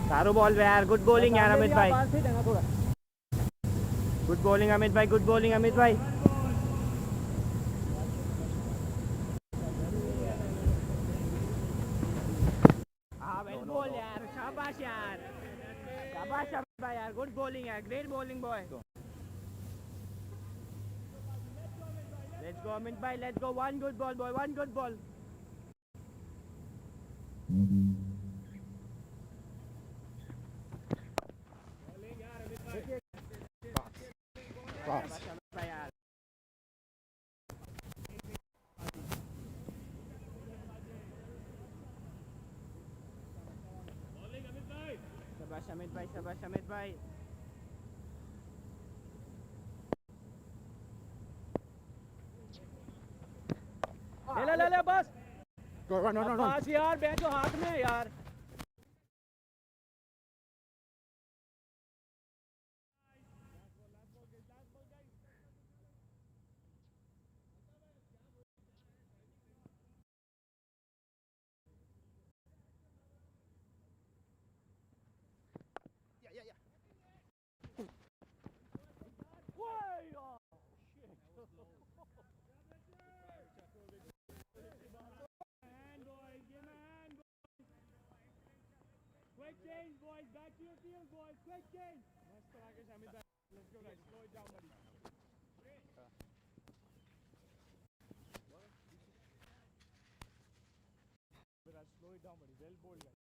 सारू बॉल पे यार. गुड बॉलिंग यार अमित भाई. गुड बॉलिंग अमित भाई. गुड बॉलिंग अमित भाई. हाँ वेल बॉल यार. शाबाश यार. शाबाश अमित भाई यार. गुड बॉलिंग यार. Great bowling boy. Let's go Amit bhai, let's go. One good ball boy, one good ball. Pass. Shabash Amit bhai, shabash Amit bhai. ले बस. No. बस यार बैठो हाथ में यार. Quick change, boys. Back to your field, boys. Quick change. Let's go, guys. Slow it down, buddy. Slow it down, buddy. Well bowled, guys.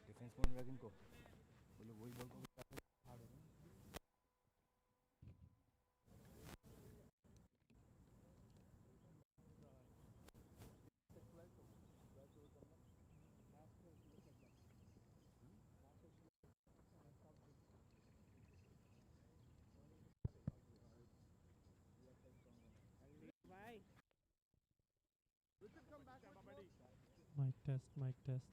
Defence mode में इनको बोलो वही बॉल को Mic test, mic test.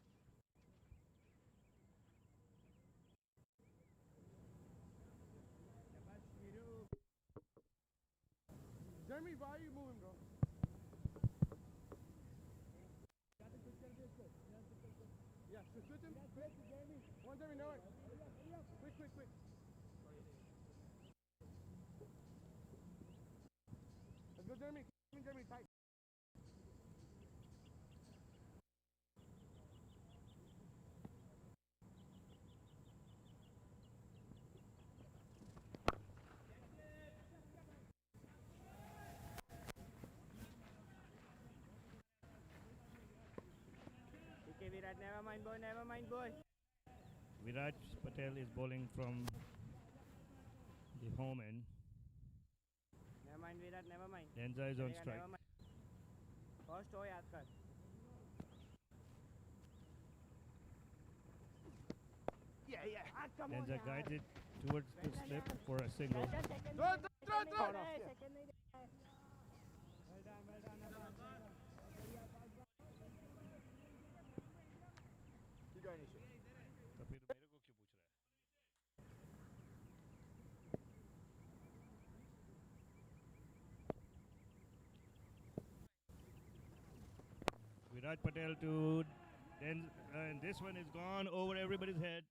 Jeremy, why are you moving, bro? Yeah, switch him. One Jeremy, no. Quick. Let's go, Jeremy. Jeremy, tight. Okay, Virat, never mind, boy. Virat Patel is bowling from the home end. Never mind, Virat, never mind. Denza is on strike. First हो याद कर. Yeah. Denza guides it towards the slip for a single. Throw. Second नहीं. Well done. Keep going, Isha. तो फिर मेरे को क्यों पूछ रहा है? Virat Patel to Denza, and this one is gone over everybody's head.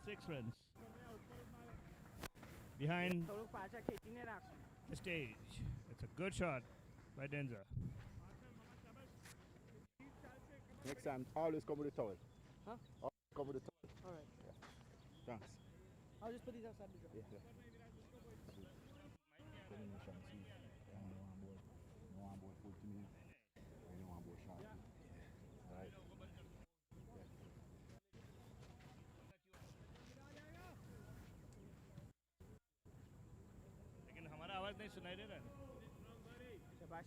6 runs. Behind थोड़ा पाछा खींचने रख. the stage. It's a good shot by Denza. Next time, always come with a towel. Huh? Always come with a towel. Alright. Thanks. I'll just put these outside the door. Yeah. You want board 40 minutes. And you want board short. Right. लेकिन हमारा आवाज नहीं सुनाई दे रहा है.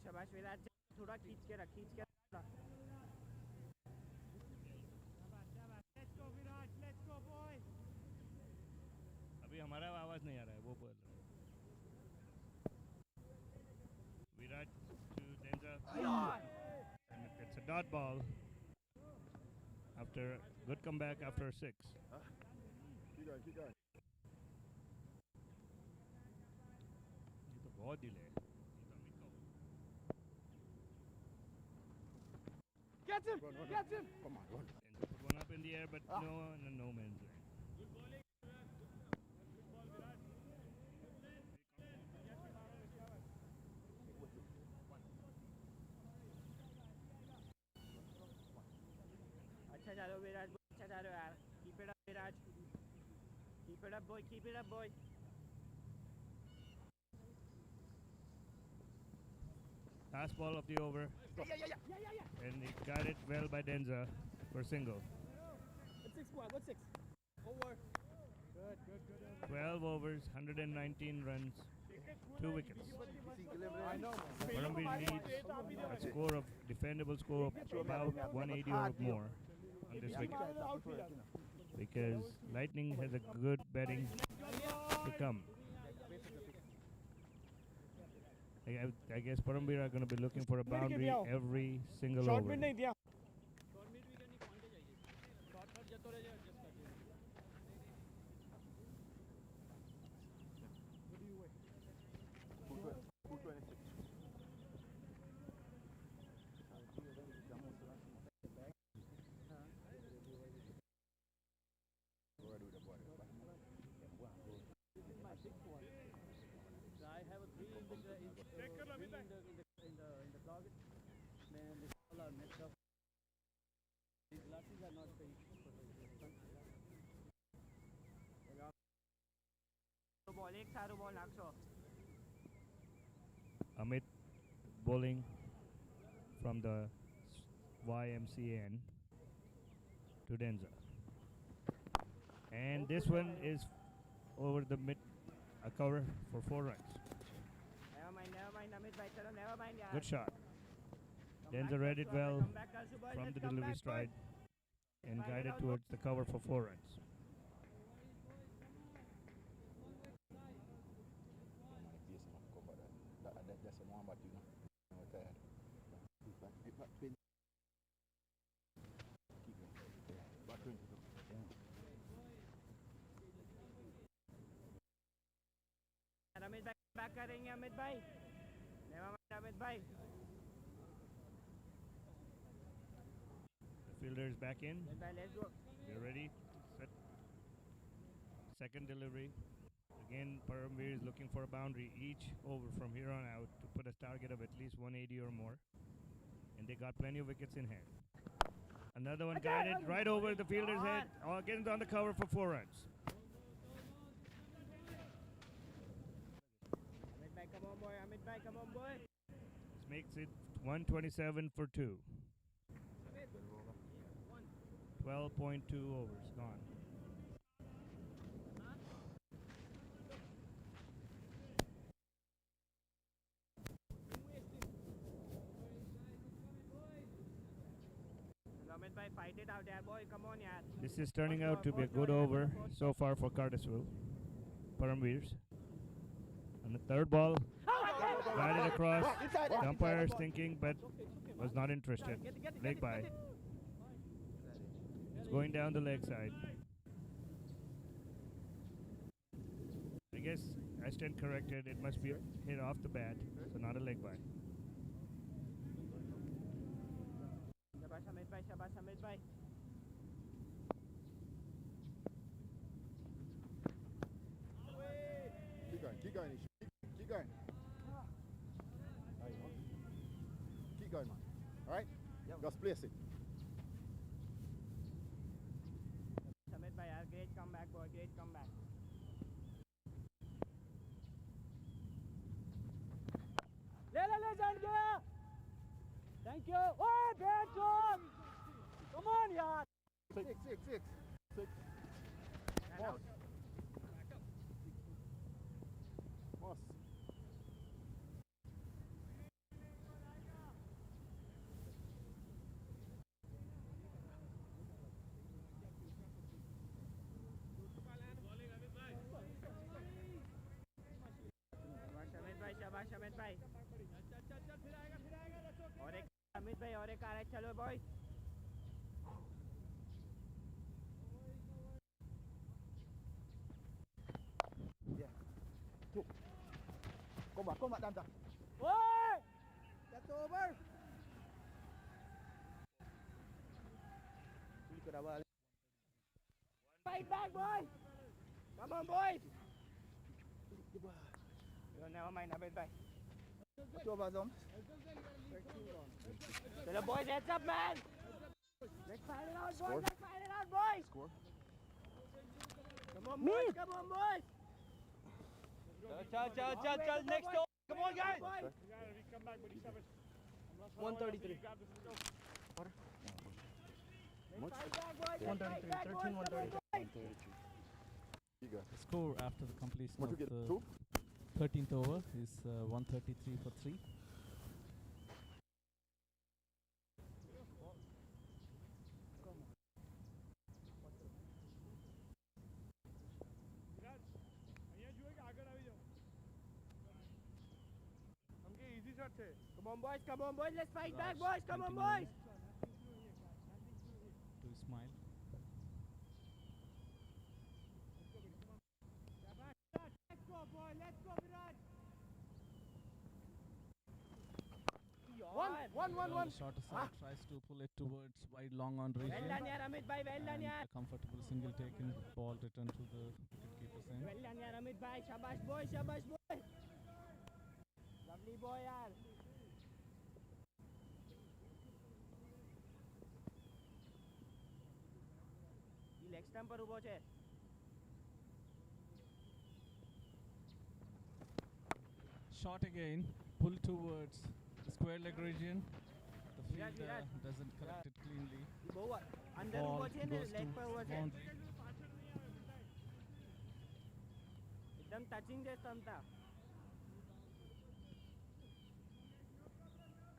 शाबाश विराट. थोड़ा खींच के रख. Let's go boy. अभी हमारा आवाज नहीं आ रहा है, वो बोल रहा है. Virat to Denza, and it's a dot ball after good comeback after 6. Keep going. ये तो बहुत डिले है. Catch him! Run, run, Catch run. him! Come on, run. Denza put one up in the air, but no man's land. अच्छा जा रहे हो विराट, अच्छा जा रहे हो यार. Keep it up Virat. Keep it up boy, keep it up boy. Last ball of the over, and he got it well by Denza for single. What's 6 squad? What's 6? Over. Good, good, good. 12 overs, 119 runs, 2 wickets. I know. Paramveer needs a score of defendable score of about 180 or more on this wicket, because Lightning has a good batting to come. I guess Paramveer are going to be looking for a boundary every single over. नहीं दिया. I have a 3 in the target. Then this all are messed up. These glasses are not very ball, एक सारो ball नाखो. Amit bowling from the YMCN to Denza. And this one is over the mid, a cover for 4 runs. Never mind, Amit bhai, chalo, never mind yaar. Good shot. Denza read it well from the delivery stride and guided towards the cover for 4 runs. That's a one, but you know, tired. Back 20. Keep going. Back 20. Amit bhai back करेंगे Amit bhai. Never mind Amit bhai. The fielder is back in. Amit bhai, let's go. They're ready. Set. Second delivery. Again, Paramveer is looking for a boundary each over from here on out to put a target of at least 180 or more. And they got plenty of wickets in hand. Another one guided right over the fielder's head. Again on the cover for 4 runs. Amit bhai, come on boy. Amit bhai, come on boy. This makes it 127 for 2. 12.2 overs gone. Amit bhai, fight it out there boy. Come on yaar. This is turning out to be a good over so far for Cartersville. Paramveers. On the third ball, guided across. The umpire is thinking, but was not interested. Leg by. It's going down the leg side. I guess I stand corrected. It must be hit off the bat, so not a leg by. Shabash Amit bhai, shabash Amit bhai. Keep going, keep going. There you go. Keep going, man. All right? Yep. Just place it. Amit bhai, yaar, great comeback boy, great comeback. ले जान गया. Thank you. Oh, bad job. Come on yaar. Six. Boss. Boss. शाबाश अमित भाई. और एक अमित भाई, और एक आ रहा है. चलो boy. Come back, Danta. Oi! That's over. Fight back, boys! Come on, boys! Never mind, Abed bhai. 2 overs on. Chalo, boys, heads up, man! Let's fight it out, Score. boys! Let's fight it out, boys! Score. Come on, boys! Come on, boys! Chal, next over! Come on, guys! 133. Much? Fight back, boys! 133, 13, 133. You go. The score after the completion What of you get? the 2? 13th over is 133 for 3. Come on, boys, let's fight back, boys, come on, boys! To Ismail. Let's go, boy, let's go, Virat! One. On the shorter side tries to pull it towards wide long on region. Well done, yaar, Amit bhai, well done, And yaar! a comfortable single taken, ball returned to the wicketkeeper's end. Well done, yaar, Amit bhai, shabash, boy, shabash, boy! Lovely boy, yaar! leg stump પર ઊભો છે. Shot again, pull towards the square leg region. The fielder Virat. doesn't collect it cleanly. ઈ બહુ અંદર Ball ઊભો છે ને goes leg to પર ઊભો છે. boundary. એકદમ ટચિંગ છે સ્ટમ્પતા.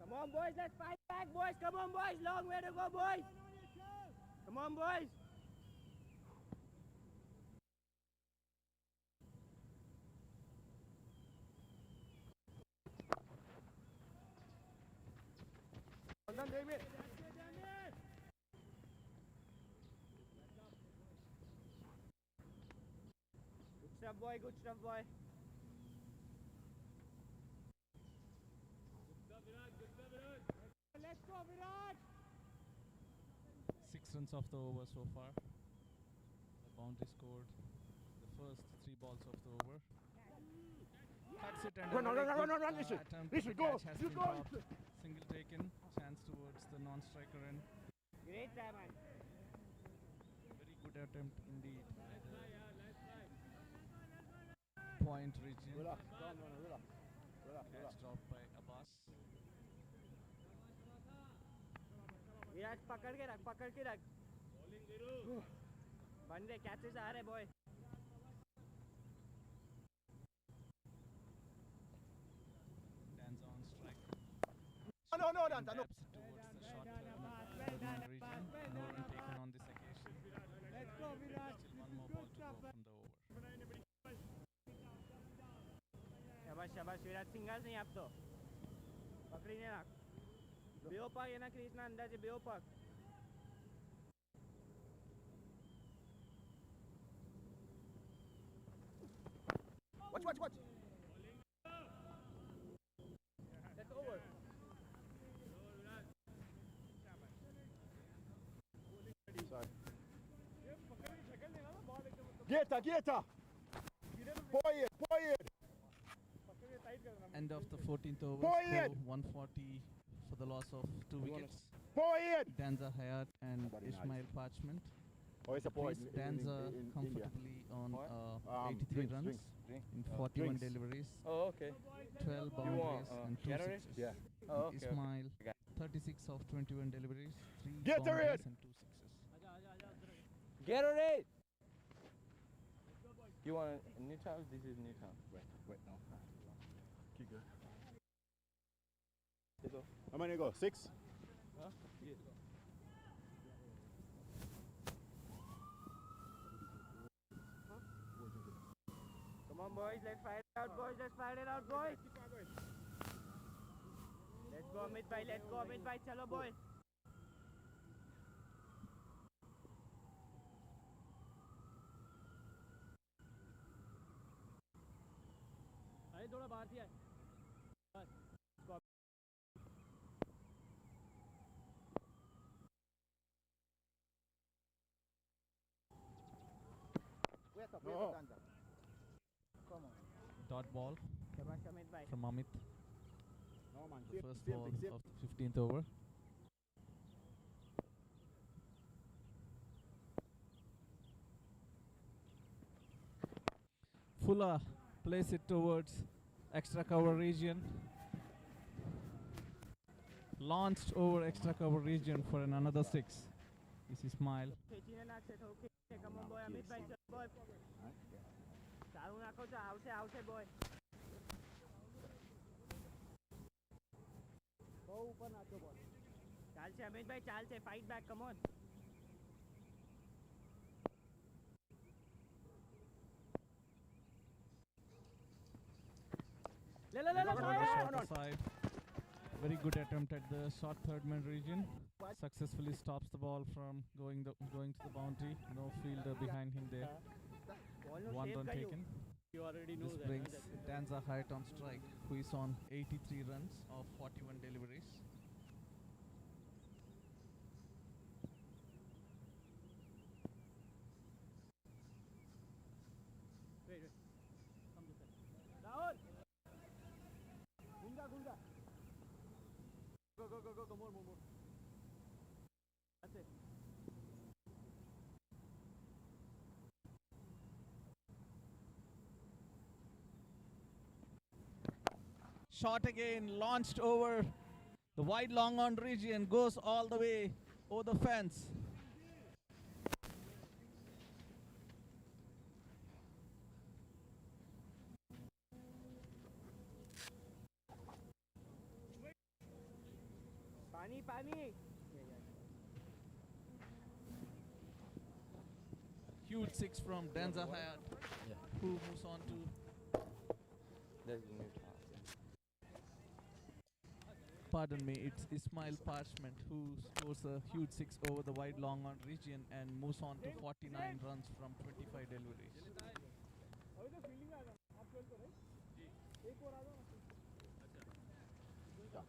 Come on, boys, let's fight back, boys. Come on, boys, long way to go, boys. Come on, boys. Well done, David. Good stuff, boy. Good stuff, boy. 6 runs off the over so far. The boundary scored the first 3 balls of the over. Cuts it and Run, a run, very run, good, run, run, Rishi. attempt. Rishi, The go, catch has you been go. dropped. Single taken, chance towards the non-striker end. Great try, man. Very good attempt indeed. Point region. Relax, calm down, relax. Relax, Catch relax. dropped by Abbas. Virat पकड़ के रख बन रहे catches आ रहे boy Dan's on strike. No, no, And no. taps it towards the short region. No run taken on this occasion. Let's go Virat Still one more ball to go from the over. शाबाश Virat singles नहीं आप तो पकड़ी ने रख बेओपक है ना crease ना अंदाजे बेओपक Watch. That's over. Sorry. Gator. Boy. End of the 14th over. Boy Score in. 140 for the loss of 2 wickets. Boy in. Danza Hayat and Very nice. Ismail Parchment. Oh, it's a boy Chris in Danza India. comfortably on Drink, 83 runs drink. in 41 drinks. deliveries, Oh, okay. 12 want, boundaries and 2 Gatorade? sixes. Yeah. Oh, okay. Ismail, Okay. 36 of 21 deliveries, 3 Gatorade! boundaries and 2 sixes. Gatorade! You want a Newtown? This is Newtown. Wait, no. Keep going. Let's go. How many go? 6? Huh? Yeah. Come on, boys, let's fight it out, boys. Let's fight it out, boys. Let's go, Amit bhai. Let's go, Amit bhai. Chalo, boy. अरे थोड़ा बाहर थी यार Oh. Dot ball from Amit. No, man. The Same, first same ball thing, same. of the 15th over. Fuller plays it towards extra cover region. Launched over extra cover region for another 6. This is Smile. ચાલશે અમિતભાઈ ચાલશે fight back come on લે લે લે લે Short side. Very good attempt at the short third man region. Successfully stops the ball from going to the boundary. No fielder behind him there. One run taken. You already know This that. brings Danza Hyatt on strike, who is on 83 runs of 41 deliveries. Wait, wait. Come this side. Rahul! Gunga, Gunga. Go, go, go, go, go, more, more, more. That's it. Shot again, launched over the wide long on region, goes all the way over the fence. Pani, Pani. Huge 6 from Danza Hyatt, who moves on to There's the new town. Pardon me, it's Ismail Parchment who scores a huge 6 over the wide long on region and moves on to 49 runs from 25 deliveries. Yes.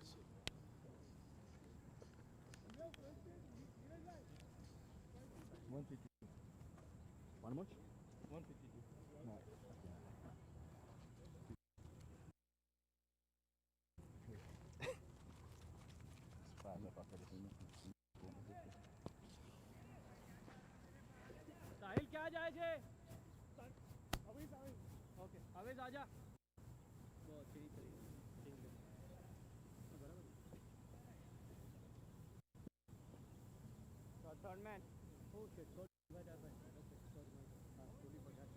One much? 152. No. Sahil ક્યાં જાય છે okay હવે આજા બહુ ठीक है બરાબર third man oh shit sorry okay sorry totally forgot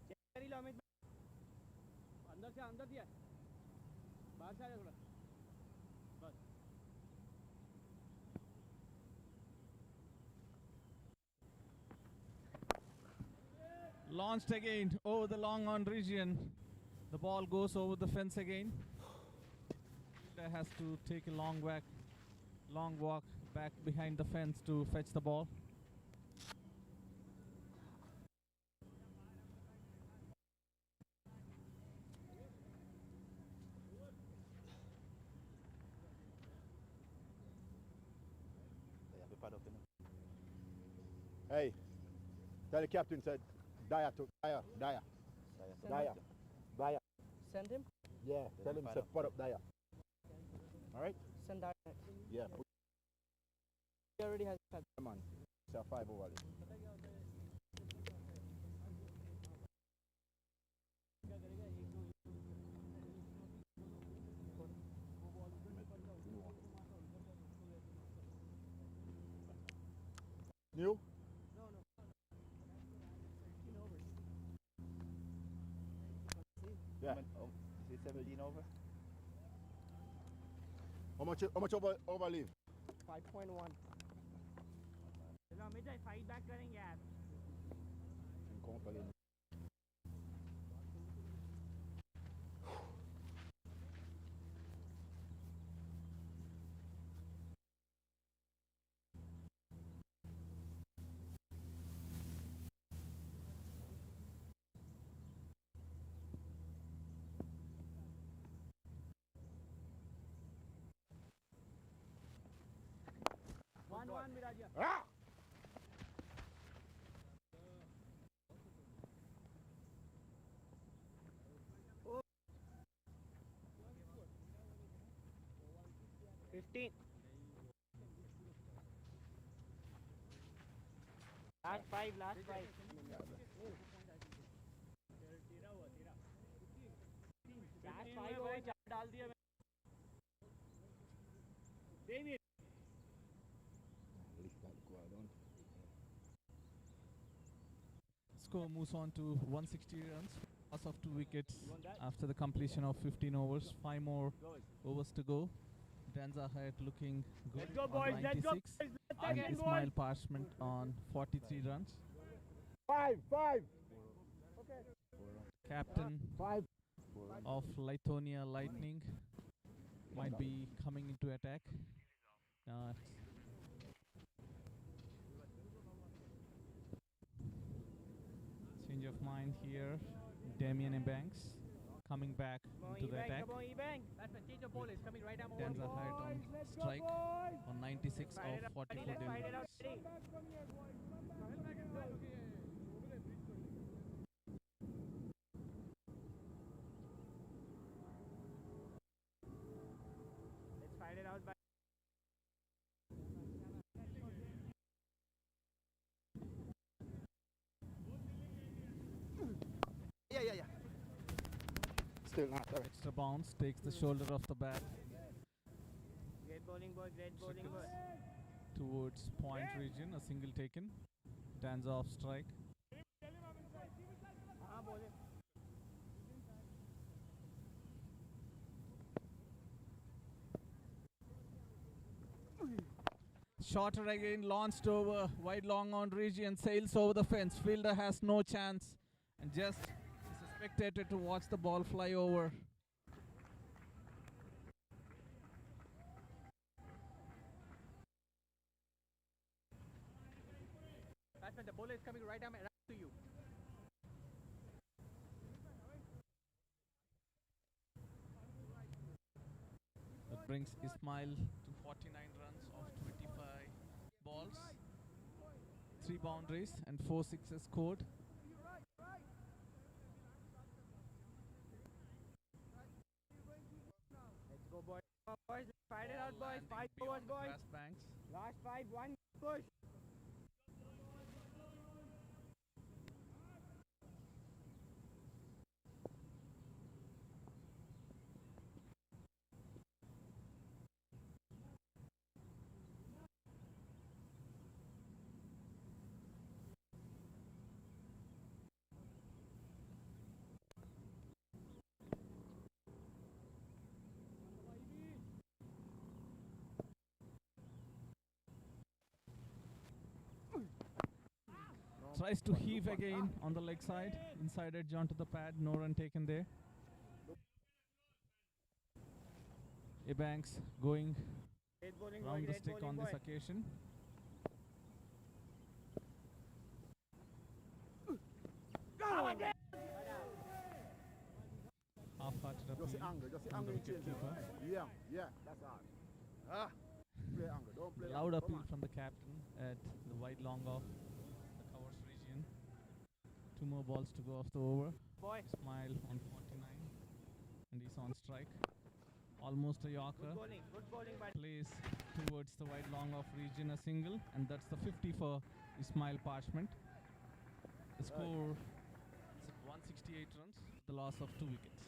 check कर लो अमित अंदर दिया बाहर से आ जा थोड़ा बस Launched again over the long on region. The ball goes over the fence again. There has to take a long walk back behind the fence to fetch the ball. Hey, tell the captain said Daya to Daya. Send him? Yeah, tell him to put up Daya. All right? Send that. Yeah, put He already has him on. It's a 5 over. New? Yeah. Is it 17 over? How much over leave? 5.1. चलो अमित भाई fight back करेंगे यार on, Miraja. Ah! Oh. 15. Last 5, last 5. Last 5 over 4 डाल दिया मैंने. Damien. Score moves on to 160 runs, loss of 2 wickets after the completion of 15 overs. 5 more overs to go. Danza Hayat looking good Let's go, on boys. Let's go, 96, boys. and Second, Ismail boys. Parchment on 43 runs. 5. Captain 5. of Lithonia Lightning might be coming into attack. Change of mind here. Damien Ebanks coming back into the attack. Come on, Ebang. That's a change of ball. It's coming right down over. Danza Hayat on strike on 96 of 44 Let's fight it out. deliveries. Let's fight it out. Yeah. Still not. All right. Extra bounce takes the shoulder of the bat Great bowling, boy. Great bowling, boy. towards point region. A single taken. Danza off strike. Bowling. Shorter again, launched over, wide long on region, sails over the fence. Fielder has no chance and just is a spectator to watch the ball fly over. Batsman, the bowler is coming right down to you. That brings Ismail to 49 runs off 25 balls. 3 boundaries and 4 sixes scored. Let's go, boys. Boys, let's fight it out, boys. 5 overs, boys. Grass banks. Last 5, 1 push. Tries to heave again on the leg side. Inside edge onto the pad. No run taken there. Ebanks going Great bowling, boy. round the Great stick bowling, on boy. this occasion. Half-hearted Just appeal the angle. Just the from the angle. Change it. wicketkeeper. Yeah. That's all. Play angle. Don't play Loud angle. Come appeal on. from the captain at the wide long off the covers region. 2 more balls to go off the over. Boy. Smile on 49 and he's on strike. Almost a Yorker. Good bowling, but Plays towards the wide long off region, a single, and that's the 50 for Ismail Parchment. The score is at 168 runs, the loss of 2 wickets.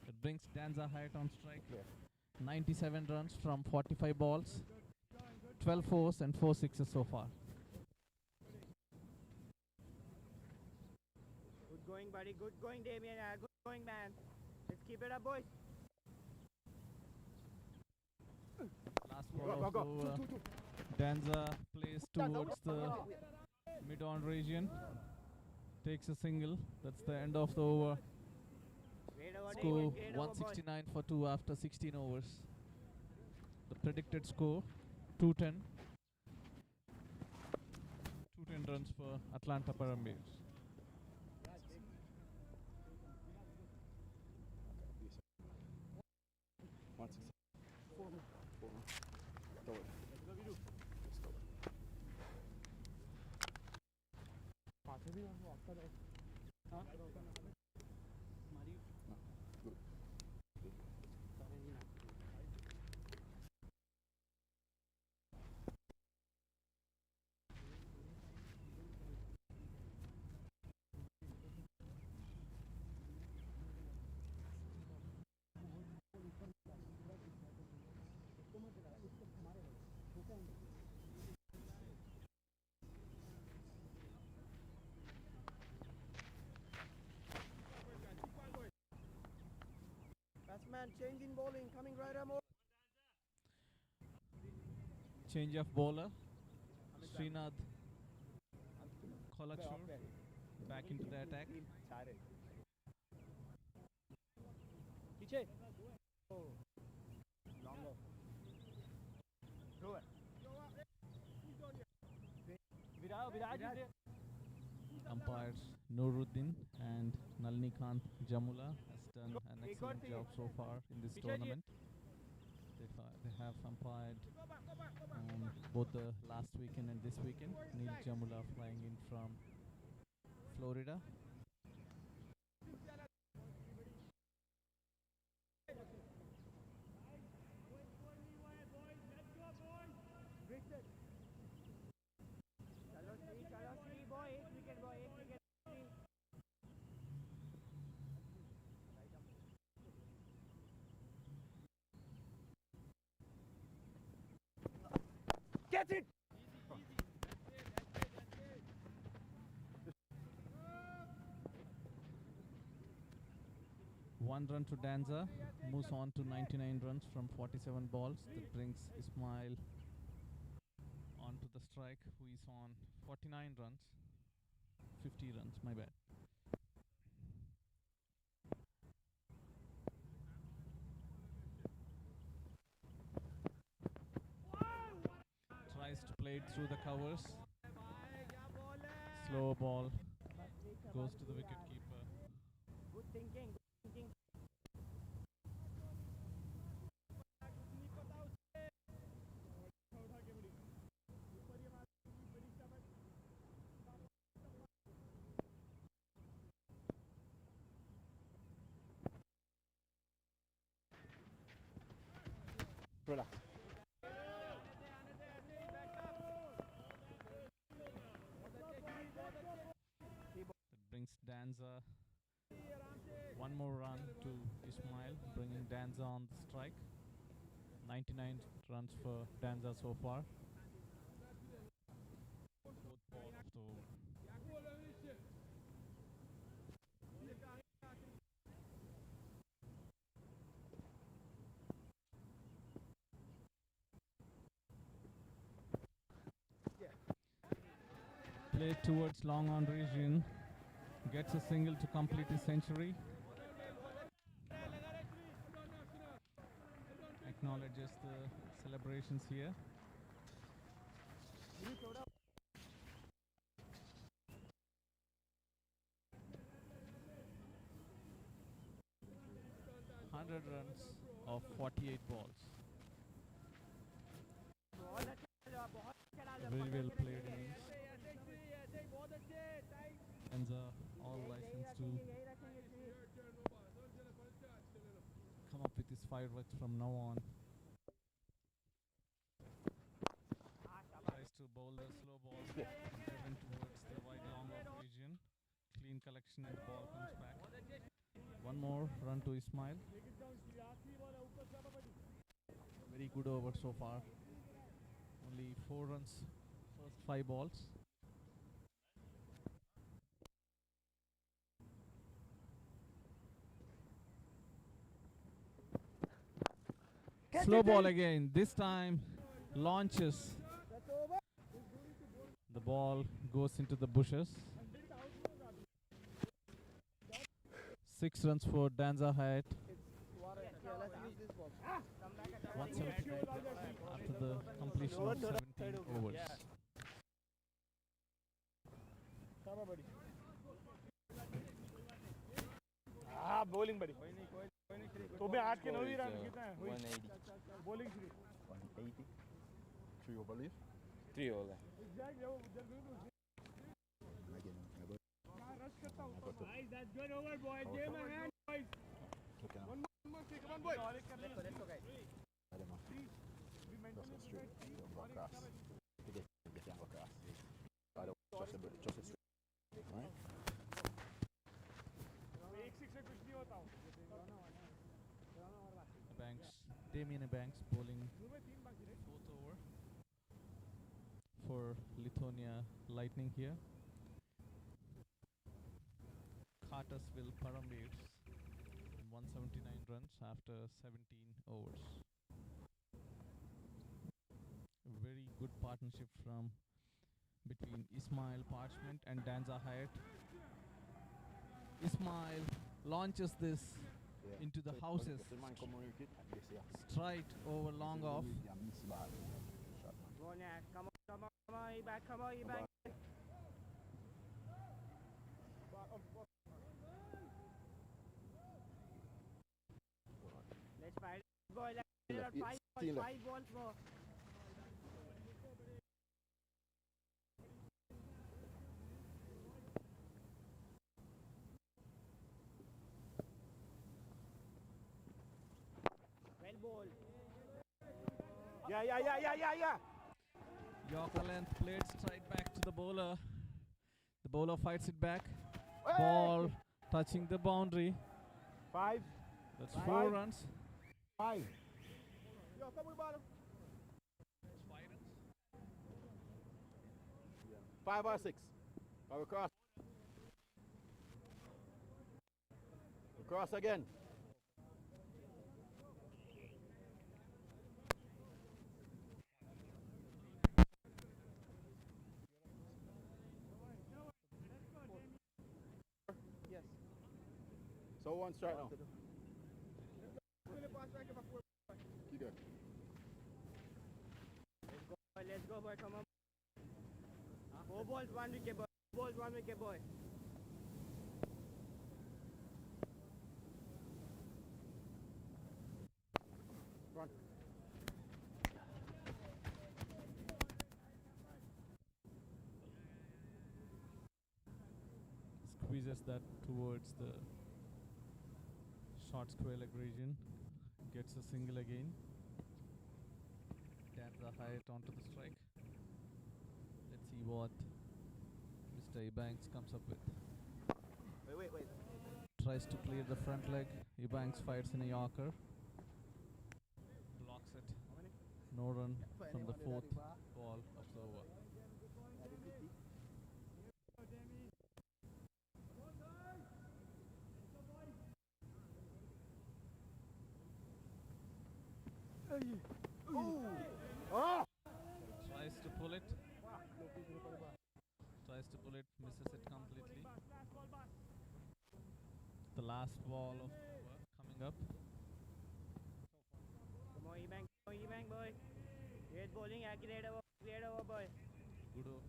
That brings Danza Hayat on strike. 97 runs from 45 balls, 12 fours and 4 sixes so far. good going, buddy. Good going, Damien. Good going, man. Let's keep it up, boys. Last ball of the over. Danza plays towards the mid-on region. Takes a single. That's the end of the over. Great over, Score Damien. Great over, boys. 169 for 2 after 16 overs. The predicted score 210. 210 runs for Atlanta Parambears. One, six, four. Throw it. Let's go. हाँ हमारी Good. Batsman changing bowling, coming right arm over. Change of bowler. Srinath Kolachur back into the attack. पीछे विराज जी से Umpires Nuruddin and Nalinikant Jamula has done an excellent job so far in this tournament. They have umpired both the last weekend and this weekend. Neil Jamula flying in from Florida. Get it! One run to Danza, moves on to 99 runs from 47 balls. That brings Ismail onto the strike, who is on 49 runs. 50 runs, my bad. Tries to play it through the covers. Slow ball goes to the wicket keeper. Good thinking, good thinking. Relax. That brings Danza one more run to Ismail, bringing Danza on the strike. 99 runs for Danza so far. Fourth ball of the over. Play towards long on region. Gets a single to complete his century. Acknowledges the celebrations here. Hundred runs of 48 balls. Very well played innings. Danza all licensed to come up with his fireworks from now on. Tries to bowl the slow ball driven towards the wide long off region. Clean collection and the ball comes back. One more run to Ismail. Very good over so far. Only 4 runs, first 5 balls. Slow ball again. This time launches. The ball goes into the bushes. 6 runs for Danza Hayat. 179 after the completion of 17 overs. हाँ bowling बड़ी तो मैं 8 के 9 ही run कितना है 180. bowling three 180. 3 over leave. 3 over. Again, Nice, that's good over, boys. Okay. Give him a hand, boys. Looking One at more, come on, boys. Let's go, guys. them. Just go straight. Don't go across. You get can't go across. I don't trust a straight. Alright? Banks, Damien Banks bowling fourth over for Lithuania Lightning here. Cartersville Parambears 179 runs after 17 overs. A very good partnership from between Ismail Parchment and Danza Hyatt. Ismail launches this into the houses. Straight over long off. Go on, yeah. Come on, you back, you back. Let's fight, boy. Let's get out five balls more. Well ball. Yeah. Yorker length played straight back to the bowler. The bowler fights it back. Ball touching the boundary. 5. That's 4 runs. 5. Yo, come with bottom. 5 or 6. Or across. Across again. Yes. So one strike now. Keep going. Let's go, boy. Come on. 4 balls, 1 wicket, boy. 4 balls, 1 wicket, boy. Run. Squeezes that towards the short square leg region. Gets a single again. Danza Hyatt onto the strike. Let's see what Mr. Ebanks comes up with. Wait. Tries to clear the front leg. Ebanks fights in a Yorker. Blocks it. No run from the 4th ball of the over. Tries to pull it. Misses it completely. The last ball of over coming up. Come on, E-Bank, boy. Great bowling, accurate over, boy. Good over.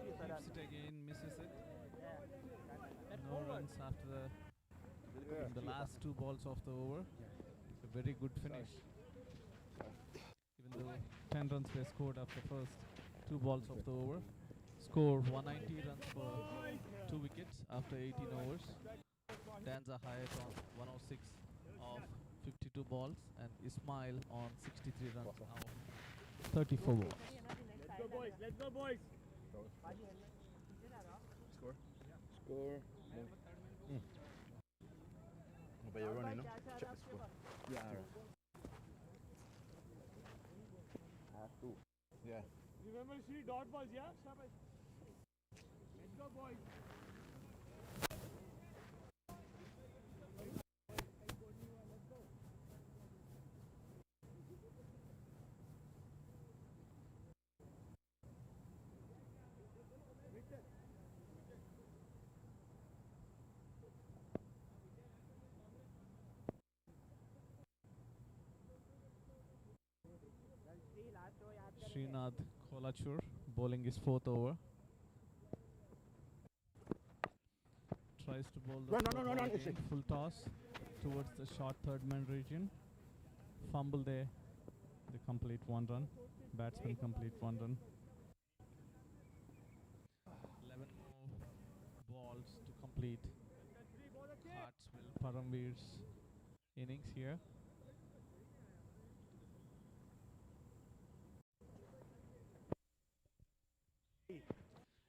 Keeps it again, misses it. No runs after the last 2 balls of the over. A very good finish. Even though 10 runs were scored after the first 2 balls of the over. Score 190 runs for 2 wickets after 18 overs. Danza Hyatt on 106 of 52 balls and Ismail on 63 runs of 34 balls. Let's go, boys. Score. But you're running, no? Check the score. Yeah, alright. 2. Yeah. Remember to see dot balls, yeah? Let's go, boys. Srinath Kolachur bowling his 4th over. Tries to bowl the Run, again, full toss towards the short 3rd man region. Fumble there. They complete 1 run. Batsman complete 1 run. complete Hartsville Paramveer's innings here.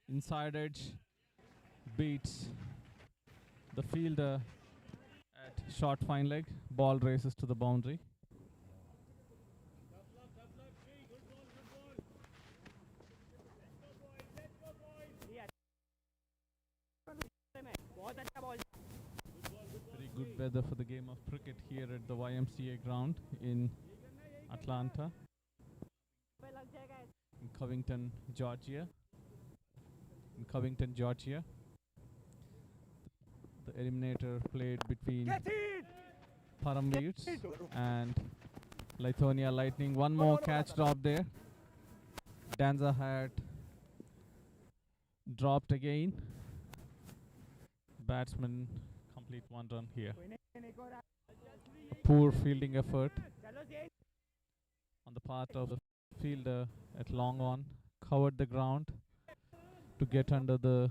Inside edge beats the fielder at short fine leg. Ball races to the boundary. बहुत अच्छा ball Very good weather for the game of cricket here at the YMCA ground in Atlanta, पे लग जाएगा in Covington, Georgia. In Covington, Georgia. The Eliminator played between Paramveers and Lithuania Lightning. One more catch drop there. Danza had dropped again. Batsman complete one run here. Poor fielding effort चलो जी on the part of the fielder at long on. Covered the ground to get under the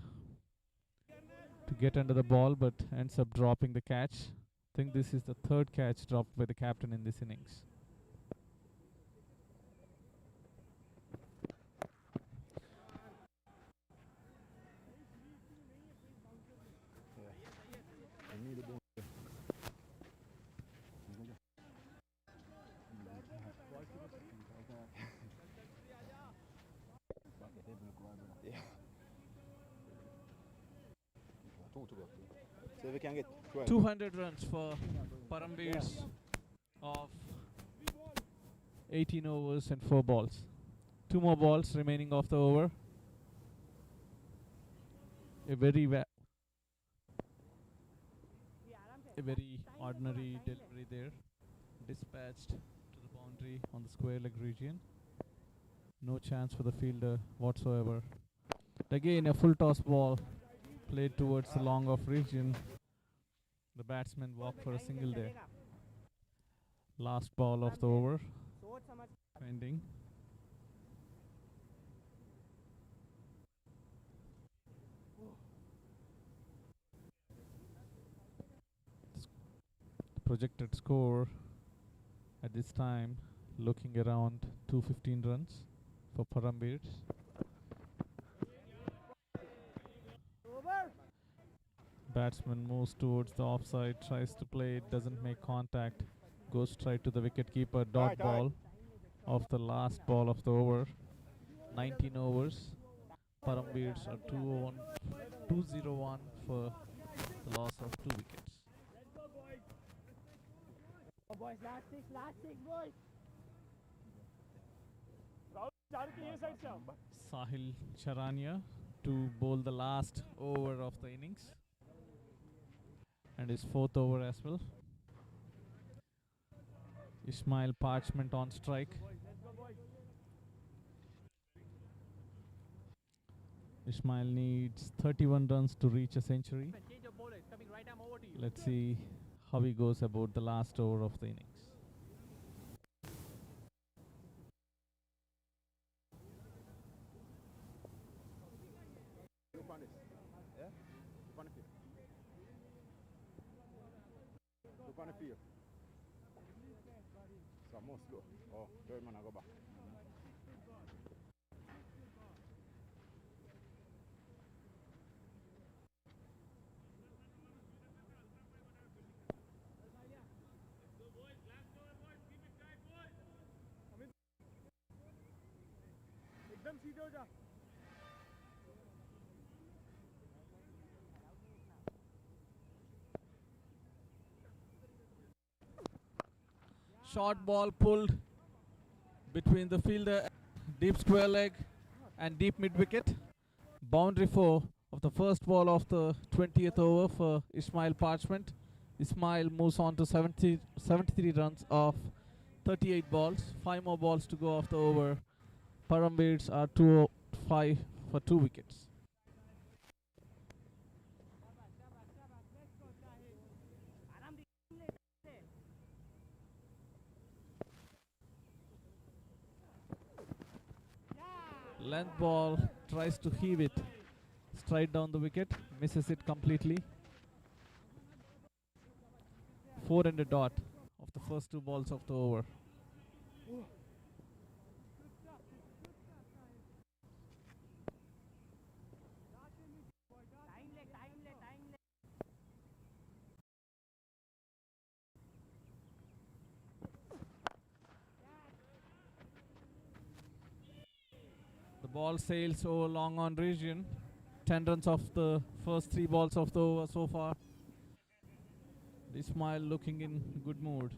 ball, but ends up dropping the catch. I think this is the third catch dropped by the captain in this innings. I need a ball. Yeah. So we can get 200 runs for Paramveers of 18 overs and 4 balls. 2 more balls remaining of the over. A very ordinary delivery there, dispatched to the boundary on the square leg region. No chance for the fielder whatsoever. Again a full toss ball played towards the long off region. The batsman walked for a single there. Last ball of the over सोच समझ pending. Projected score at this time looking around 215 runs for Paramveers. Over Batsman moves towards the offside, tries to play it, doesn't make contact, goes straight to the wicketkeeper. Dot ball of the last ball of the over. 19 overs. Paramveers are 201 for the loss of 2 wickets. Boys last six boys Sahil Charania to bowl the last over of the innings and his 4th over as well. Ismail Parchment on strike. Ismail needs 31 runs to reach a century. Let's see how he goes about the last over of the innings. Look on the field. So must go. Oh, third man I go back. एकदम सीधे हो जा Short ball pulled between the fielder, deep square leg and deep mid wicket. Boundary 4 of the first ball of the 20th over for Ismail Parchment. Ismail moves on to 73 runs of 38 balls. 5 more balls to go off the over. Paramveers are 205 for 2 wickets. Length ball tries to heave it straight down the wicket. misses it completely. 4 and a dot of the first 2 balls of the over. The ball sails over long on region. 10 runs off the first 3 balls of the over so far. Ismail looking in good mood.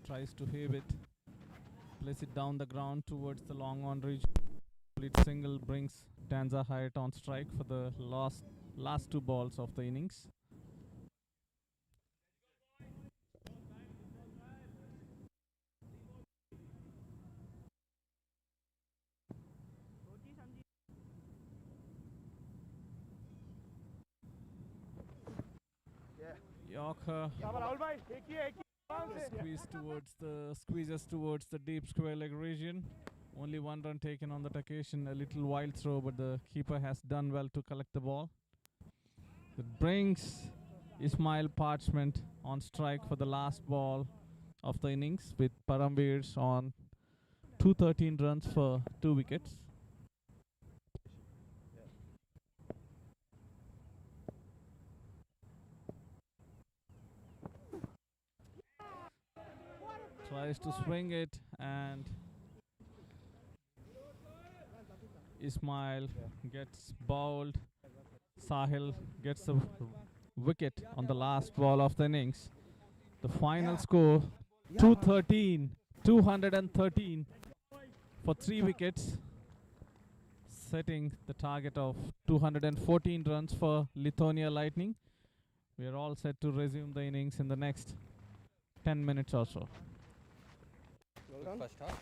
Tries to have it, place it down the ground towards the long on region. Split single brings Danza Hyatt on strike for the last 2 balls of the innings. Yorker squeezes towards the deep square leg region. Only 1 run taken on that occasion. A little wild throw, but the keeper has done well to collect the ball. It brings Ismail Parchment on strike for the last ball of the innings, with Paramveers on 213 runs for 2 wickets. Tries to swing it, and Ismail gets bowled. Sahil gets a wicket on the last ball of the innings. The final score 213 for 3 wickets, setting the target of 214 runs for Lithuania Lightning. We are all set to resume the innings in the next 10 minutes or so. First half.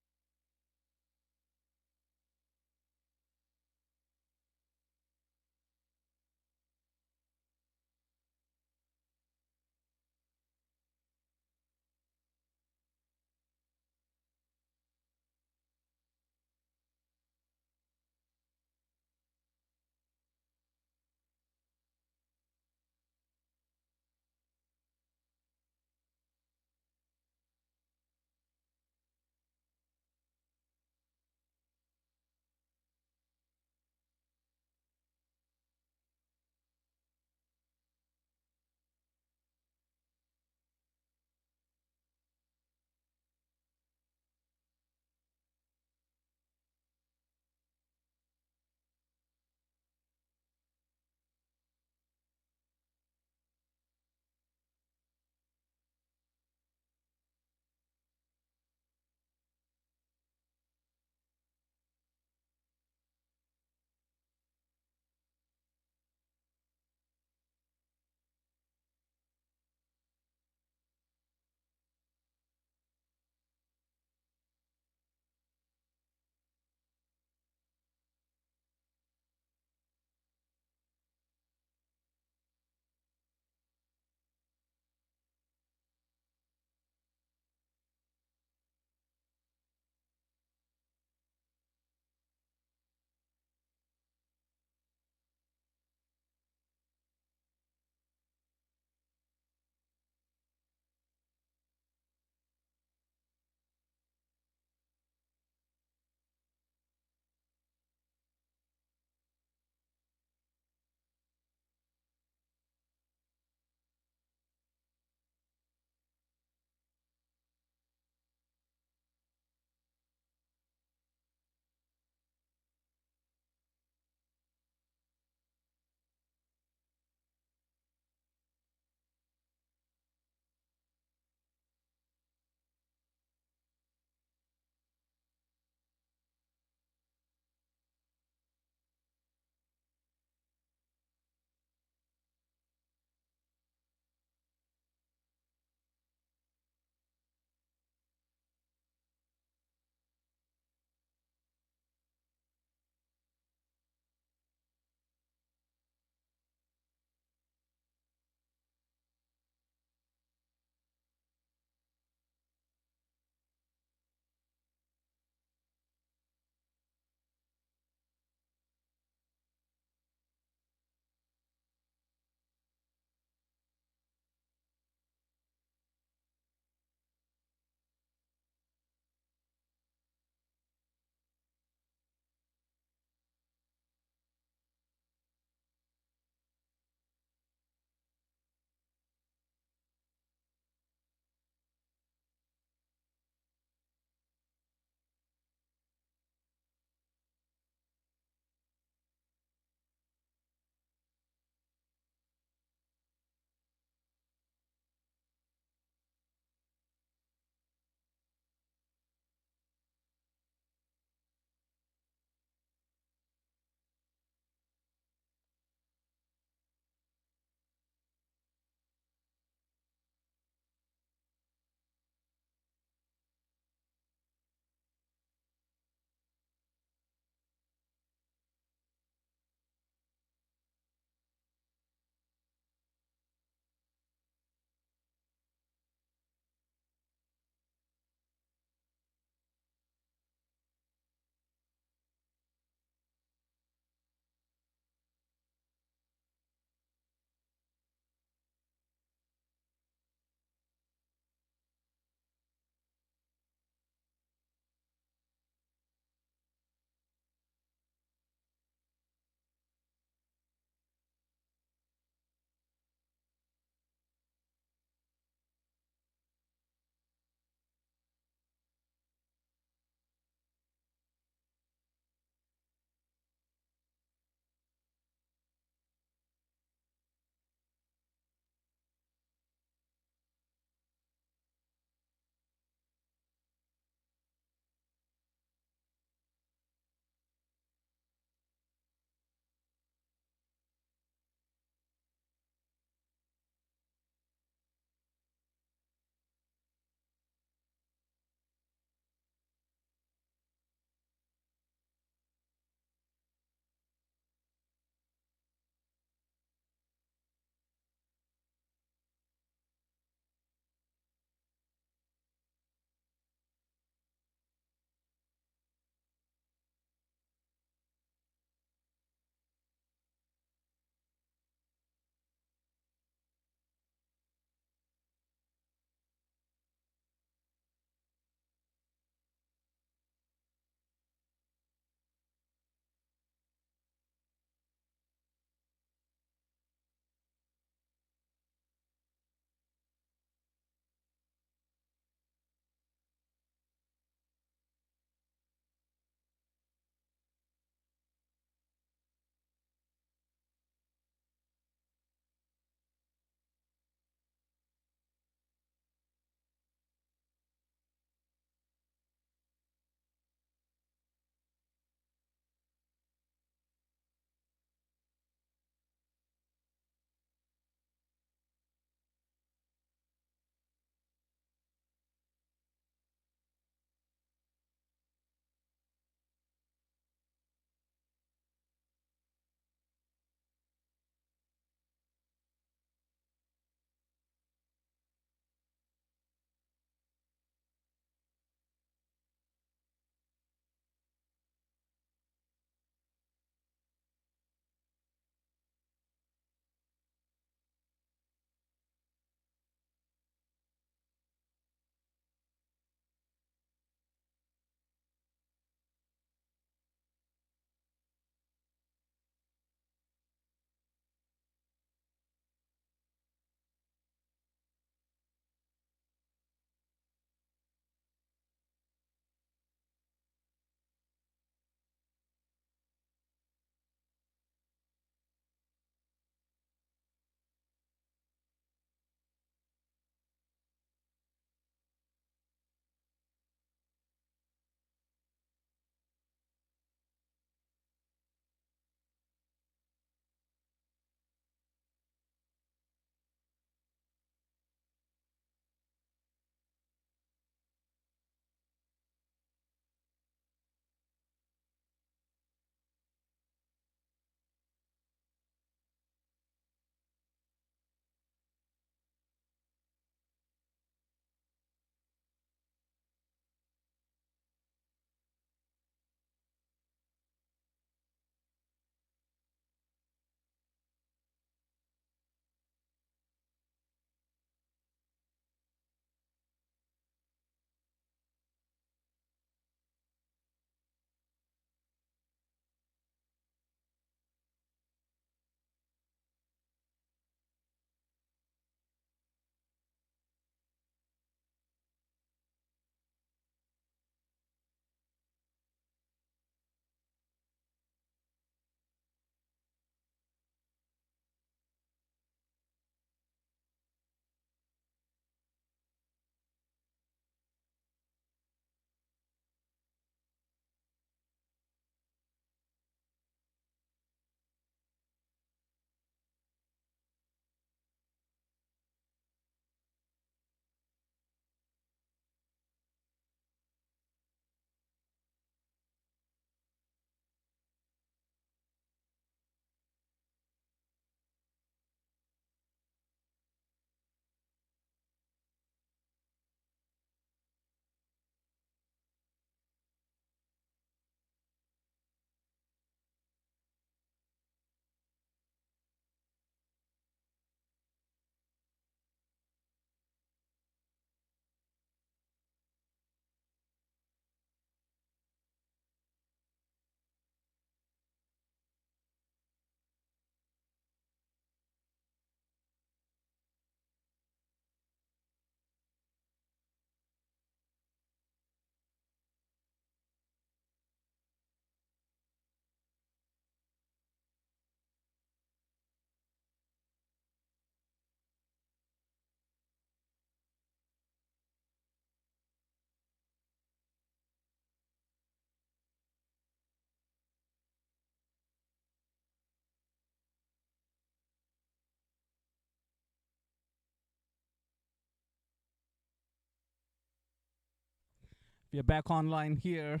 We are back online here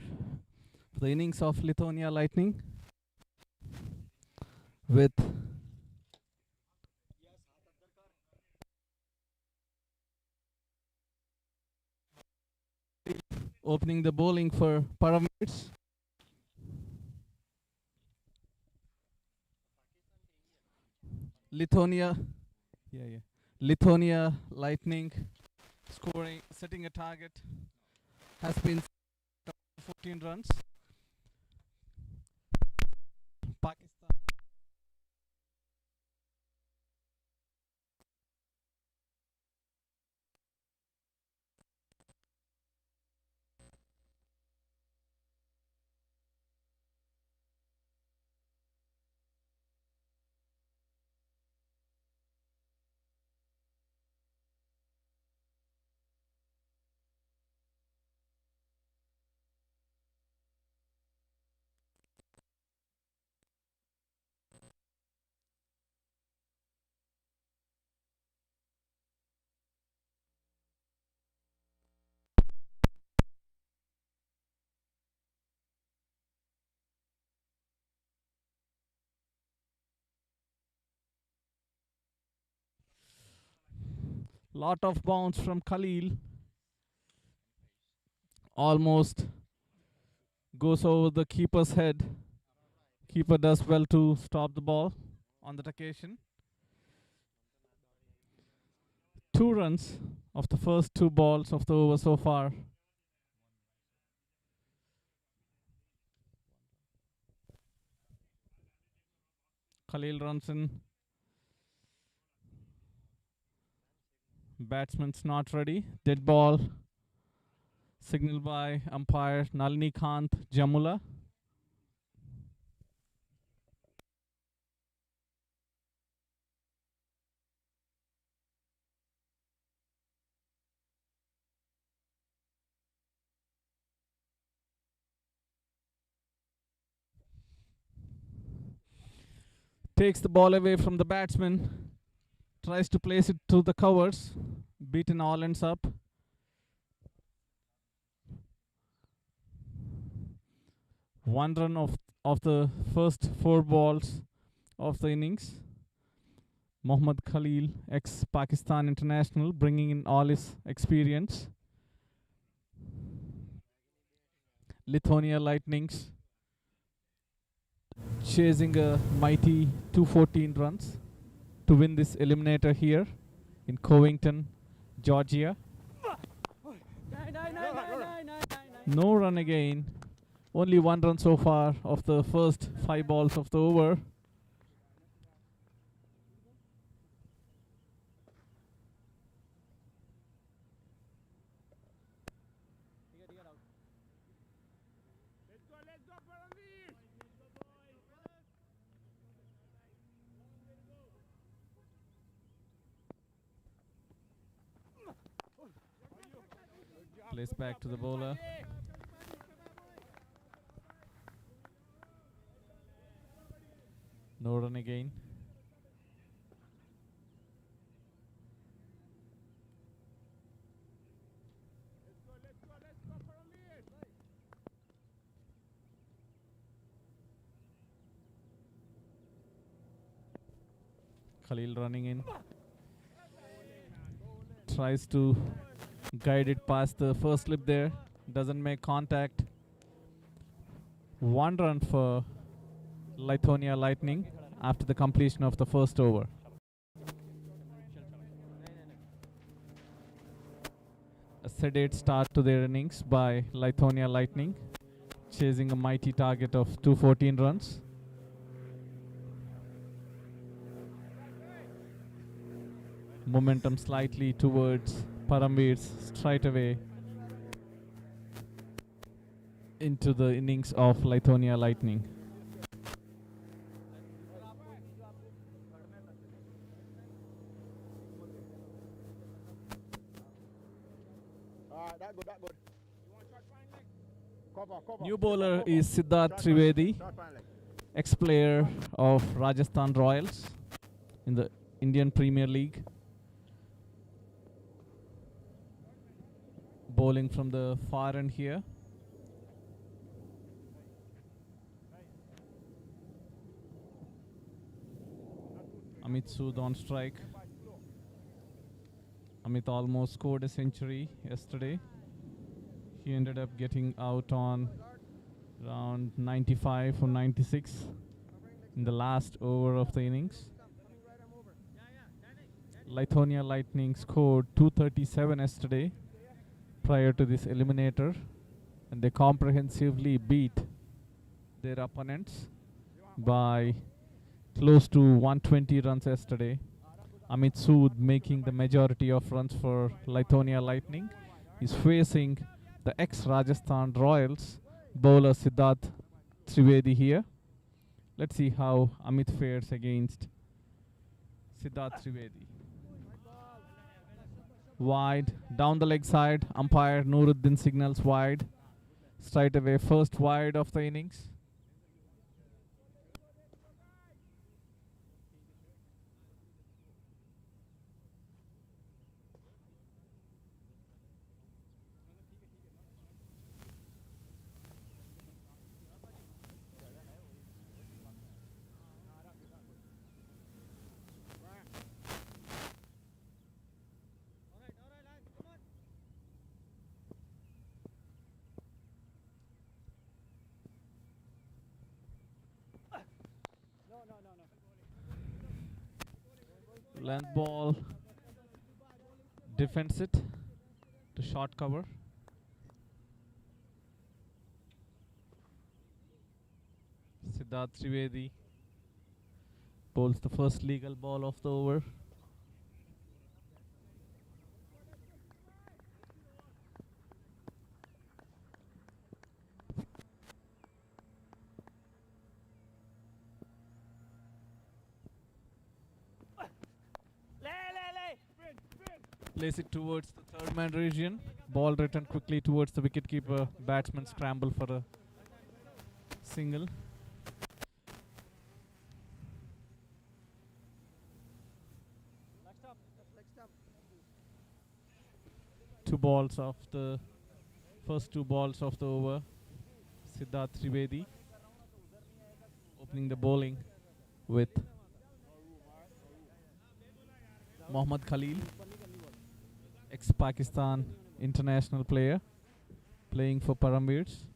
for the innings of Lithuania Lightning with opening the bowling for Pyramids. Lithuania Lightning scoring, setting a target, has been 14 runs. Pakistan lot of bounce from Khalil, almost goes over the keeper's head. Keeper does well to stop the ball on that occasion. 2 runs of the first 2 balls of the over so far. Khalil runs in. Batsman's not ready. Dead ball. Signal by umpire Nalini Kant Jamula. Takes the ball away from the batsman. Tries to place it to the covers. Beaten all ends up. One run of the first 4 balls of the innings. Mohammad Khalil, ex-Pakistan international, bringing in all his experience. Lithuania Lightnings chasing a mighty 214 runs to win this eliminator here in Covington, Georgia. No run again. Only 1 run so far of the first 5 balls of the over. Place back to the bowler. No run again. Khalil running in. Tries to guide it past the first slip there. Doesn't make contact. 1 run for Lithuania Lightning after the completion of the first over. A sedate start to their innings by Lithuania Lightning, chasing a mighty target of 214 runs. Momentum slightly towards Paramveers straight away into the innings of Lithuania Lightning. That good. Cover. New bowler is Siddharth Trivedi, ex-player of Rajasthan Royals in the Indian Premier League. bowling from the far end here. Amit Sood on strike. Amit almost scored a century yesterday. He ended up getting out on around 95 or 96 in the last over of the innings. Lithuania Lightning scored 237 yesterday prior to this eliminator, and they comprehensively beat their opponents by close to 120 runs yesterday. Amit Sood making the majority of runs for Lithuania Lightning. He's facing the ex-Rajasthan Royals bowler Siddharth Trivedi here. Let's see how Amit fares against Siddharth Trivedi. Wide, down the leg side, umpire Nuruddin signals wide. Straight away, first wide of the innings. Length ball, defends it to short cover. Siddharth Trivedi bowls the first legal ball of the over. Place it towards the third man region. Ball returned quickly towards the wicketkeeper. Batsman scramble for a single. Two balls of the first two balls of the over. Siddharth Trivedi opening the bowling with Mohammad Khalil, ex-Pakistan international player, playing for Paramveers.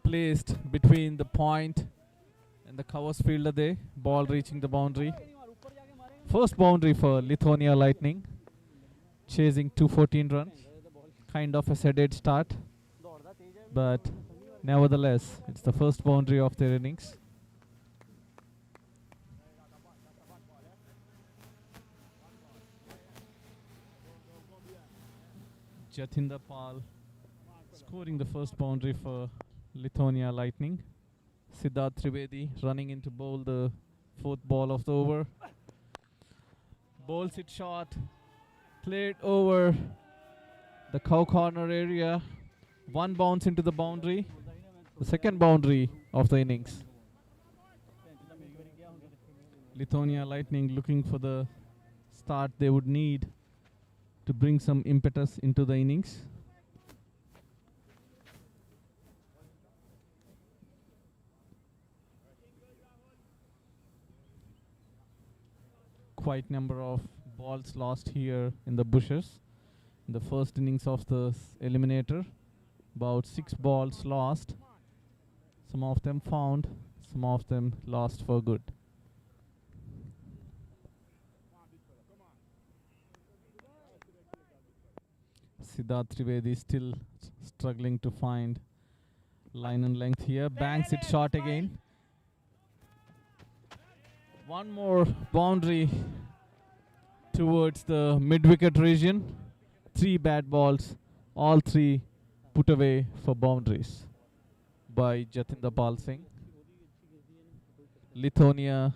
Placed between the point and the covers fielder there, ball reaching the boundary. First boundary for Lithuania Lightning, chasing 214 runs. Kind of a sedate start, but nevertheless, it's the first boundary of their innings. Jatinder Pal scoring the first boundary for Lithuania Lightning. Siddharth Trivedi running in to bowl the fourth ball of the over. Bowls it short, played over the cow corner area. One bounce into the boundary. The second boundary of the innings. Lithuania Lightning looking for the start they would need to bring some impetus into the innings. Quite number of balls lost here in the bushes. In the first innings of the eliminator, about 6 balls lost. Some of them found, some of them lost for good. Siddharth Trivedi still struggling to find line and length here. Banks it short again. One more boundary towards the mid-wicket region. 3 bad balls, all 3 put away for boundaries by Jatinder Pal Singh. Lithuania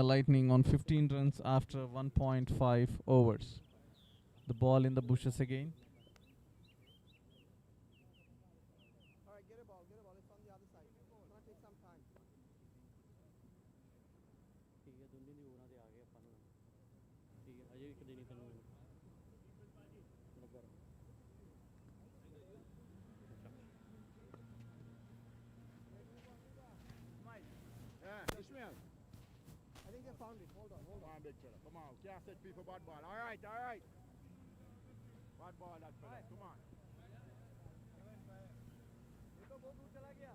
Lightning on 15 runs after 1.5 overs. The ball in the bushes again. Get a ball. It's on the other side. It's gonna take some time. ठीक है दुंदी नहीं होना दे आगे अपन ਨੂੰ ठीक है अजय ਇੱਕ ਦੇਣੀ ਤੈਨੂੰ ਲੱਗਾ Yeah, Ishmael. I think they found it. Hold on. Come on, big fella. Come on. Can't set people bad ball. All right. Bad ball, that fella. Come on. ये तो बहुत दूर चला गया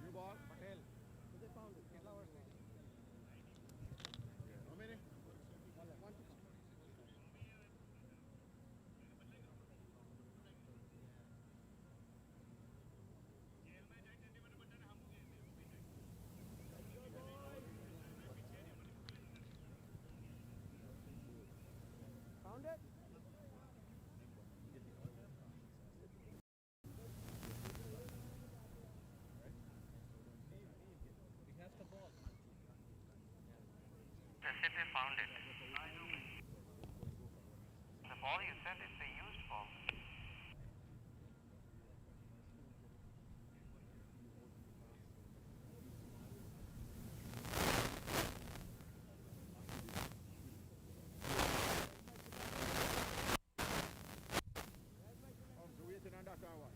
New ball, Patel. They found it. How many? One to found it. They said they found it. The ball you said is the used ball. So waiting on that or what?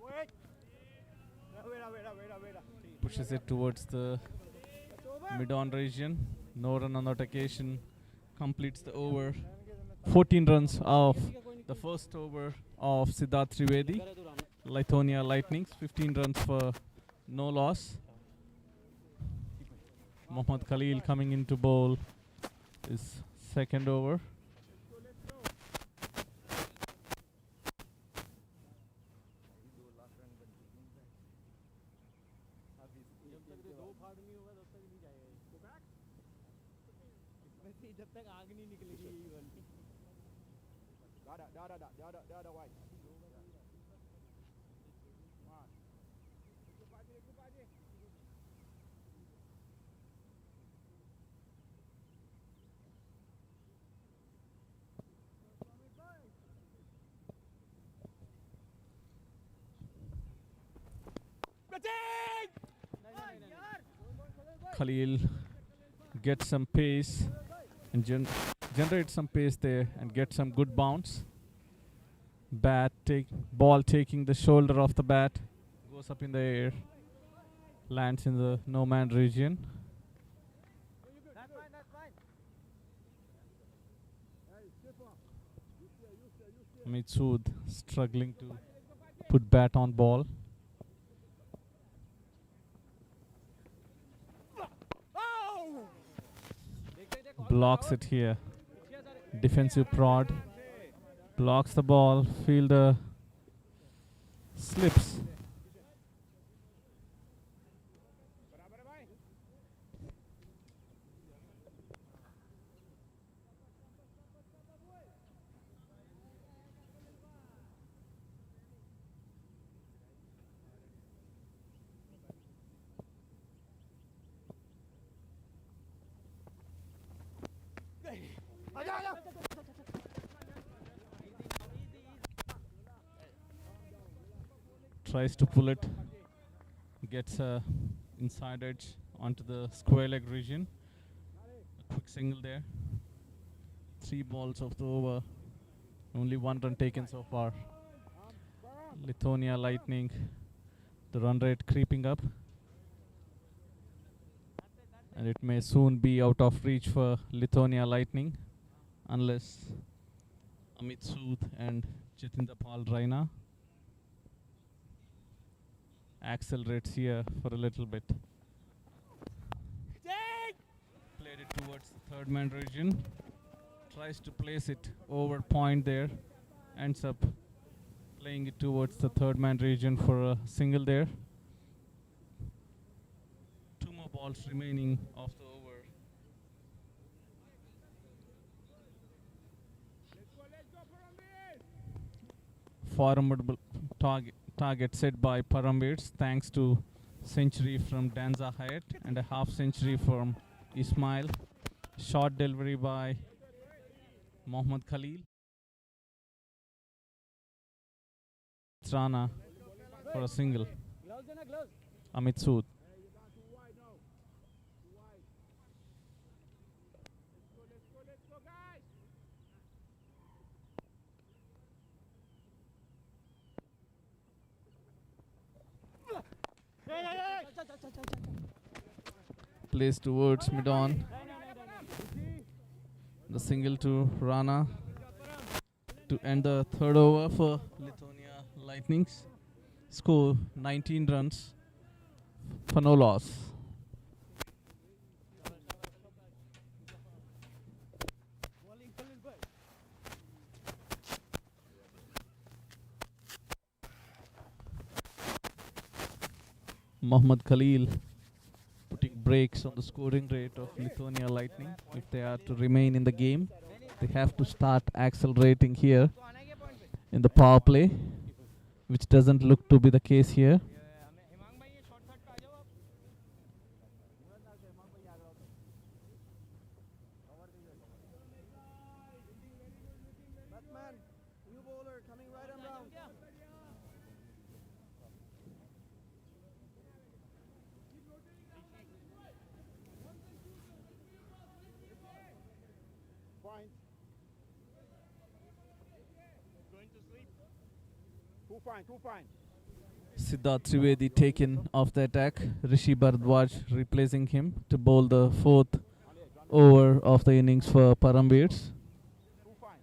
Wait. Pushes it towards the mid-on region. No run on that occasion. Completes the over. 14 runs of the first over of Siddharth Trivedi. Lithuania Lightnings. 15 runs for no loss. Mohammad Khalil coming into bowl is second over. जब तक आग नहीं निकलेगी यही वाली The other white. Come on. Khalil gets some pace and generate some pace there and get some good bounce. Ball taking the shoulder of the bat, goes up in the air, lands in the no man region. That's fine Mitsud struggling to put bat on ball. Blocks it here. Defensive prod. Blocks the ball. Fielder slips. Tries to pull it, gets a inside edge onto the square leg region. A quick single there. 3 balls of the over. Only 1 run taken so far. Lithuania Lightning, the run rate creeping up. And it may soon be out of reach for Lithuania Lightning unless Amit Sood and Jatinder Pal Raina accelerates here for a little bit. Played it towards the third man region. Tries to place it over point there. Ends up playing it towards the third man region for a single there. 2 more balls remaining of the over. Formidable target set by Parambir's thanks to century from Danza Hayat and a half century from Ismail. Short delivery by Mohammad Khalil. Rana for a single. Amit Sood. Plays towards mid-on. The single to Rana to end the third over for Lithuania Lightnings. Score 19 runs for no loss. Mohammad Khalil putting brakes on the scoring rate of Lithuania Lightning. If they are to remain in the game, they have to start accelerating here in the power play, which doesn't look to be the case here. Batman, new bowler coming right and round. Fine. Going to sleep. Too fine. Siddharth Trivedi taken off the attack. Rishi Bharadwaj replacing him to bowl the fourth over of the innings for Parambirs. Too fine.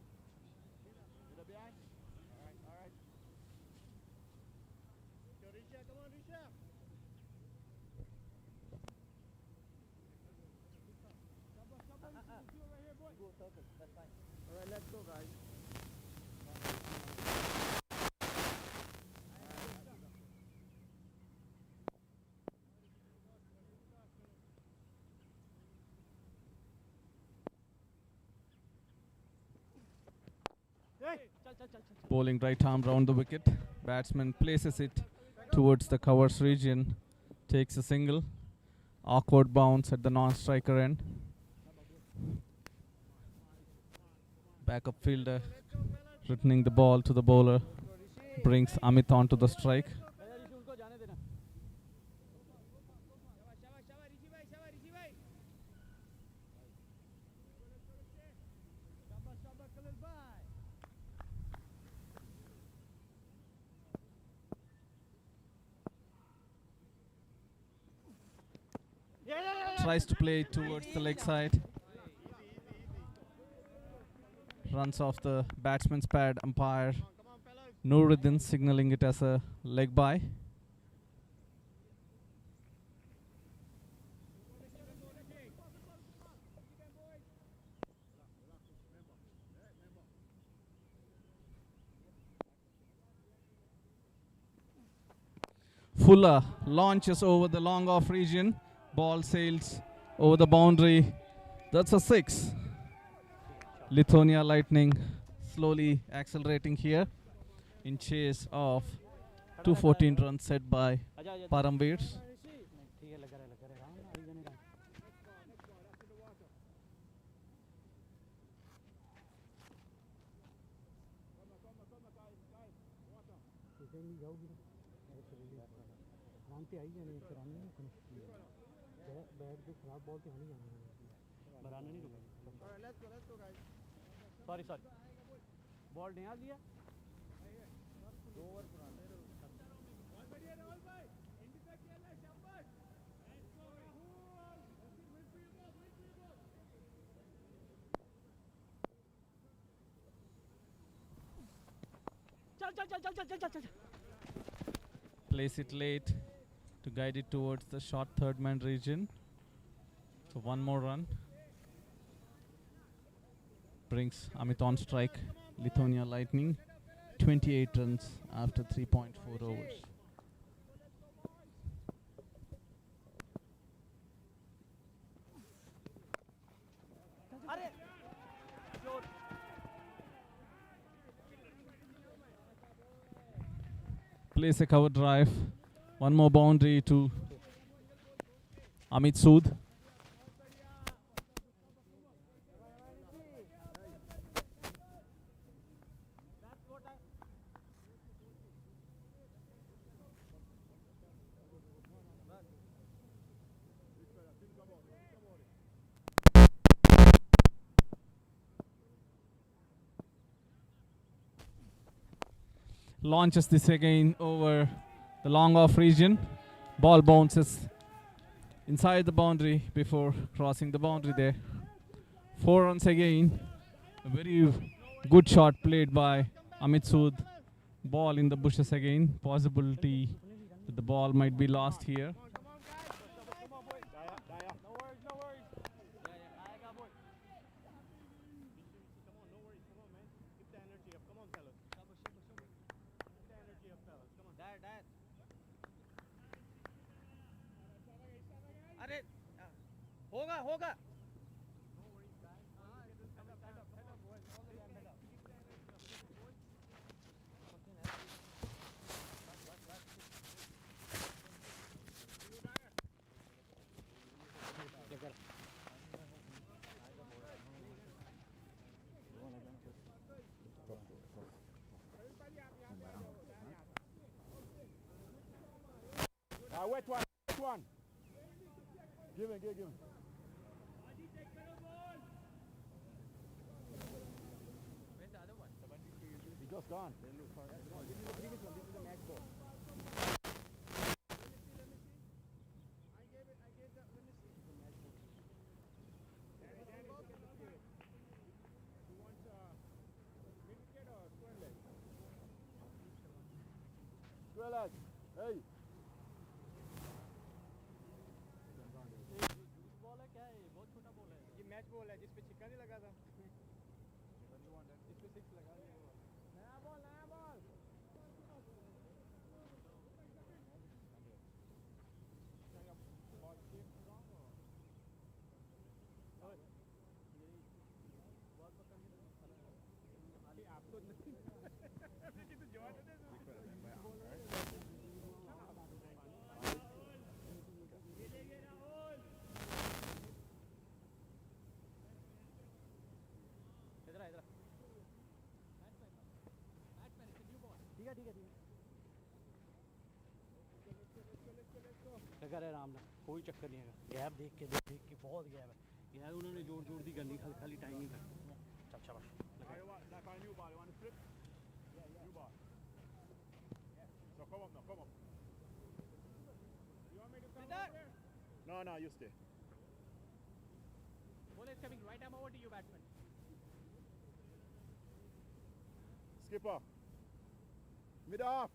Alright. Yo, Risha, come on, Risha. Alright, let's go, guys. Bowling right arm round the wicket. Batsman places it towards the covers region. Takes a single. Awkward bounce at the non-striker end. Backup fielder returning the ball to the bowler. Brings Amit on to the strike. Tries to play it towards the leg side. Runs off the batsman's pad. Umpire Nuruddin signaling it as a leg bye. Fuller launches over the long off region. Ball sails over the boundary. That's a 6. Lithuania Lightning slowly accelerating here in chase of 214 runs set by Parambirs. Alright, let's go, guys. Sorry. Ball नहीं आ लिया. Place it late to guide it towards the short third man region. So one more run brings Amit on strike. Lithuania Lightning 28 runs after 3.4 overs. Place a cover drive. One more boundary to Amit Sood. Launches this again over the long off region. Ball bounces inside the boundary before crossing the boundary there. 4 runs again. A very good shot played by Amit Sood. Ball in the bushes again. Possibility that the ball might be lost here. अरे होगा होगा Wet one, wet one. Give him, give him. Where's the other one? He just gone. This is the match ball. Square leg. Hey. ये match ball है जिस पे छिक्का नहीं लगा था इस पे 6 लगा नया बॉल लगा रहे आराम से कोई चक्कर नहीं है गैप देख के बहुत गैप है यार उन्होंने जोर जोर दी करनी खाली टाइमिंग कर चल शाबाश No, you stay. Ball is coming right. I'm over to you, batsman. Skipper. Mid off.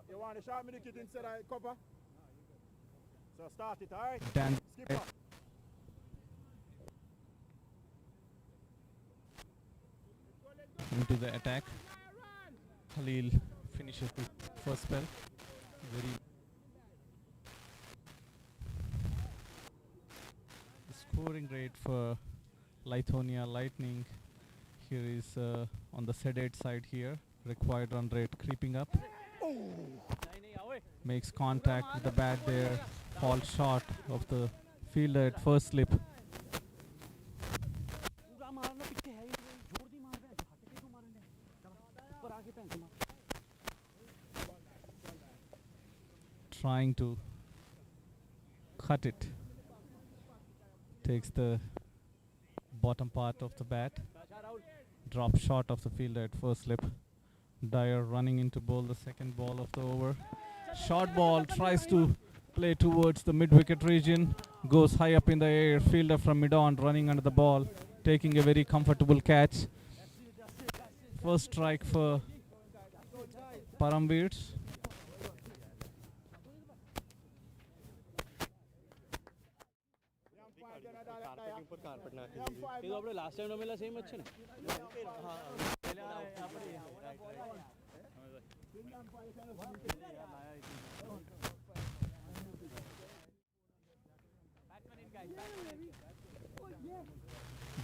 You want a shot mid kit instead of cover? So start it, alright? Dan Skipper. into the attack. Khalil finishes the first spell. Very the scoring rate for Lithuania Lightning here is on the sedate side here. Required run rate creeping up. Makes contact with the bat there. Falls short of the fielder at first slip. Trying to cut it. Takes the bottom part of the bat. Drops short of the fielder at first slip. Dyer running in to bowl the second ball of the over. Short ball, tries to play towards the mid-wicket region. Goes high up in the air. Fielder from mid-on running under the ball. Taking a very comfortable catch. First strike for Paramveers. ये तो अपने last time ना मिला same अच्छे ने हाँ पहले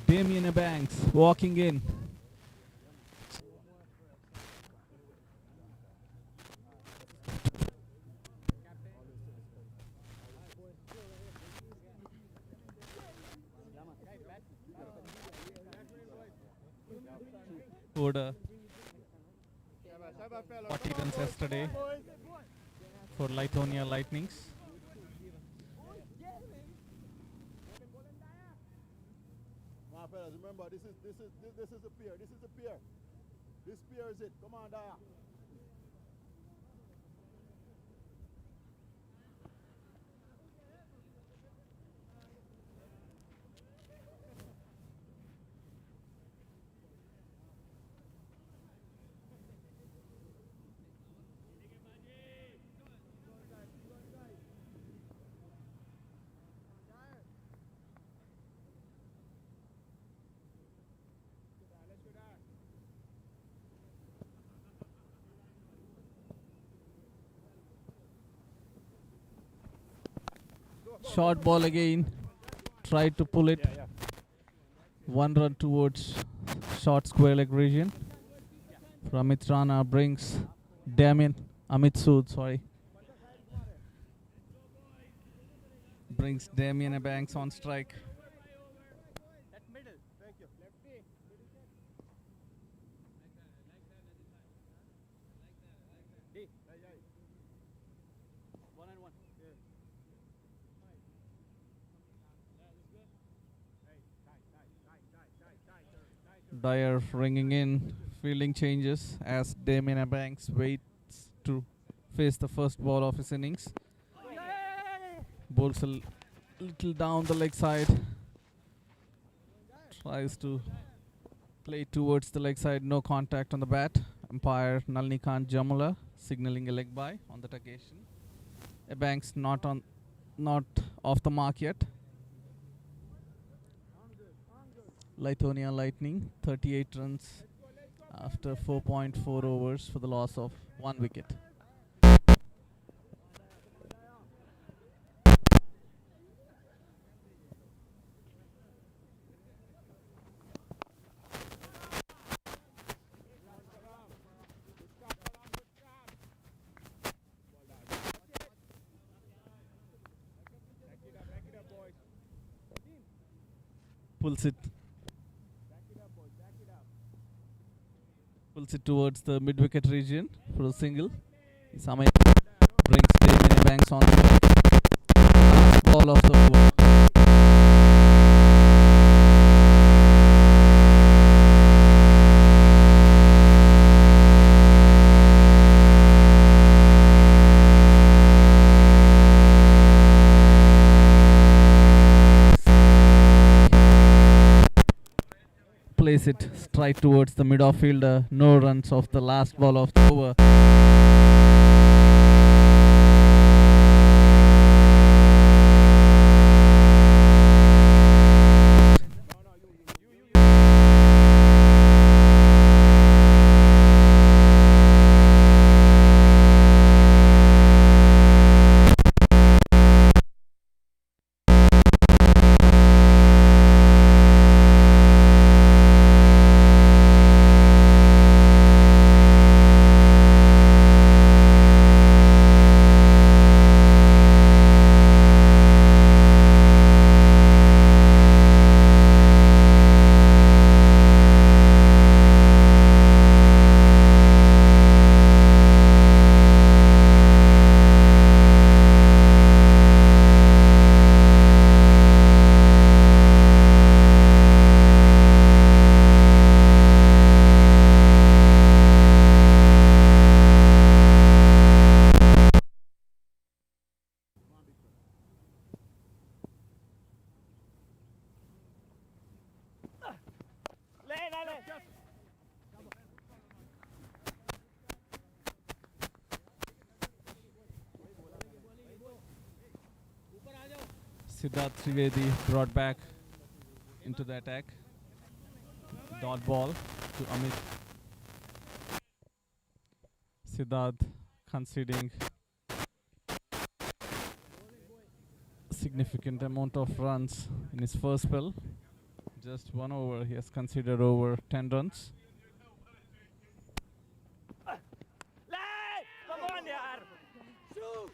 Damien Banks walking in. Scored 40 runs yesterday for Lithonia Lightnings. Come on, fellas, remember this is a pair. This is a pair. This pair is it. Come on, Daya. Short ball again. Tried to pull it. 1 run towards short square leg region. Amit Rana brings Amit Sood, sorry. Brings Damien Banks on strike. That middle. Thank you. Lefty. 1-1. Dyer ringing in, fielding changes as Damien Banks waits to face the first ball of his innings. Bowls a little down the leg side. Tries to play towards the leg side, no contact on the bat. Umpire Nalnikant Jamula signaling a leg bye on that occasion. Banks not off the mark yet. Lithonia Lightning 38 runs after 4.4 overs for the loss of 1 wicket. Pulls it towards the mid-wicket region for a single. Samay brings Damien Banks on the ball of the over. Place it straight towards the mid-off fielder. No runs off the last ball of the over. Siddharth Trivedi brought back into the attack. Dot ball to Amit. Siddharth conceding significant amount of runs in his first spell. Just 1 over, he has conceded over 10 runs. Come on, yaar! Shoot!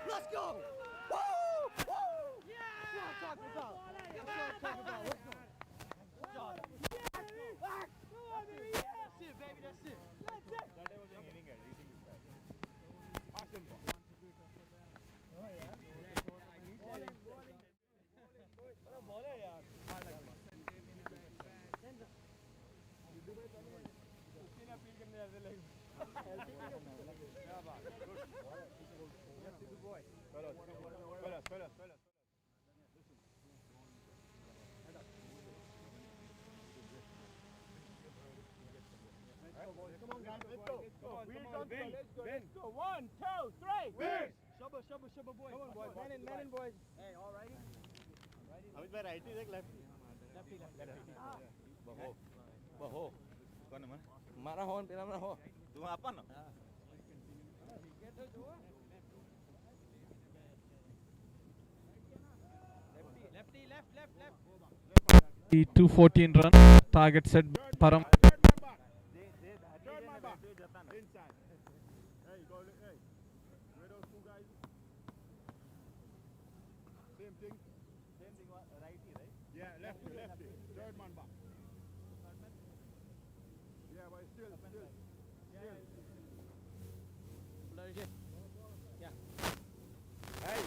Let's go! Woo! Woo! Yeah! That's what I'm talking about. That's what I'm talking about. Let's go. Let's go. That's it, baby. That's it. That's it. That I was in inning at. Eating this guy. Awesome ball. Come on, guys. Let's go. Let's go. 1, 2, 3. Shubba, boys. Come on, boys. Man in, boys. Hey, all righty? Amit bhai righty is lefty? Lefty. Baho. Kau nama? Marahon, pila marahon. Tu apa no? Lefty, left. 214 run target set by Param. Third man back. Inside. Hey, go. Hey. Where those two guys? Same thing. Righty, right? Yeah, lefty. Third man back. Yeah, but still. Yeah. Hey.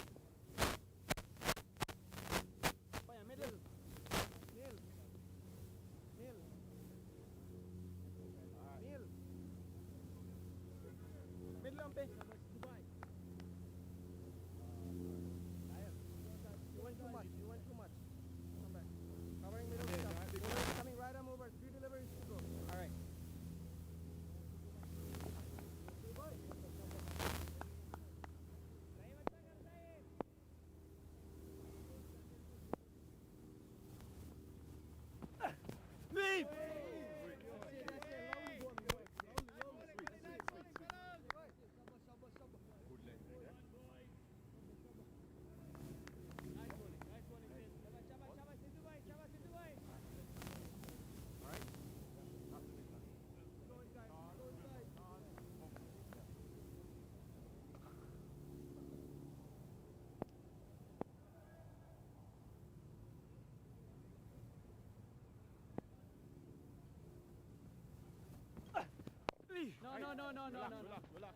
Middle. Neil. Middle umpe. You went too much. Come back. Covering middle stuff. Bowler coming right arm over. 3 deliveries to go. All right. Leave! No. Relax.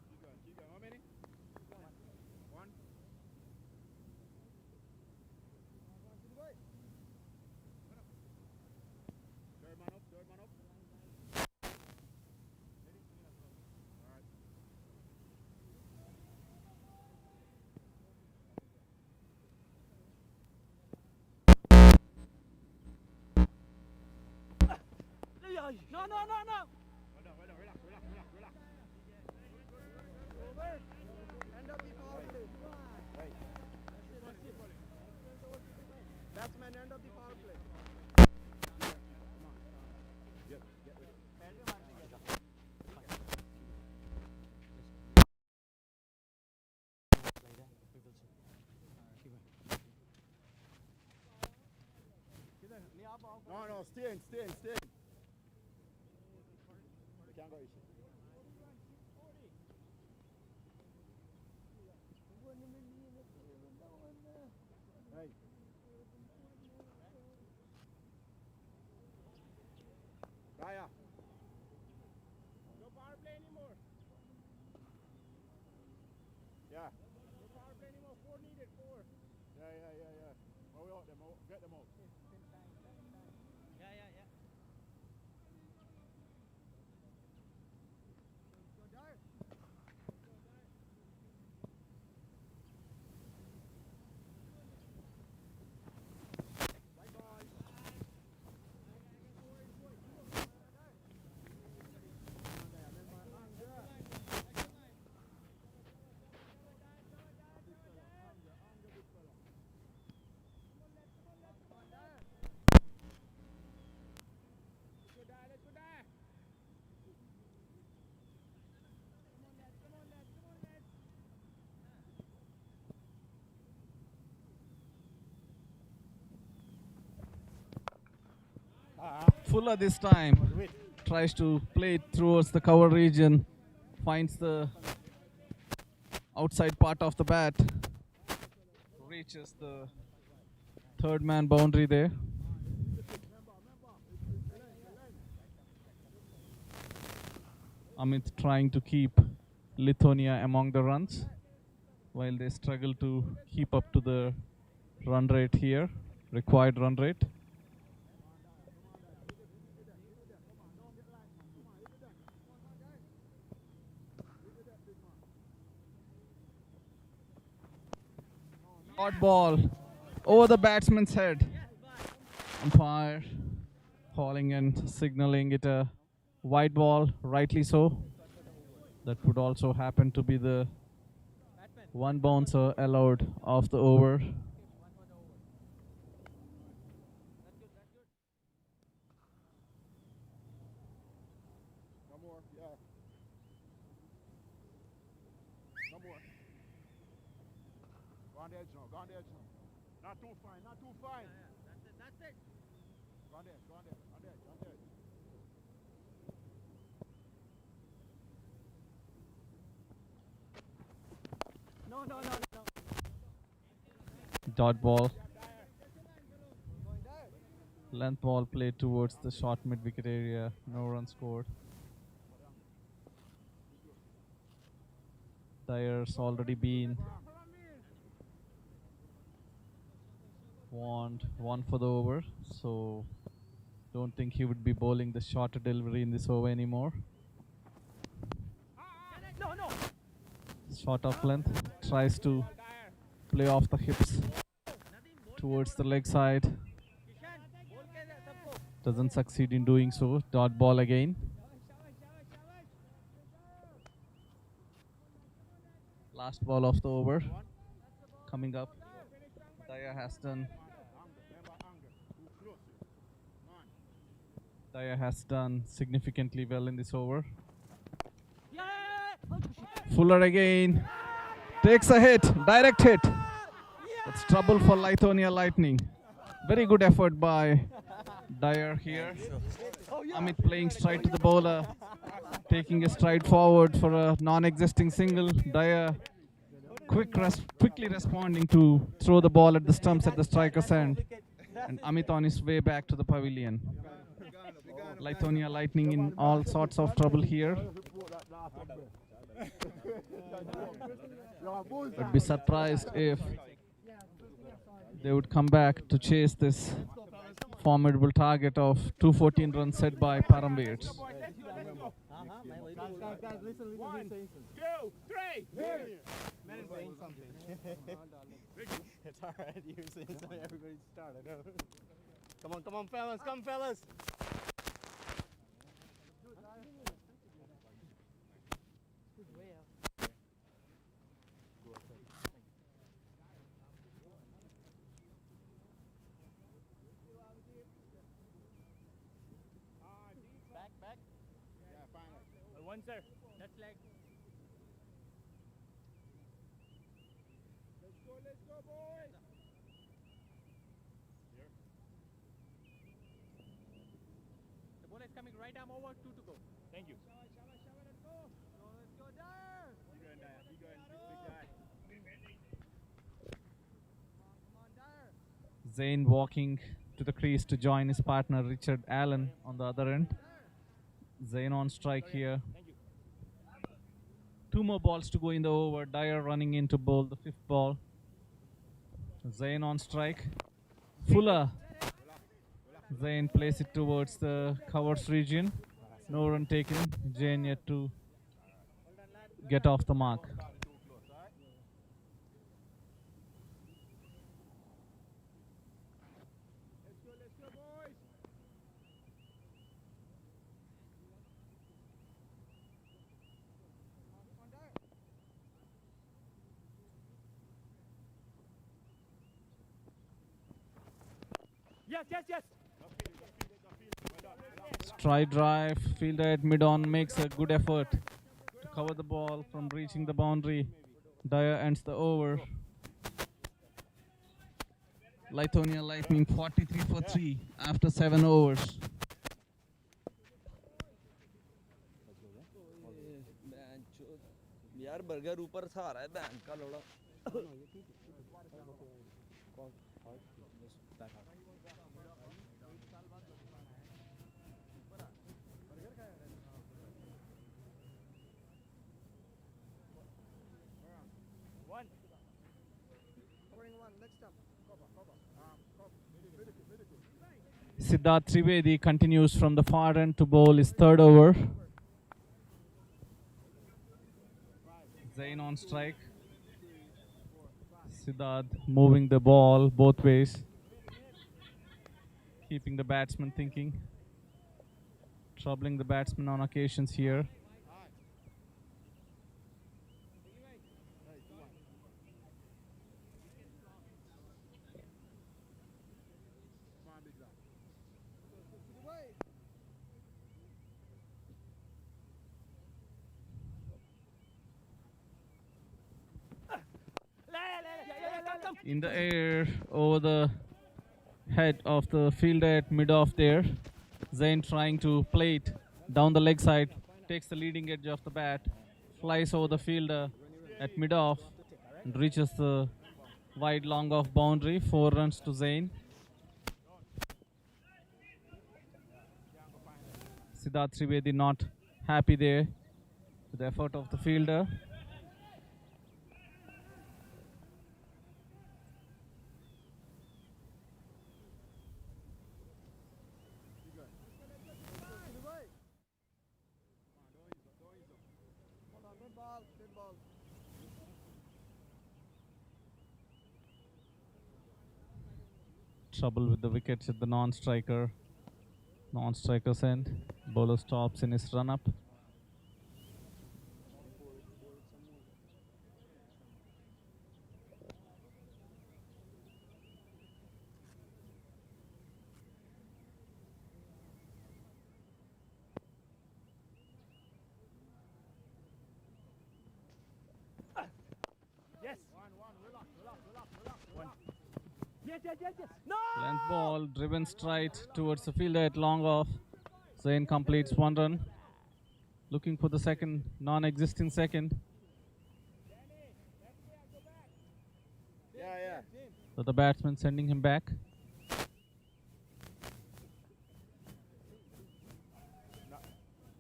Keep going. How many? 1. Third man up. All right. No, no, no, no. End of the power play. Batsman, end of the power play. No, no, stay in. They can't go issue. Right. Raya. No power play anymore. Yeah. No power play anymore. 4 needed, 4. Yeah. Oh, we out them out. Get them out. Fuller this time tries to play it towards the cover region, finds the outside part of the bat, reaches the third man boundary there. Amit trying to keep Lithuania among the runs while they struggle to keep up to the run rate here, required run rate. Hot ball over the batsman's head. Umpire calling and signaling it a wide ball, rightly so. That would also happen to be the one bouncer allowed of the over. No more. Yeah. No more. Go on the edge now. Not too fine. That's it. Go on the edge. On the edge. No. Dot ball. Length ball played towards the short mid wicket area. No run scored. Dyer's already been warned, one for the over, so don't think he would be bowling the shorter delivery in this over anymore. No. Short of length, tries to play off the hips towards the leg side. Doesn't succeed in doing so. Dot ball again. Last ball of the over coming up. Daya has done significantly well in this over. Fuller again takes a hit, direct hit. That's trouble for Lithuania Lightning. Very good effort by Dyer here. Amit playing straight to the bowler, taking a stride forward for a non-existing single. Dyer quickly responding to throw the ball at the stumps at the striker's end, and Amit on his way back to the pavilion. Lithuania Lightning in all sorts of trouble here. Would be surprised if they would come back to chase this formidable target of 214 runs set by Paramveers. Guys, listen. 1, 2, 3. Man saying something. It's alright, you're saying something, everybody started. Come on, fellas, Way out. Go outside. Back, back. Yeah, fine. One, sir. That's leg. Let's go, boys. The ball is coming right arm over, 2 to go. Thank you. Let's go down. Keep going, Dyer. Keep going. Big guy. Come on, Dyer. Zayn walking to the crease to join his partner Richard Allen on the other end. Zayn on strike here. Thank you. 2 more balls to go in the over. Dyer running in to bowl the 5th ball. Zayn on strike. Fuller. Zayn plays it towards the covers region. No run taken. Zayn yet to get off the mark. Too close, alright? Let's go, boys. Come on, Dyer. Yes, yes, yes. Stride drive. Fielder at mid-on makes a good effort to cover the ball from reaching the boundary. Dyer ends the over. Lithuania Lightning 43 for 3 after 7 overs. यार burger ऊपर से आ रहा है band का लोड़ा One. Covering one. Next up. Siddharth Trivedi continues from the far end to bowl his 3rd over. Zayn on strike. Siddharth moving the ball both ways, keeping the batsman thinking, troubling the batsman on occasions here. In the air over the head of the fielder at mid-off there. Zayn trying to play it down the leg side, takes the leading edge of the bat, flies over the fielder at mid-off and reaches the wide long off boundary. 4 runs to Zayn. Siddharth Trivedi not happy there with the effort of the fielder. Good ball. Trouble with the wickets at the non-striker. Non-striker's end. Bowler stops in his run-up. Yes. One. Yes, yes, yes, yes. No! Length ball driven straight towards the fielder at long off. Zayn completes 1 run. Looking for the second, non-existing second. Yeah. So the batsman sending him back.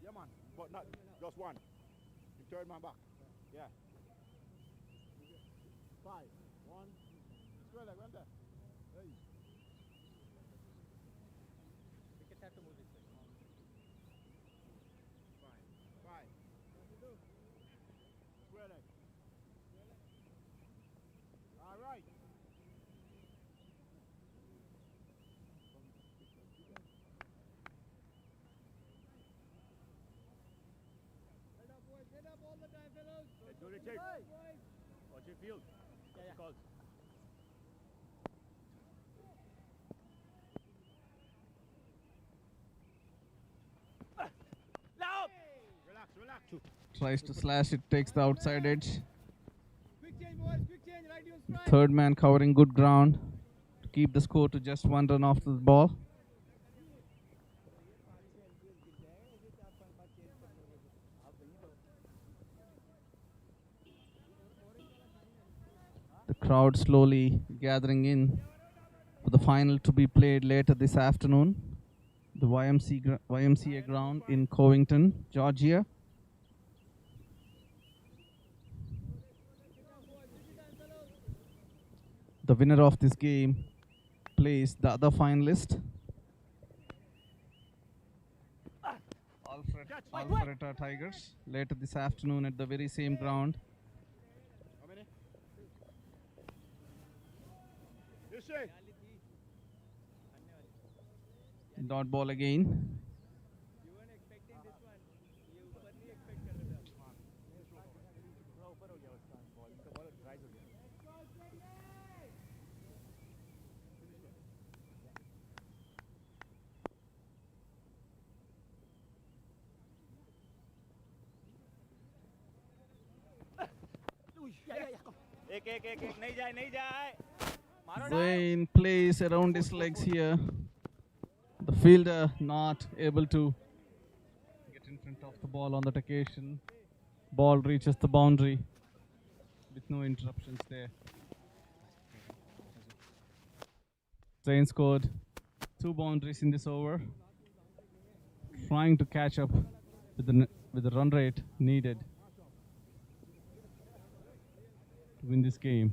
Yeah, man. But not just one. The 3rd man back. Yeah. 5, 1. Square leg, well there. Hey. Wickets have to move this way. 5. Square leg. All right. Head up, boys. Head up all the time, fellas. Go to check. Watch your field. Calls. Relax, relax. Tries to slash it, takes the outside edge. Quick change, boys. Quick change. Right on strike. Third man covering good ground to keep the score to just 1 run off the ball. The crowd slowly gathering in for the final to be played later this afternoon. The YMCA ground in Covington, Georgia. The winner of this game plays the other finalist, Alpharetta Tigers, later this afternoon at the very same ground. How many? You say. Dot ball again. You weren't expecting this one. You openly expected it. एक नहीं जाए नहीं जाए मारो Wayne plays around his legs here. The fielder not able to get in front of the ball on that occasion. Ball reaches the boundary with no interruptions there. Zane scored 2 boundaries in this over, trying to catch up with the run rate needed to win this game.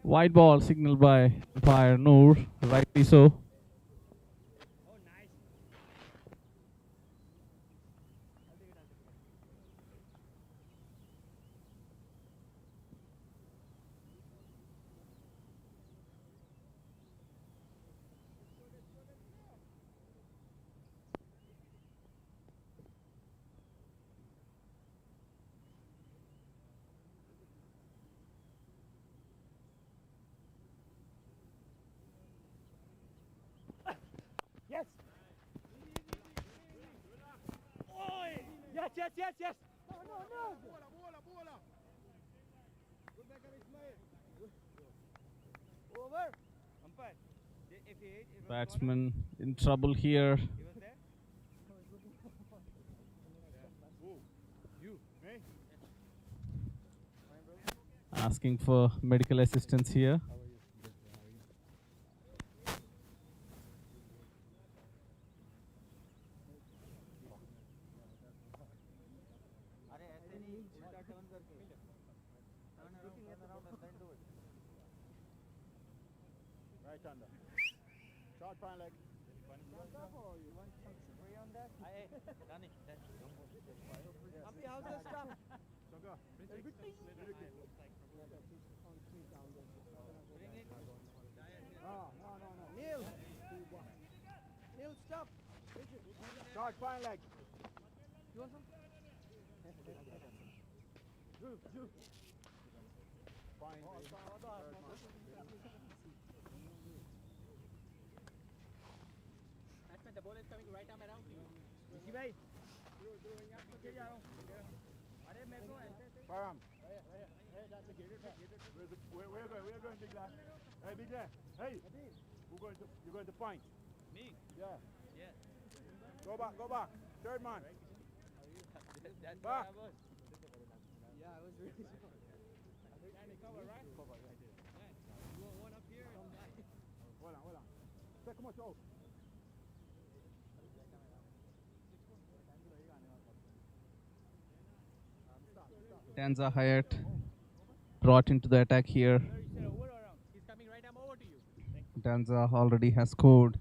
White ball signaled by umpire Noor, rightly so. Yes. Yes. No. Bola. Go back and Ismail. Over. Umpire, if he was Batsman in trouble here, he was there. You, hey. asking for medical assistance here. अरे ऐसे नहीं उल्टा turn करके turn around and then do it. Right hander. Short fine leg. You want some spray on that? Danny, How's the stuff? No. Neil, stop. Short fine leg. You want some? Fine. Batsman, the ball is coming right arm around. Rishi bhai. Param. Where are going, big lad? Hey, big lad. Hey. You're going to point. Me? Yeah. Yeah. Go back. Third man. That's Back. where I was. Yeah, I was really sure. Cover, right? Cover, yeah. You want one up here? Hold on. Take him out. Danza Hyatt brought into the attack here. He's coming right arm over to you. Danza already has scored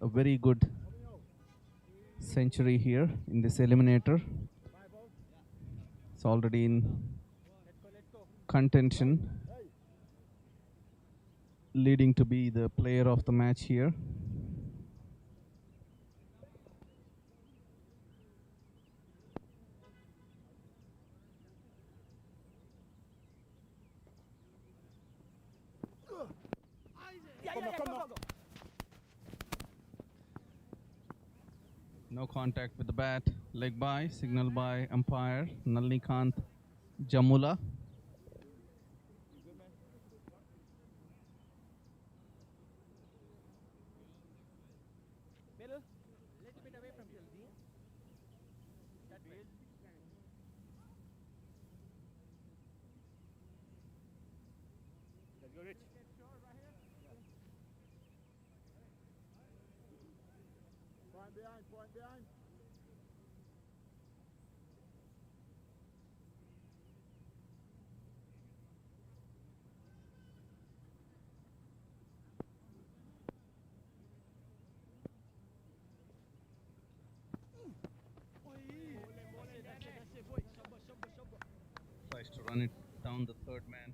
a very good century here in this eliminator. It's already in contention, leading to be the player of the match here. No contact with the bat. Leg by, signal by umpire Nalnikant Jamula. Middle, little bit away from field. That way. Let's go, Rich. Point behind, point behind. Tries to run it down the third man.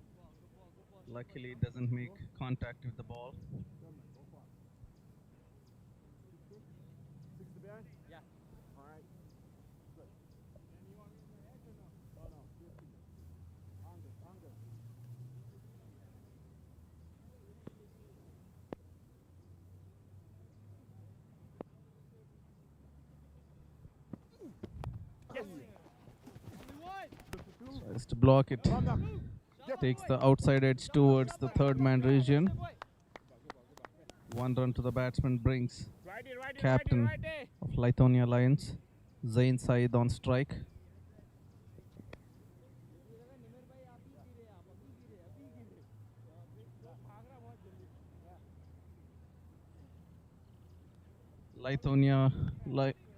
Luckily, it doesn't make contact with the ball. Six to behind? Yeah. All right. Good. Oh, no. 50. Under. Tries to block it. Takes the outside edge towards the third man region. 1 run to the batsman brings captain of Lithuania Lions, Zain Saeed, on strike. Lithuania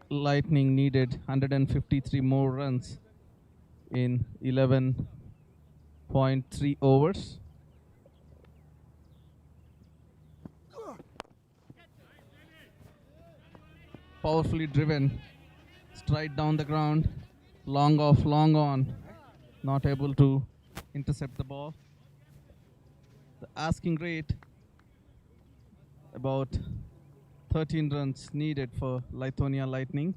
Lightning needed 153 more runs in 11.3 overs. Powerfully driven, straight down the ground, long off, long on, not able to intercept the ball. The asking rate about 13 runs needed for Lithuania Lightning.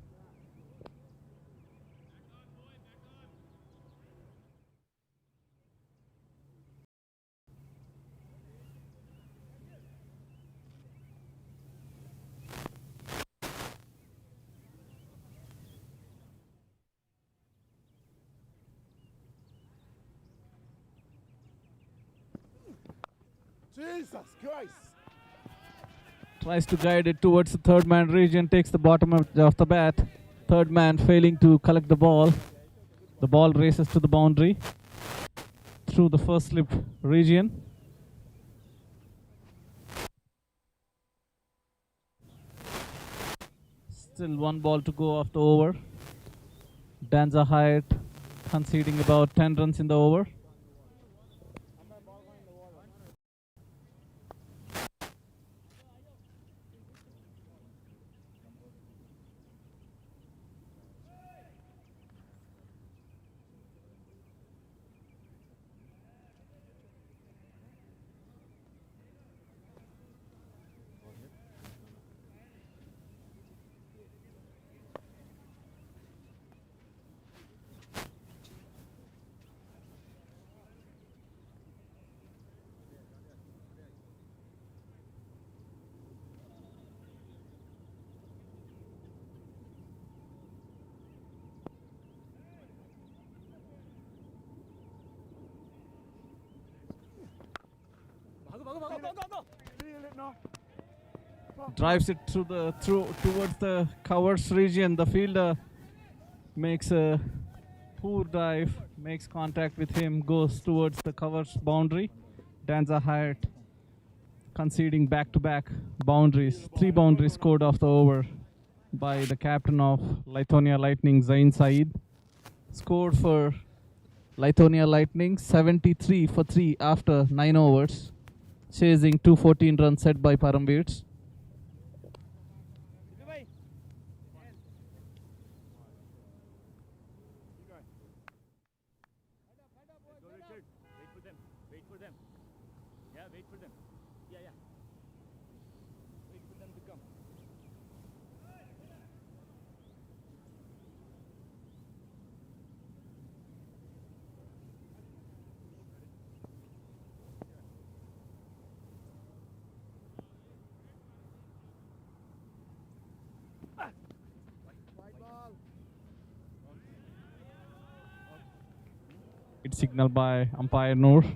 Jesus Christ! Tries to guide it towards the third man region, takes the bottom of the bat. Third man failing to collect the ball. The ball races to the boundary through the first slip region. Still 1 ball to go after over. Danza Hyatt conceding about 10 runs in the over. Feel it now. Drives it towards the covers region. The fielder makes a poor dive, makes contact with him, goes towards the covers boundary. Danza Hyatt conceding back-to-back boundaries. 3 boundaries scored off the over by the captain of Lithuania Lightning, Zain Saeed. Scored for Lithuania Lightning 73 for 3 after 9 overs, chasing 214 runs set by Paramveers. It's signaled by umpire Noor. Play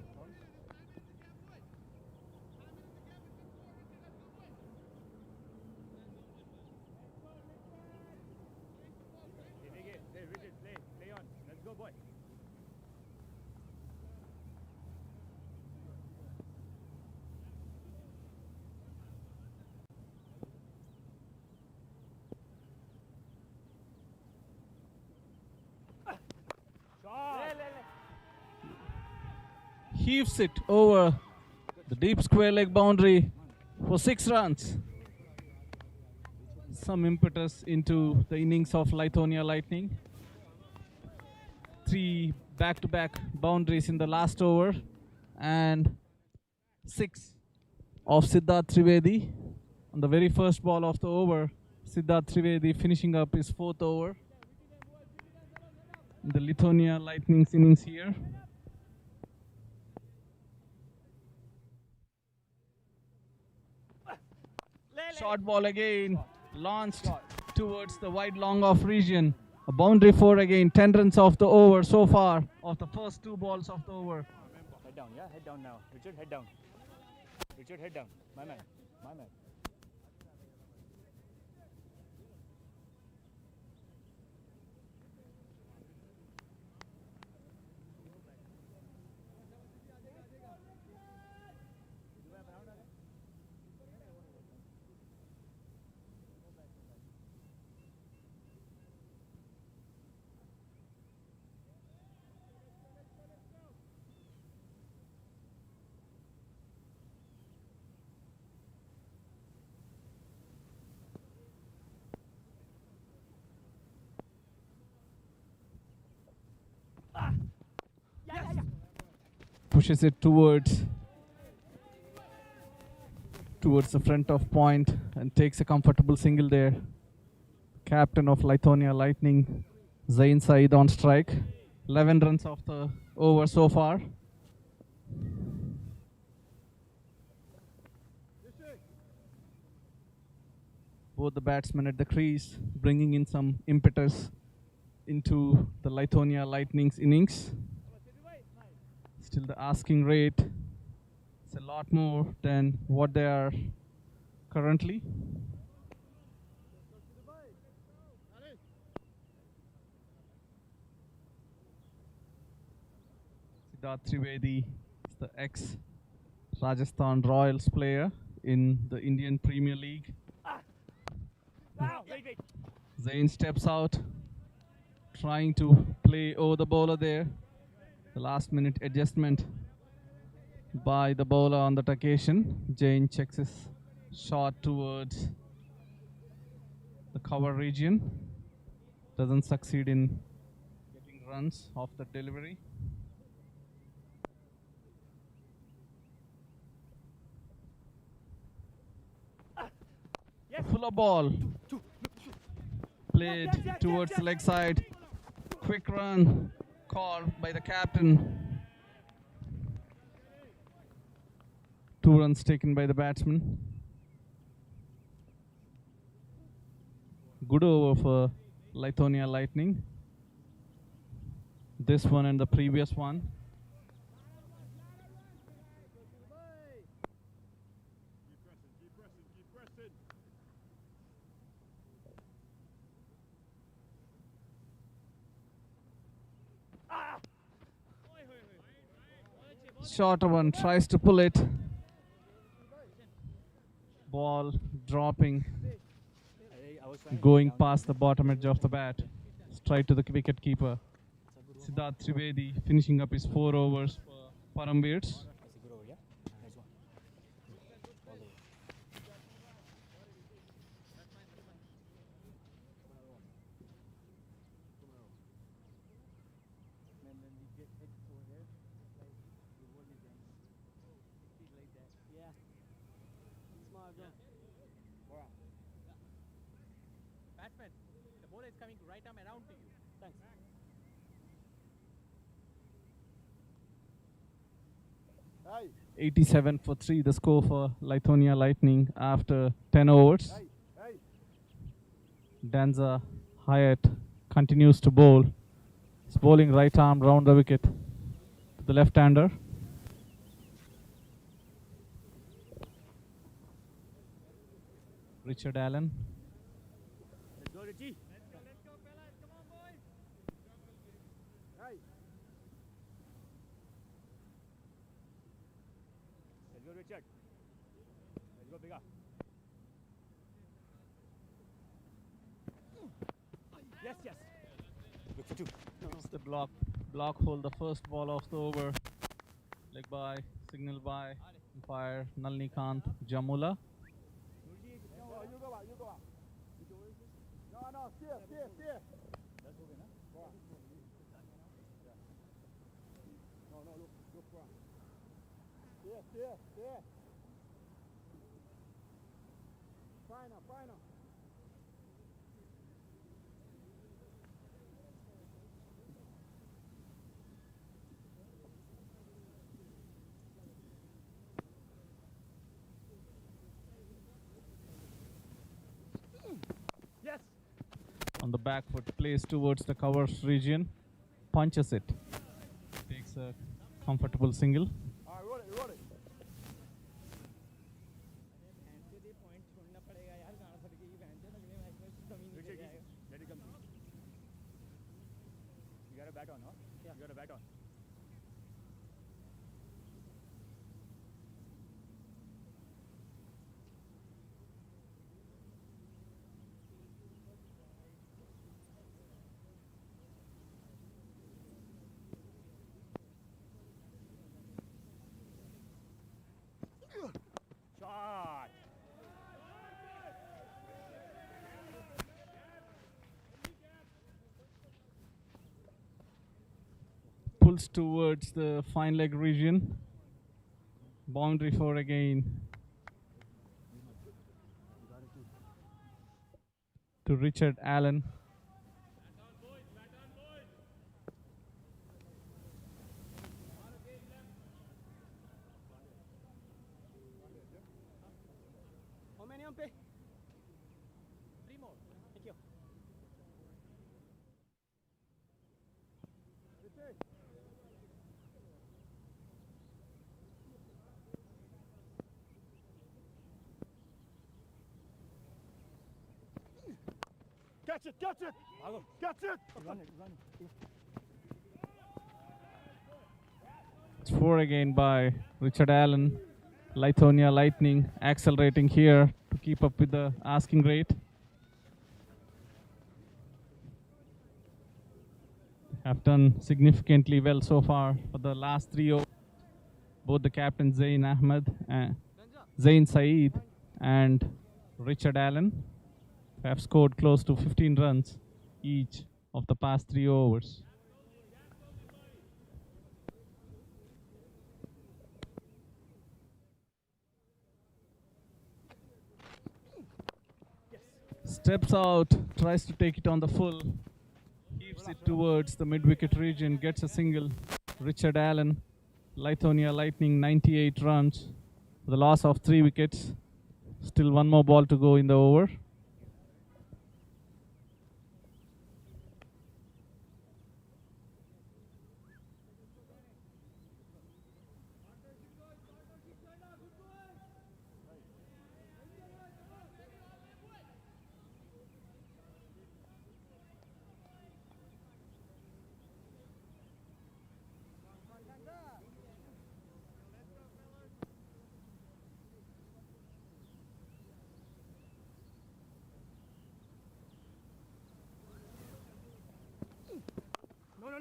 on. Let's go, boy. Heaves it over the deep square leg boundary for 6 runs. Some impetus into the innings of Lithonia Lightning. 3 back-to-back boundaries in the last over and 6 of Siddharth Trivedi. On the very first ball of the over, Siddharth Trivedi finishing up his 4th over. The Lithonia Lightning's innings here. Short ball again, launched towards the wide long off region. A boundary 4 again, 10 runs off the over so far, of the first 2 balls of the over. Head down, yeah? Head down now. Richard, head down. Richard, head down. My man. My man. Pushes it towards the front of point and takes a comfortable single there. Captain of Lithonia Lightning, Zain Saeed on strike. 11 runs off the over so far. Both the batsmen at the crease, bringing in some impetus into the Lithonia Lightning's innings. Still the asking rate is a lot more than what they are currently. Siddharth Trivedi is the ex-Rajasthan Royals player in the Indian Premier League. Zain steps out, trying to play over the bowler there. The last minute adjustment by the bowler on that occasion. Jain checks his shot towards the cover region. Doesn't succeed in getting runs off the delivery. Fuller ball. Played towards the leg side. Quick run. Called by the captain. 2 runs taken by the batsman. Good over for Lithonia Lightning. This one and the previous one. Shorter one, tries to pull it. Ball dropping, going past the bottom edge of the bat. Straight to the wicket keeper. Siddharth Trivedi finishing up his 4 overs for Parambir's. Batsman, the bowler is coming right arm around to you. Thanks. 87 for 3, the score for Lithonia Lightning after 10 overs. Danza Hyatt continues to bowl. He's bowling right arm round the wicket. the left-hander. Richard Allen. Let's go, Richie. Let's go, Richard. Let's go, Bigga. Yes, yes. Look for two. It's the block hold the first ball of the over. Leg by, signal by umpire Nalnikant Jamula. You go out. No, steer. That's okay, na? No, look front. Steer. Final. Yes. On the back foot, plays towards the covers region, punches it, takes a comfortable single. Alright, roll it. Let it come. You got a bat on, huh? Yeah. You got a bat on. Shot. Pulls towards the fine leg region. Boundary for again to Richard Allen. How many on pay? 3 more. Thank you. Catch it! Catch it! Run it. It's 4 again by Richard Allen. Lithonia Lightning accelerating here to keep up with the asking rate. Have done significantly well so far for the last 3 overs. Both the captains Zain Saeed and Richard Allen have scored close to 15 runs each of the past 3 overs. Steps out, tries to take it on the full, heaves it towards the mid-wicket region, gets a single. Richard Allen, Lithonia Lightning 98 runs for the loss of 3 wickets. Still 1 more ball to go in the over.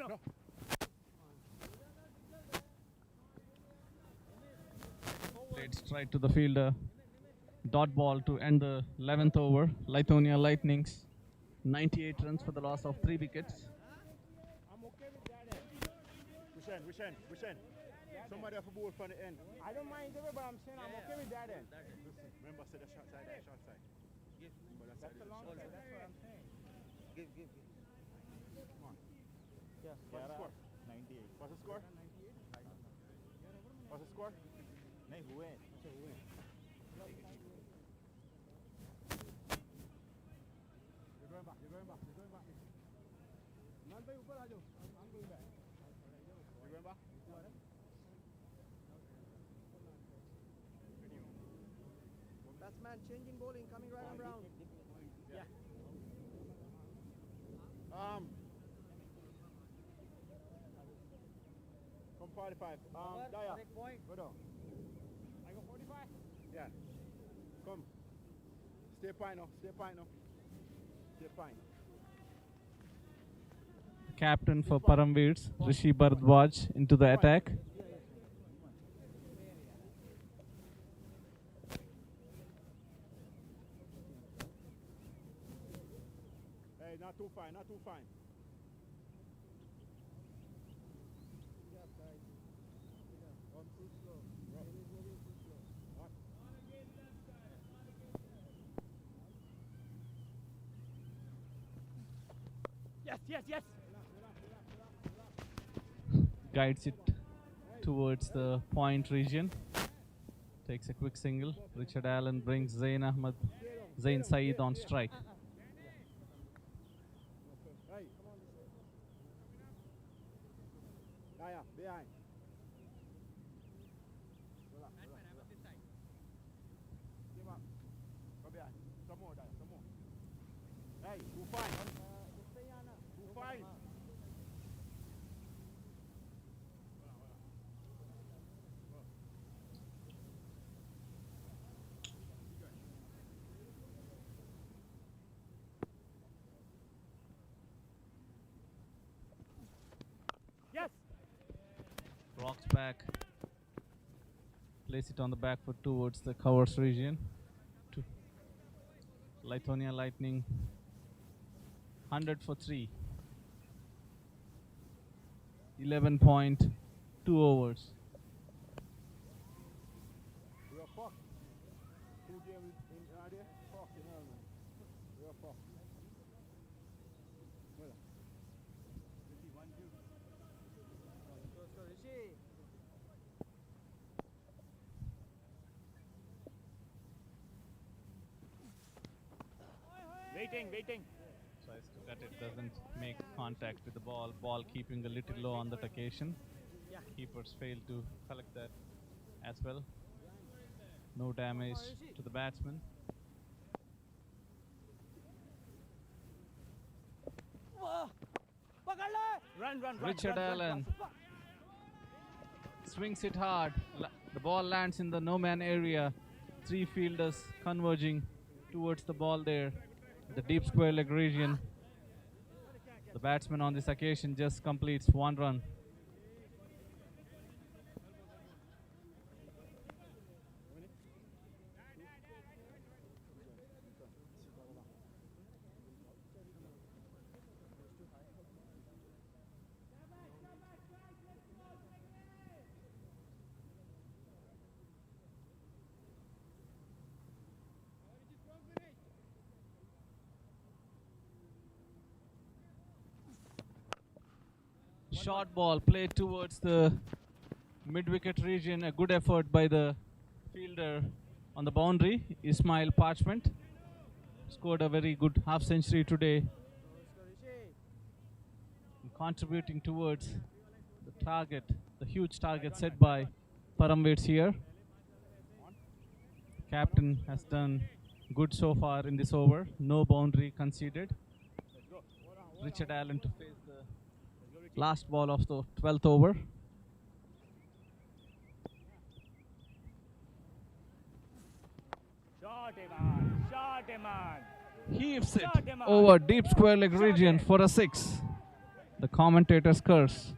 No. Played straight to the fielder. Dot ball to end the 11th over. Lithonia Lightnings 98 runs for the loss of 3 wickets. I'm okay with that end. Which end? Somebody have a ball from the end. I don't mind it, but I'm saying I'm okay with that end. Listen, remember, say the short side. That's the long side, that's what I'm saying. Give. Come on. Yeah. What's the score? 98. What's the score? What's the score? नहीं हुए You're going back. Man, ऊपर आ जाओ. I'm going back. You're going back? man. Changing bowling, coming right and round. Yeah. Come 45. Daya. Go down. I go 45. Yeah. Come. Stay fine now. Stay fine now. Stay fine. Captain for Paramveers, Rishi Bharadwaj, into the attack. Hey, not too fine, not too fine. Yes, yes, yes. Guides it towards the point region. Takes a quick single. Richard Allen brings Zain Saeed on strike. Hey. Daya, behind. Give up. Go behind. Some more, Daya, some more. Hey, too fine. Too fine. Yes. Rocks back. Place it on the back foot towards the covers region. Lithuania Lightning 100 for 3. 11.2 overs. We are fucked. 2 games in there. Fucking hell, man. We are fucked. Well, Rishi, 1-2. Go, Rishi. Waiting. Tries to cut it, doesn't make contact with the ball. Ball keeping a little low on that occasion. Yeah. Keepers fail to collect that as well. No damage to the batsman. Run. Richard Allen swings it hard. The ball lands in the no-man area. 3 fielders converging towards the ball there. The deep square leg region. The batsman on this occasion just completes 1 run. Short ball played towards the mid-wicket region. A good effort by the fielder on the boundary. Ismail Parchment scored a very good half century today, contributing towards the target, the huge target set by Paramveers here. Captain has done good so far in this over. No boundary conceded. Richard Allen to face the last ball of the 12th over. Shot him on. Heaves it over deep square leg region for a 6. The commentator's curse.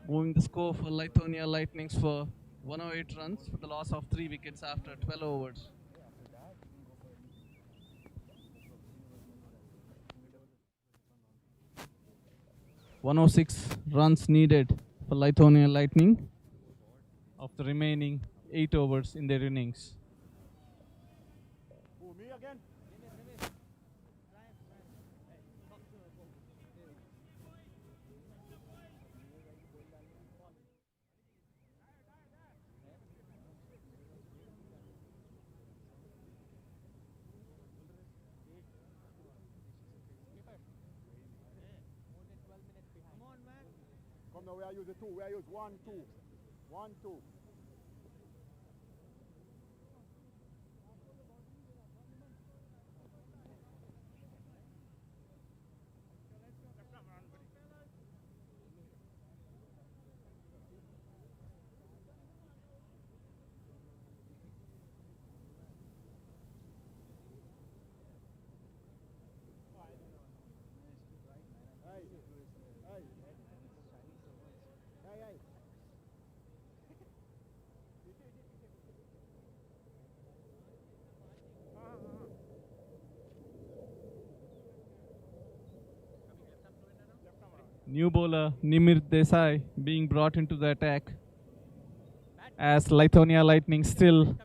Moving the score for Lithuania Lightnings for 108 runs for the loss of 3 wickets after 12 overs. (106 runs needed for Lithuania Lightning of the remaining 8 overs in their innings. Who, me again? Come now, we are using 2. We are using 1, 2. 1, 2. New bowler Nimir Desai being brought into the attack as Lithuania Lightning still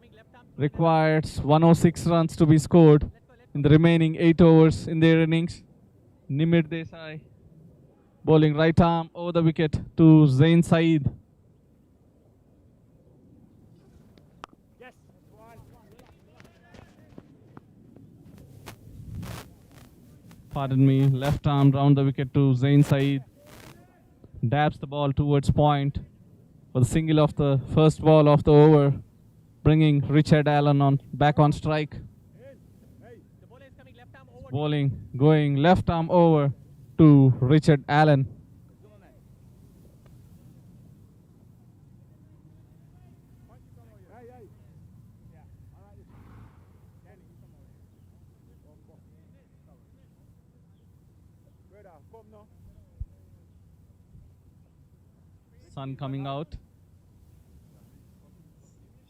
requires 106 runs to be scored in the remaining 8 overs in their innings. Nimir Desai bowling right arm over the wicket to Zain Saeed. Yes. One. Pardon me, left arm round the wicket to Zain Saeed. Dabs the ball towards point for the single of the first ball of the over, bringing Richard Allen back on strike. Bowling, going left arm over to Richard Allen. Sun coming out.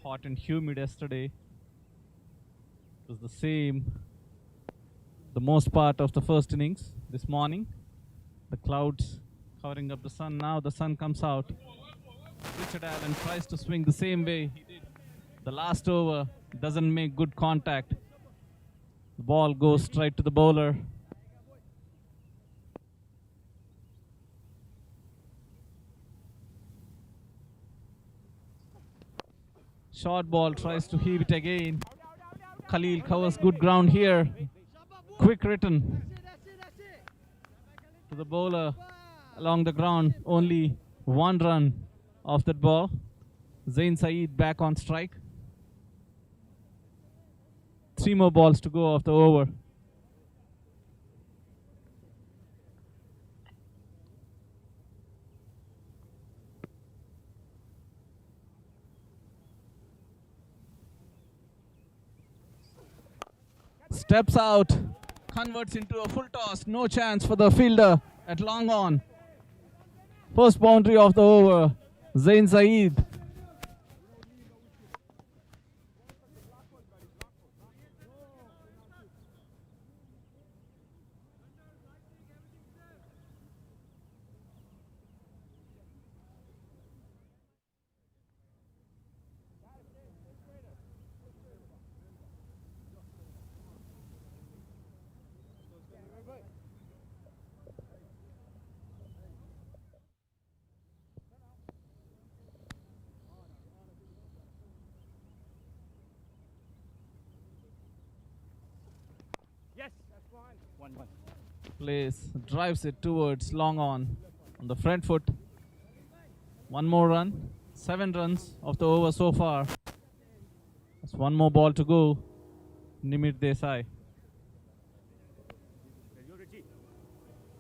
Hot and humid yesterday. It was the same the most part of the first innings. This morning, the clouds covering up the sun. Now the sun comes out. Richard Allen tries to swing the same way he did the last over. Doesn't make good contact. The ball goes straight to the bowler. Short ball, tries to heave it again. Khalil covers good ground here. Quick return to the bowler along the ground. Only 1 run off that ball. Zain Saeed back on strike. 3 more balls to go off the over. Steps out, converts into a full toss. No chance for the fielder at long on. First boundary of the over. Zain Saeed. Yes. That's one. 1-1. Plays, drives it towards long on the front foot. 1 more run. 7 runs of the over so far. There's 1 more ball to go. Nimir Desai. You, Richie.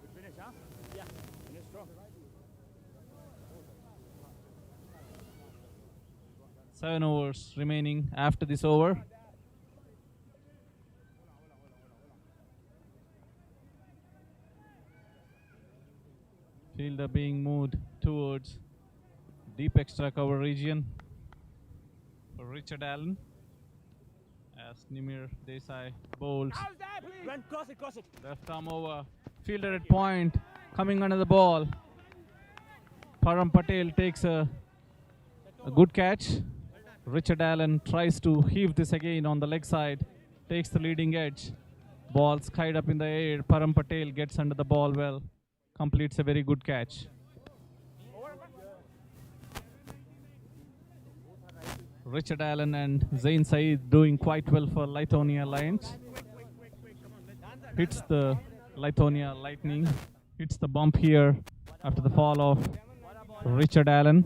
Good finish, huh? Yeah. Finish strong. 7 overs remaining after this over. Fielder being moved towards deep extra cover region for Richard Allen as Nimir Desai bowls. Run, cross it. Left arm over. Fielder at point. Coming under the ball. Param Patel takes a good catch. Richard Allen tries to heave this again on the leg side. Takes the leading edge. Ball skied up in the air. Param Patel gets under the ball well. Completes a very good catch. Richard Allen and Zain Saeed doing quite well for Lithuania Lions. Hits the Lithuania Lightning. Hits the bump here after the fall of Richard Allen.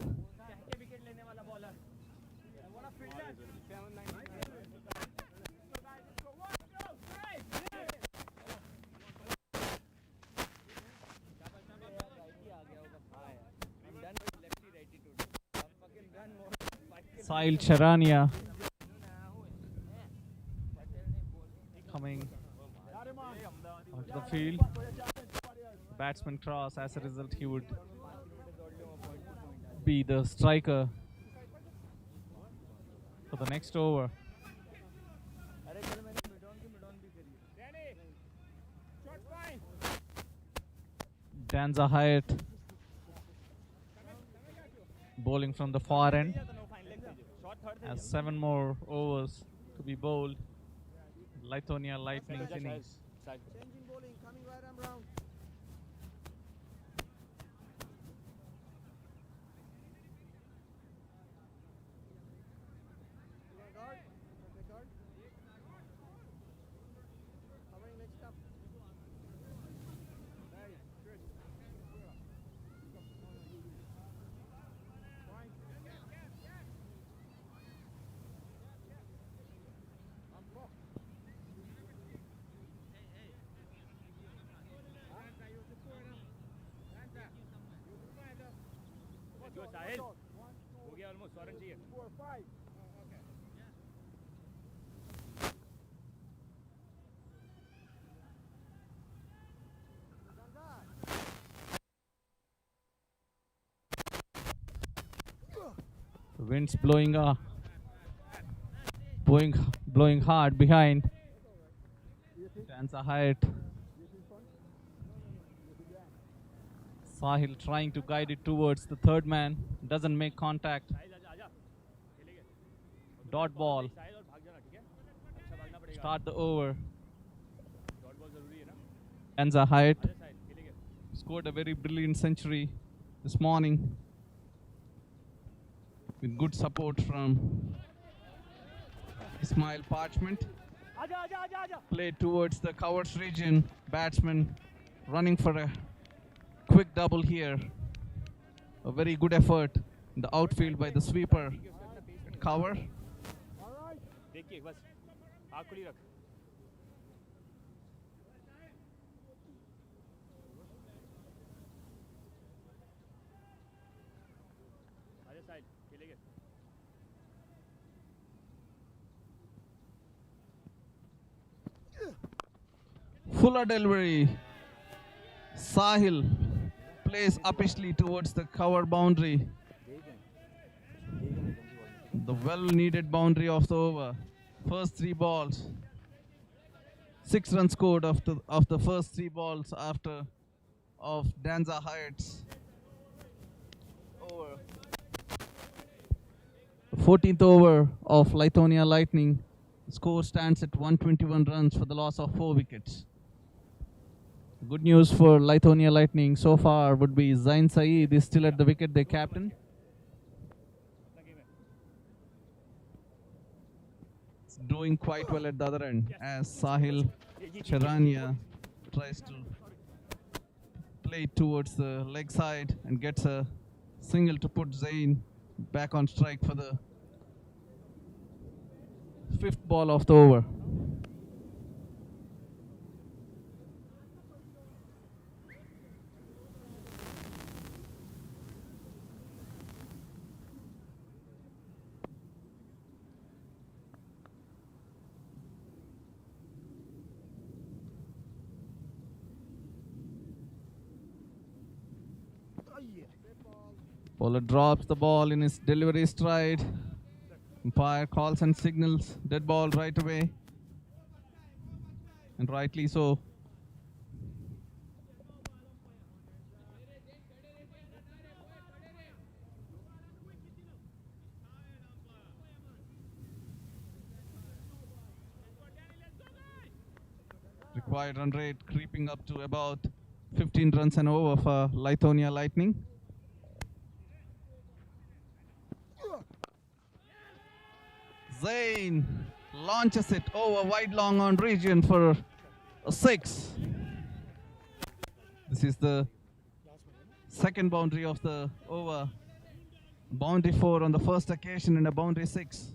Sahil Charania coming onto the field. Batsman cross. As a result, he would be the striker for the next over. Danza Hyatt bowling from the far end. Has 7 more overs to be bowled. Lithonia Lightning's innings. Changing bowling, coming right arm round. You want guard? Okay, guard. Covering next up. साहिल हो गया almost orange चाहिए 4 5 okay Winds blowing hard behind. Danza Hyatt. Sahil trying to guide it towards the third man. Doesn't make contact. Dot ball. Start the over. Danza Hyatt scored a very brilliant century this morning with good support from Ismail Parchment. Played towards the covers region. Batsman running for a quick double here. A very good effort in the outfield by the sweeper at cover. देखिए बस आँख खुली रख आजा साहिल खेलेंगे Fuller delivery. Sahil plays uppishly towards the cover boundary. The well-needed boundary of the over. First 3 balls. 6 runs scored after of the first 3 balls after of Danza Hyatt's over. The 14th over of Lithonia Lightning. The score stands at 121 runs for the loss of 4 wickets. Good news for Lithonia Lightning so far would be Zain Saeed is still at the wicket, their captain. It's doing quite well at the other end as Sahil Charania tries to play towards the leg side and gets a single to put Zain back on strike for the 5th ball of the over. Bowler drops the ball in his delivery stride. Umpire calls and signals dead ball right away. And rightly so. Required run rate creeping up to about 15 runs and over for Lithonia Lightning. Zain launches it over wide long on region for a 6. This is the second boundary of the over. Boundary 4 on the first occasion and a boundary 6.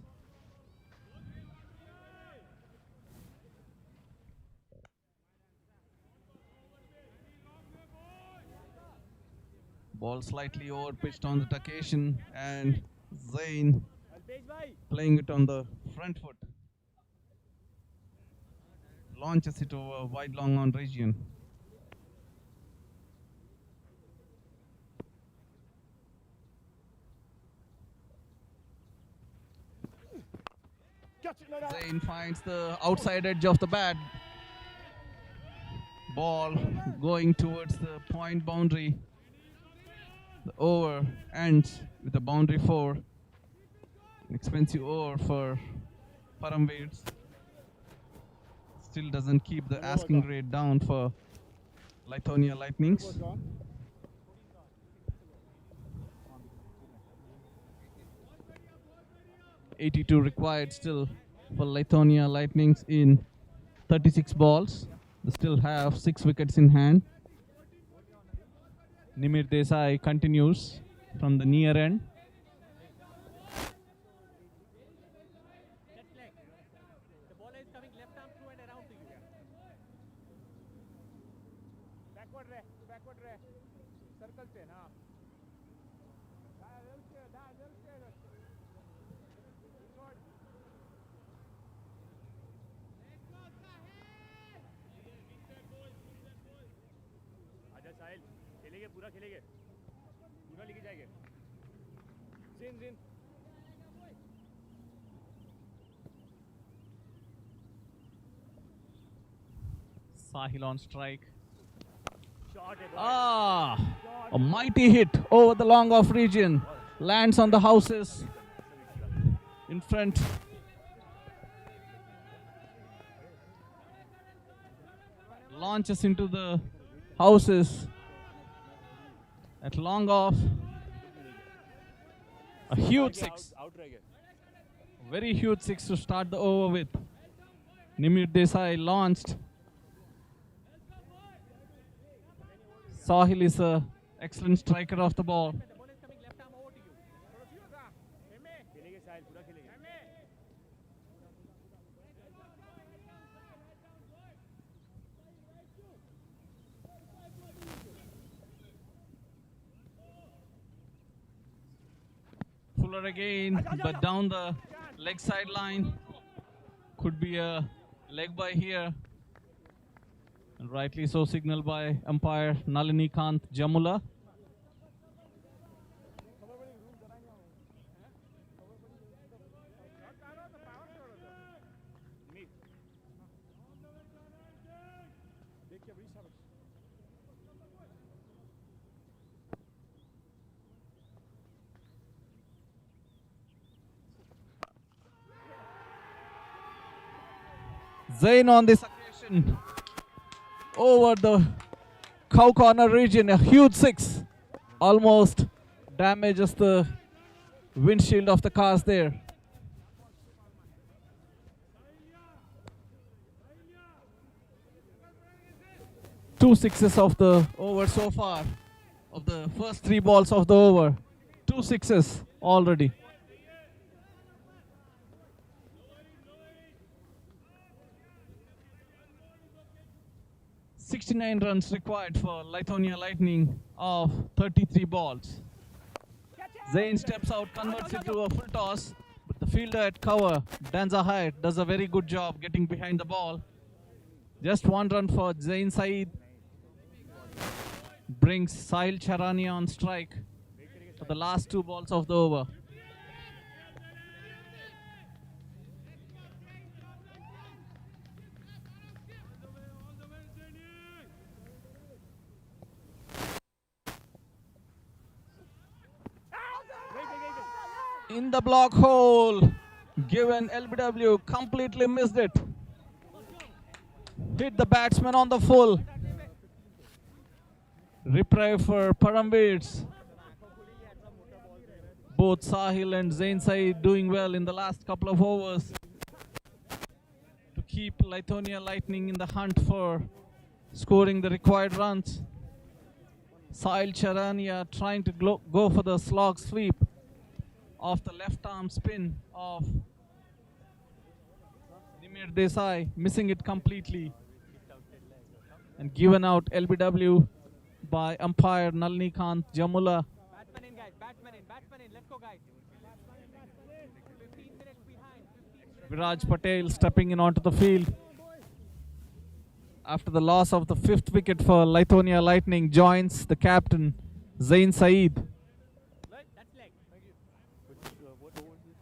Ball slightly over pitched on that occasion and Zain playing it on the front foot. Launches it over wide long on region. Zain finds the outside edge of the bat. Ball going towards the point boundary. The over ends with a boundary 4. An expensive over for Paramveers. Still doesn't keep the asking rate down for Lithuania Lightnings. 82 required still for Lithuania Lightnings in 36 balls. They still have 6 wickets in hand. Nimir Desai continues from the near end. The ball is coming left arm through and around to you. Backward reh. Circle पे ना. आजा साहिल, खेलेंगे पूरा लेके जाएंगे. जिन. Sahil on strike. A mighty hit over the long off region. Lands on the houses in front. Launches into the houses at long off. A huge 6. Very huge 6 to start the over with. Nimir Desai launched. Sahil is an excellent striker of the ball. The ball is coming left arm over to you. खेलेंगे साहिल, पूरा खेलेंगे. Fuller again, but down the leg side line. Could be a leg by here. And rightly so signaled by umpire Nalini Kant Jamula. Zain on this occasion over the cow corner region, a huge 6 almost damages the windshield of the cars there. Two sixes of the over so far, of the first 3 balls of the over. 2 sixes already. .69 runs required for Lithuania Lightning of 33 balls. Zain steps out, converts it to a full toss, but the fielder at cover, Danza Hyatt, does a very good job getting behind the ball. Just 1 run for Zain Saeed. Brings Sahil Charania on strike for the last 2 balls of the over. In the block hole, given LBW, completely missed it. Hit the batsman on the full. Reprieve for Paramveers. Both Sahil and Zain Saeed doing well in the last couple of overs to keep Lithuania Lightning in the hunt for scoring the required runs. Sahil Charania trying to go for the slog sweep off the left arm spin of Nimir Desai, missing it completely and given out LBW by umpire Nalini Kant Jamula. Batsman in, guys. Batsman in. Let's go, guys. 15 minutes behind. Viraj Patel stepping in onto the field after the loss of the 5th wicket for Lithuania Lightning. Joins the captain Zain Saeed. That's leg. Thank you. What over is this?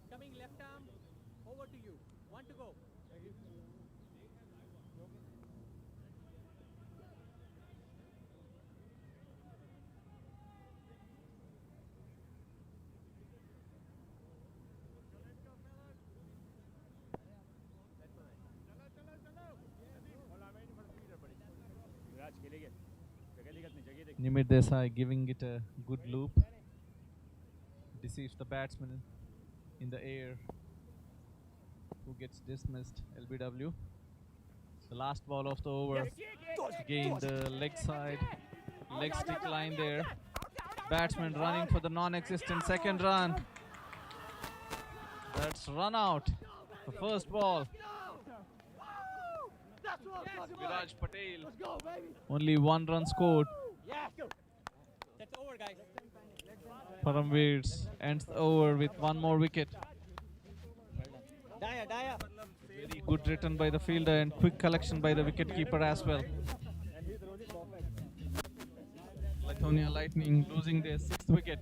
Coming left arm, over to you. One to go. Nimit Desai giving it a good loop. Deceives the batsman in the air, who gets dismissed. LBW. The last ball of the over. Again the leg side. Leg stick line there. Batsman running for the non-existent second run. That's run out. The first ball. Viraj Patel. Let's go, baby. Only 1 run scored. Yes. That's over, guys. Paramveer ends the over with 1 more wicket. Daya. Very good return by the fielder and quick collection by the wicketkeeper as well. Lithuania Lightning losing their 6th wicket.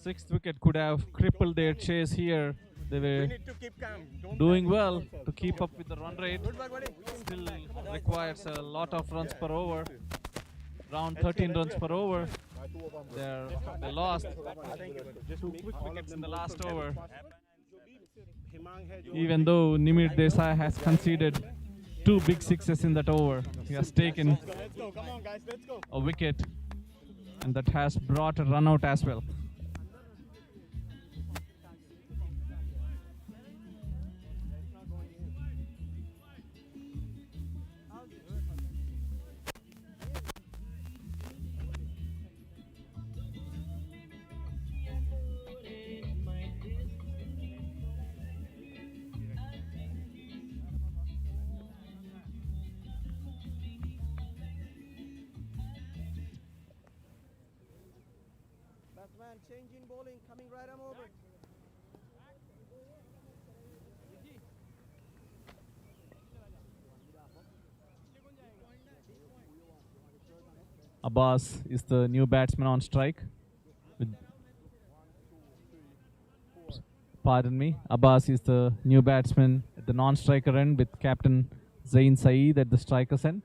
6th wicket could have crippled their chase here. They were doing well to keep up with the run rate. Still requires a lot of runs per over. Around 13 runs per over. They lost 2 quick wickets in the last over. Even though Nimit Desai has conceded 2 big sixes in that over, he has taken a wicket, and that has brought a run out as well. Batsman, change in bowling, coming right arm over. Abbas is the new batsman on strike. Pardon me. Abbas is the new batsman at the non-striker end with captain Zain Saeed at the striker's end.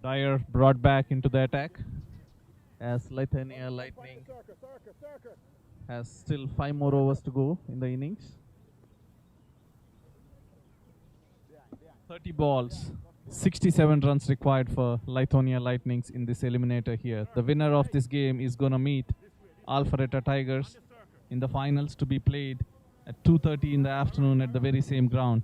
Dyer brought back into the attack as Lithuania Lightning has still 5 more overs to go in the innings. 30 balls, 67 runs required for Lithuania Lightnings in this eliminator here. The winner of this game is going to meet Alpharetta Tigers in the finals to be played at 2:30 in the afternoon at the very same ground.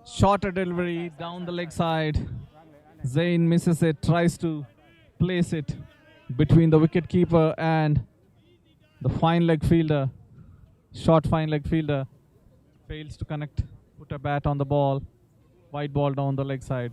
Shorter delivery down the leg side. Zain misses it, tries to place it between the wicketkeeper and the fine leg fielder. Short fine leg fielder fails to connect, put a bat on the ball. White ball down the leg side.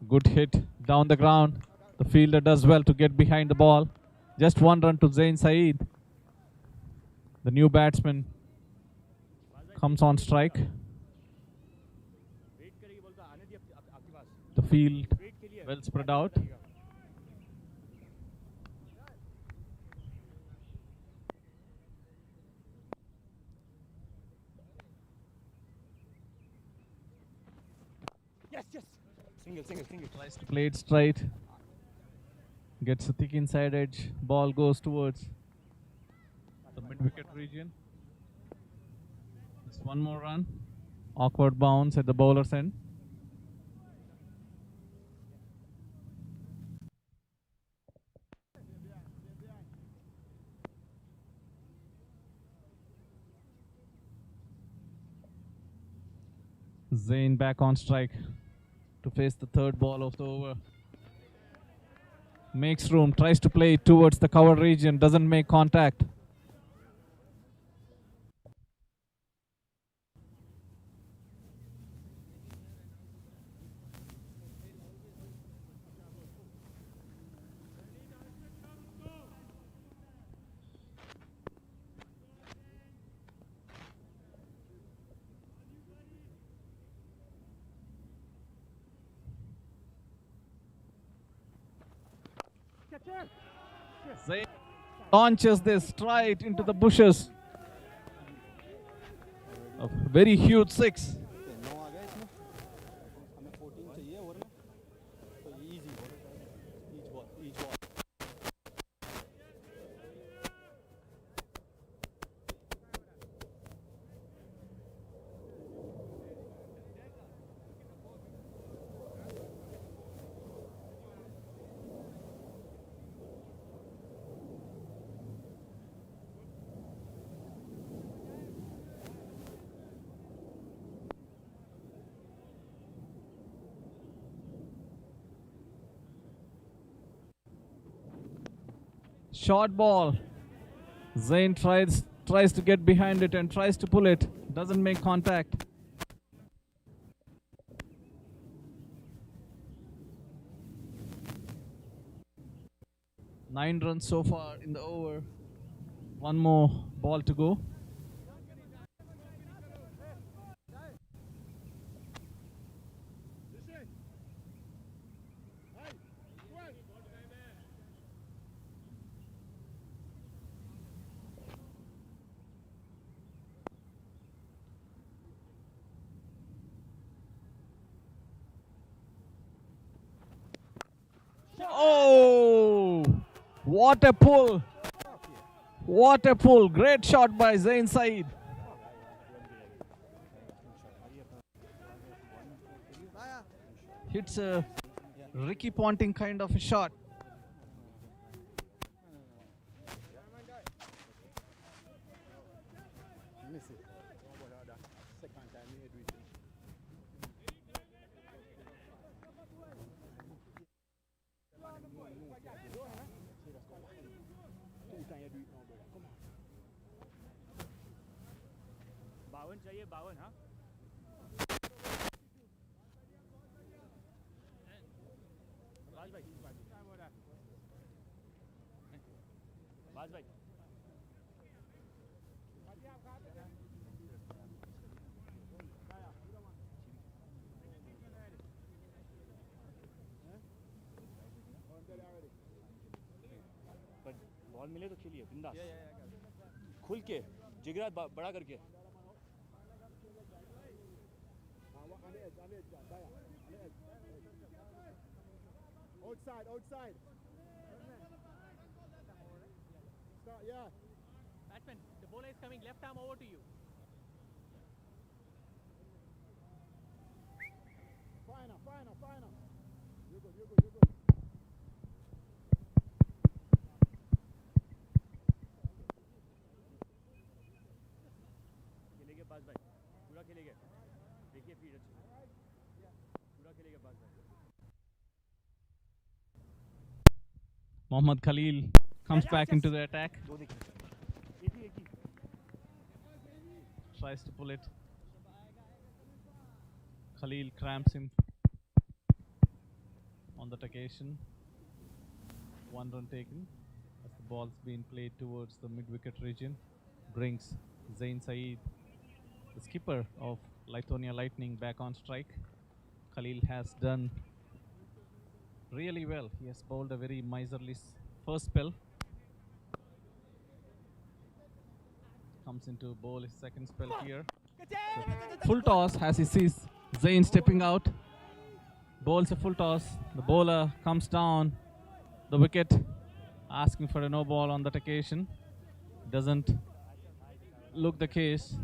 Good hit down the ground. The fielder does well to get behind the ball. Just 1 run to Zain Saeed. The new batsman comes on strike. The field well spread out. Yes. Single. Tries to play it straight. Gets a thick inside edge. Ball goes towards the mid-wicket region. Just 1 more run. Awkward bounce at the bowler's end. Zain back on strike to face the 3rd ball of the over. Makes room, tries to play towards the cover region, doesn't make contact. Zain launches this straight into the bushes. A very huge six. 9 आ गया इसमें हमें 14 चाहिए over में तो easy each ball Short ball. Zain tries to get behind it and tries to pull it. Doesn't make contact. Nine runs so far in the over. One more ball to go. Oh, what a pull! What a pull! Great shot by Zain Saeed. Hits a Ricky Ponting kind of a shot. Miss it. Second time he do it. बावन चाहिए 52 हाँ बाज भाई बाज भाई ball मिले तो खेलिए बिंदास खुल के जिगरा बड़ा करके Outside. Start, yeah. Batsman, the bowler is coming left arm over to you. Finer. You're good. खेलेंगे बाज भाई पूरा खेलेंगे देखिए फिर अच्छे पूरा खेलेंगे बाज भाई Mohammad Khalil comes back into the attack. एक ही Tries to pull it. Khalil cramps him on that occasion. 1 run taken as the ball's been played towards the mid-wicket region. Brings Zain Saeed, the skipper of Lithuania Lightning, back on strike. Khalil has done really well. He has bowled a very miserly first spell. Comes into bowl his second spell here. So full toss as he sees Zain stepping out. Bowls a full toss. The bowler comes down the wicket, asking for a no ball on that occasion. Doesn't look the case.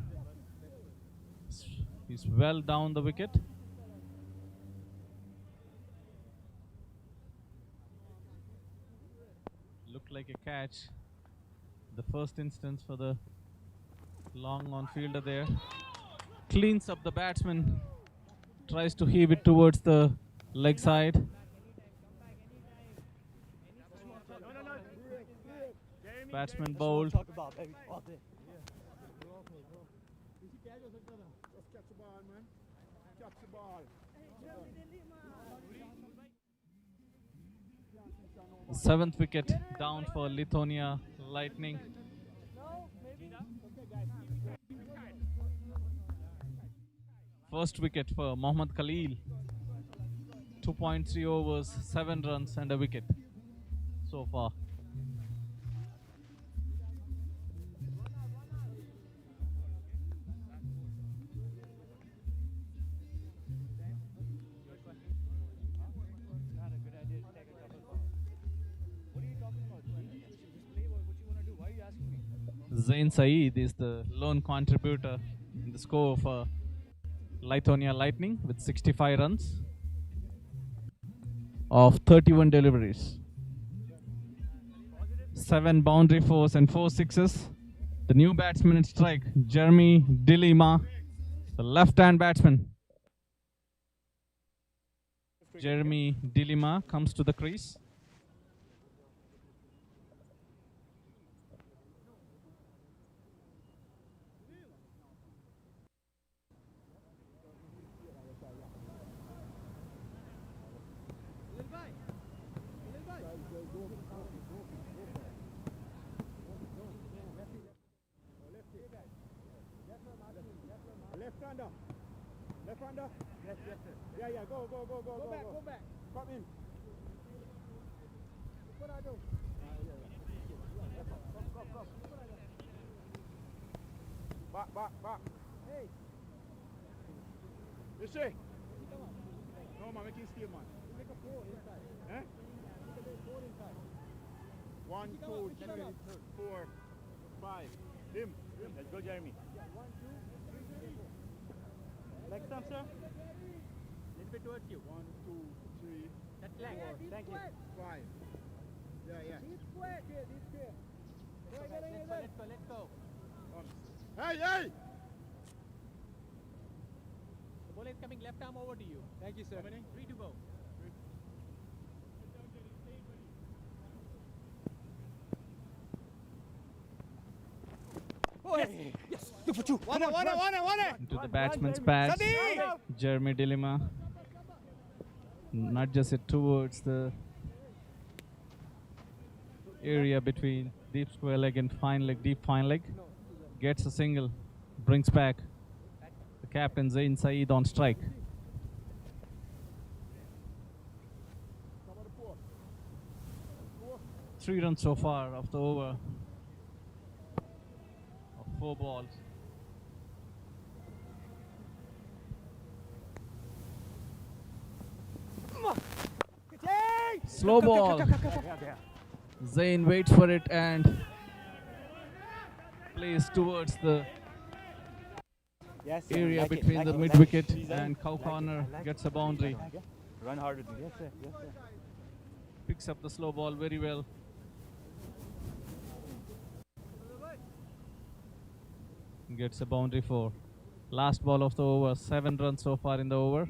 He's well down the wicket. Looked like a catch. The first instance for the long on fielder there. Cleans up the batsman. Tries to heave it towards the leg side. Batsman bowled. Talk about baby all day. Just catch the ball, man. Catch the ball. Seventh wicket down for Lithuania Lightning. First wicket for Mohammad Khalil. 2.3 overs, 7 runs and a wicket. so far. Not a good idea to take a couple balls. What are you talking about? Just play what you want to do. Why are you asking me? Zain Saeed is the lone contributor in the score for Lithuania Lightning with 65 runs of 31 deliveries. 7 boundary fours and 4 sixes. The new batsman in strike, Jeremy Dilima, the left-hand batsman. Jeremy Dilima comes to the crease. Left-hander. Left-hander. Yes, yes, sir. Yeah, yeah. Go, go, go, go, go. Go back. Come in. What I do? Come. Back. Hey. You see? No, man, make him stay, man. Make a 4 inside. Eh? Make a 4 inside. 1, 2, 3, 4, 5. Him. Let's go, Jeremy. 1, 2, 3, 4. Leg stump, sir. Little bit towards you. 1, 2, 3. That's leg. 4. Thank you. 5. Yeah. He's square. He's square. Let's go. Hey! The ball is coming left arm over to you. Thank you, sir. 3 to go. Yes. 2 for 2. One. Into the batsman's pads. Jeremy Dilima nudges it towards the area between deep square leg and deep fine leg. Gets a single, brings back the captain Zain Saeed on strike. Three runs so far of the over of 4 balls. Slow ball. Zain waits for it and plays towards the area between the mid wicket and cow corner. Gets a boundary. Run harder. Yes, sir. Picks up the slow ball very well. Gets a boundary for last ball of the over. 7 runs so far in the over.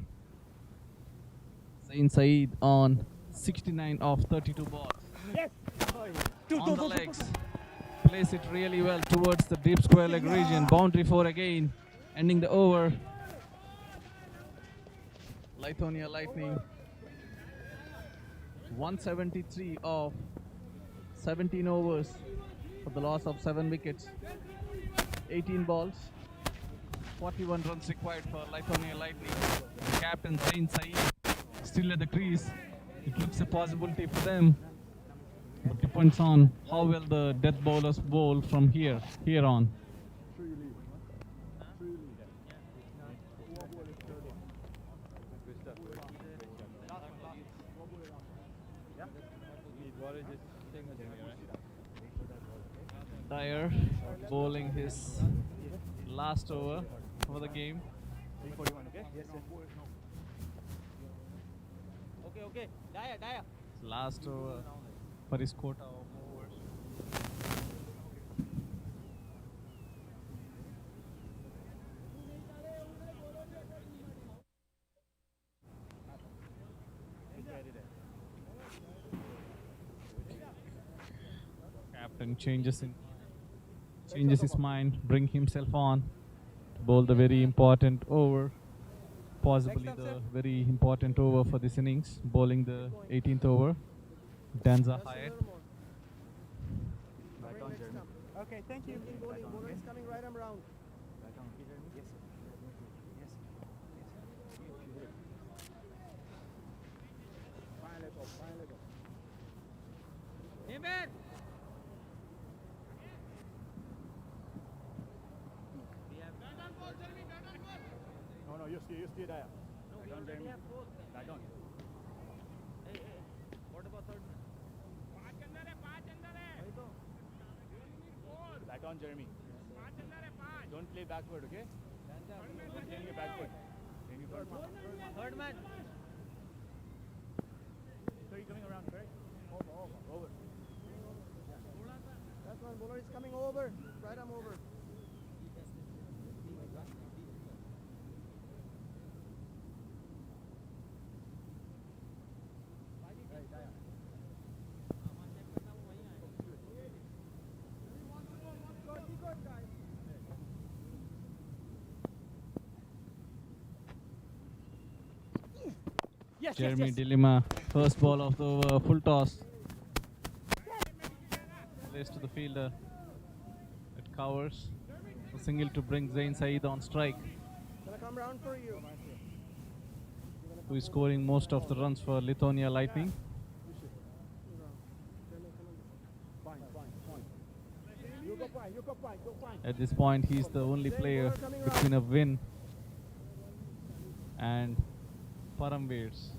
Zain Saeed on 69 of 32 balls. Yes. On the legs. Plays it really well towards the deep square leg region. Boundary 4 again. Ending the over. Lithuania Lightning 173 of 17 overs for the loss of 7 wickets. 18 balls. 41 runs required for Lithuania Lightning. Captain Zain Saeed still at the crease. It looks a possibility for them. But depends on how well the death bowlers bowl from here on. Dyer bowling his last over for the game. 341, okay? Yes, sir. Okay. Daya. Last over for his quota of overs. Captain changes his mind, bring himself on to bowl the very important over, possibly the very important over for this innings, bowling the 18th over. Danza Hyatt. Right on, Jeremy. Okay, thank you. Bowler is coming right arm round. Right on. Yes, sir. Fine leg up. you stay there. Back on, Jeremy. Back on. What about third man? Back on, Jeremy. Don't play backward, okay? Don't play me backward. Play me forward. Third man. So you're coming around, correct? Over. That's one bowler is coming over. Right arm over. Yes, Jeremy yes, yes. Dilemma, first ball of the over, full toss. Plays to the fielder. It covers. A single to bring Zain Saeed on strike, Gonna come round for you. who is scoring most of the runs for Lithuania Lightning. You go fine. At this point, he's the only player between a win and Paramveers.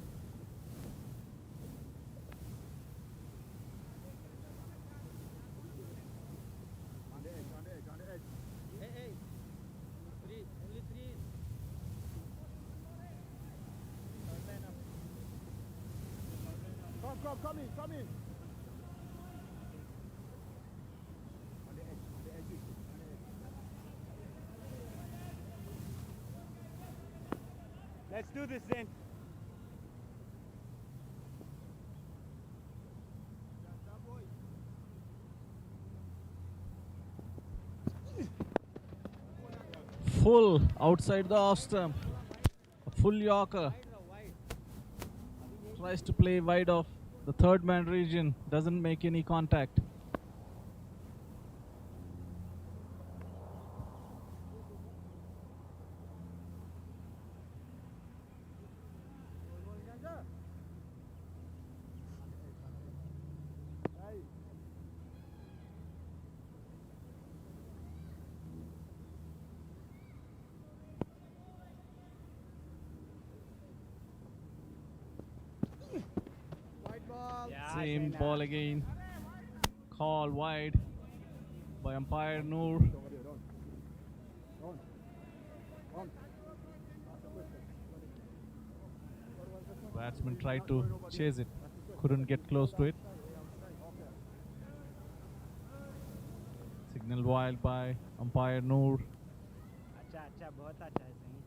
On the edge. Hey. Three. Only three. Third man up. Come in. On the edge. Let's do this then. Full outside the off stump. A full Yorker. Tries to play wide off the third man region. Doesn't make any contact. White ball. Same ball again. Call wide by umpire Noor. Batsman tried to chase it, couldn't get close to it. Signal wild by umpire Noor. अच्छा बहुत अच्छा है सही.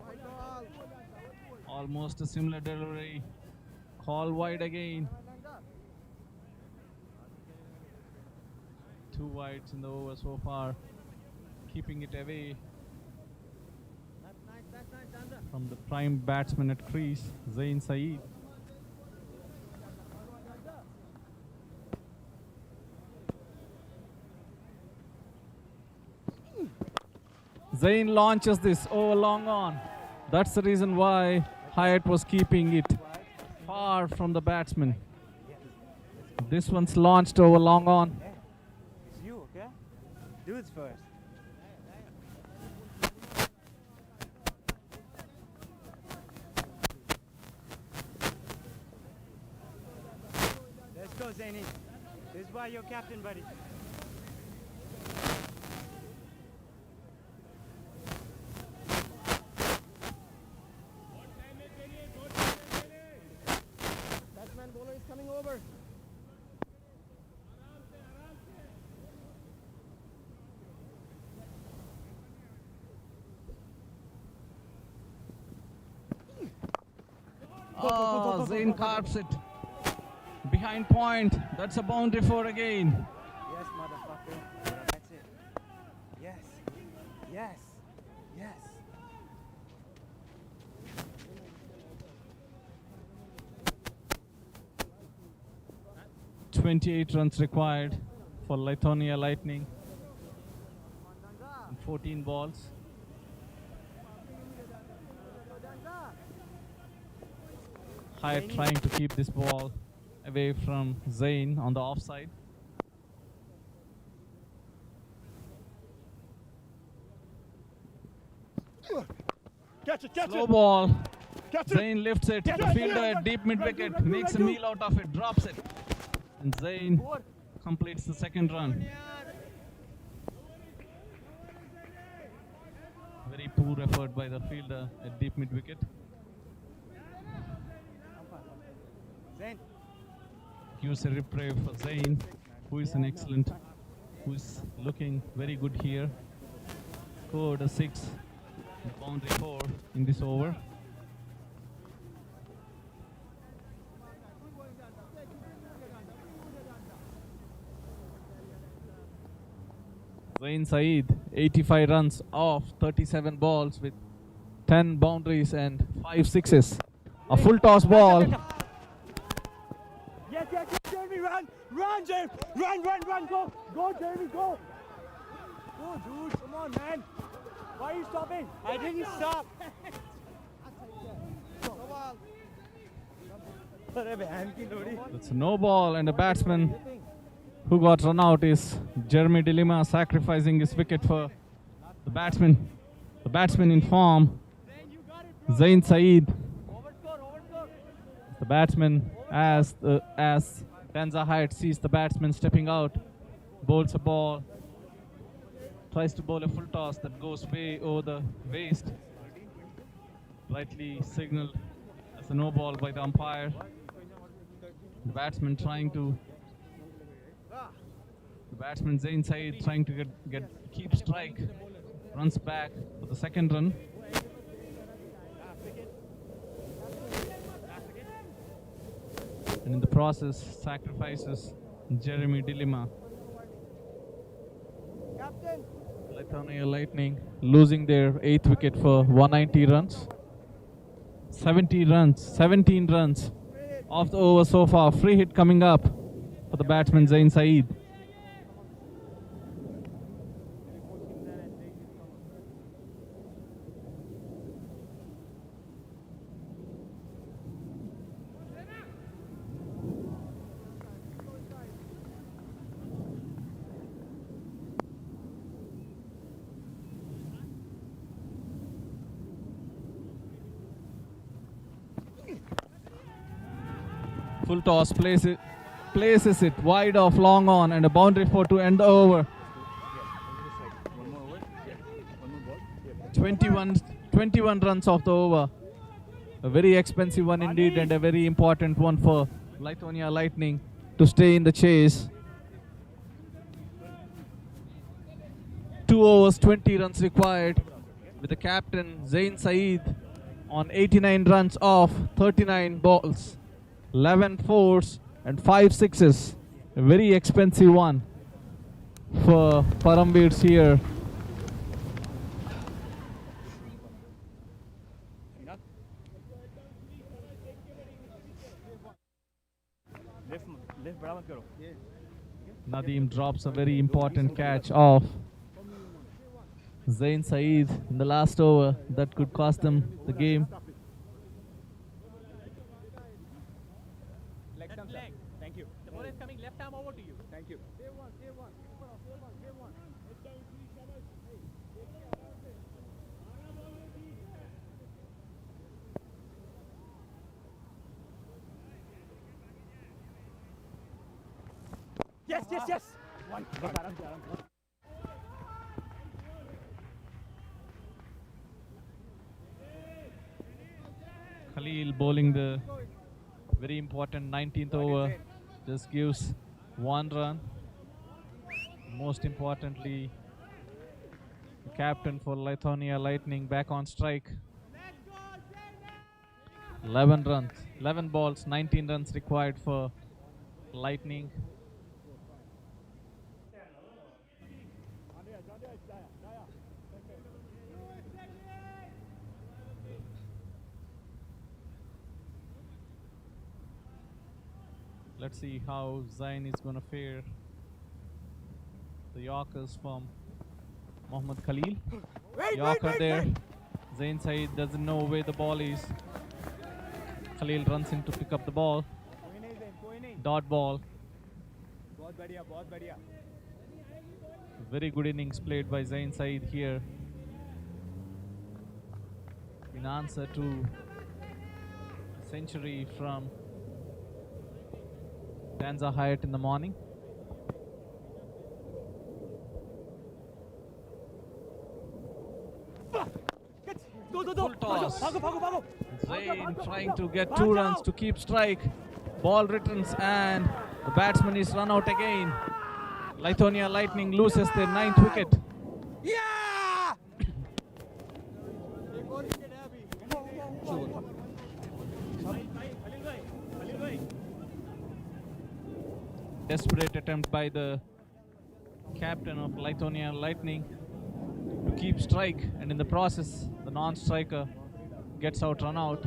White ball. Almost a similar delivery. Call wide again. Two wides in the over so far, keeping it away That's nice, Chandra. from the prime batsman at crease, Zain Saeed. Zain launches this over long on. That's the reason why Hyatt was keeping it far from the batsman. This one's launched over long on. It's you, okay? Dudes first. Let's go, Zaini. This is why you're captain, buddy. Batsman bowler is coming over. Oh, Zain carves it. Behind point. That's a boundary for again. Yes, motherfucker. That's it. Yes. Yes. Yes. 28 runs required for Lithuania Lightning. 14 balls. Hyatt trying to keep this ball away from Zain on the offside. Catch it, catch Slow it. ball. Catch it. Zain lifts it. Catch The it, fielder yeah. at deep mid wicket makes a meal out of it, drops it. And Zain completes the second run. Very poor effort by the fielder at deep mid wicket. Gives a reprieve for Zain, who is who is looking very good here. Scored a 6, boundary 4 in this over. Zain Saeed, 85 runs off 37 balls with 10 boundaries and 5 sixes. A full toss ball. Yes, Jeremy, run! Run, Jeremy! Run! Go! Go, Jeremy, go! Go, dude, come on, man! Why are you stopping? I didn't stop! That's no ball, and the batsman who got run out is Jeremy Dilima, sacrificing his wicket for the batsman. The batsman in form, Zain Saeed. The batsman, as Danza Hyatt sees the batsman stepping out, bowls a ball, tries to bowl a full toss that goes way over the waist. Rightly signaled as a no ball by the umpire. The batsman Zain Saeed trying to keep strike, runs back for the second run. And in the process, sacrifices Jeremy Dilima. Lithuania Lightning losing their 8th wicket for 190 runs. 17 runs off the over so far. Free hit coming up for the batsman Zain Saeed. Full toss, places it wide off, long on, and a boundary 4 to end the over. 21 runs off the over. A very expensive one indeed, and a very important one for Lithuania Lightning to stay in the chase. 2 overs, 20 runs required, with the captain Zain Saeed on 89 runs off 39 balls. 11 fours and 5 sixes. A very expensive one for Paramveers here. Nadeem drops a very important catch off Zain Saeed in the last over that could cost them the game. Thank you. The ball is coming left arm over to you. Thank you. Yes. One. Khalil bowling the very important 19th over, just gives 1 run. Most importantly, the captain for Lithuania Lightning back on strike. 11 runs, 11 balls, 19 runs required for Lightning. Let's see how Zain is going to fare The Yorkers from Mohammad Khalil. Yorker there. Zain Saeed doesn't know where the ball is. Khalil runs in to pick up the ball. Dot ball. Very good innings played by Zain Saeed here. In answer to a century from Danza Hyatt in the morning. Full toss. Zain trying to get 2 runs to keep strike. Ball returns and the batsman is run out again. Lithuania Lightning loses their 9th wicket. Yeah! Desperate attempt by the captain of Lithuania Lightning to keep strike, and in the process the non-striker gets out, run out.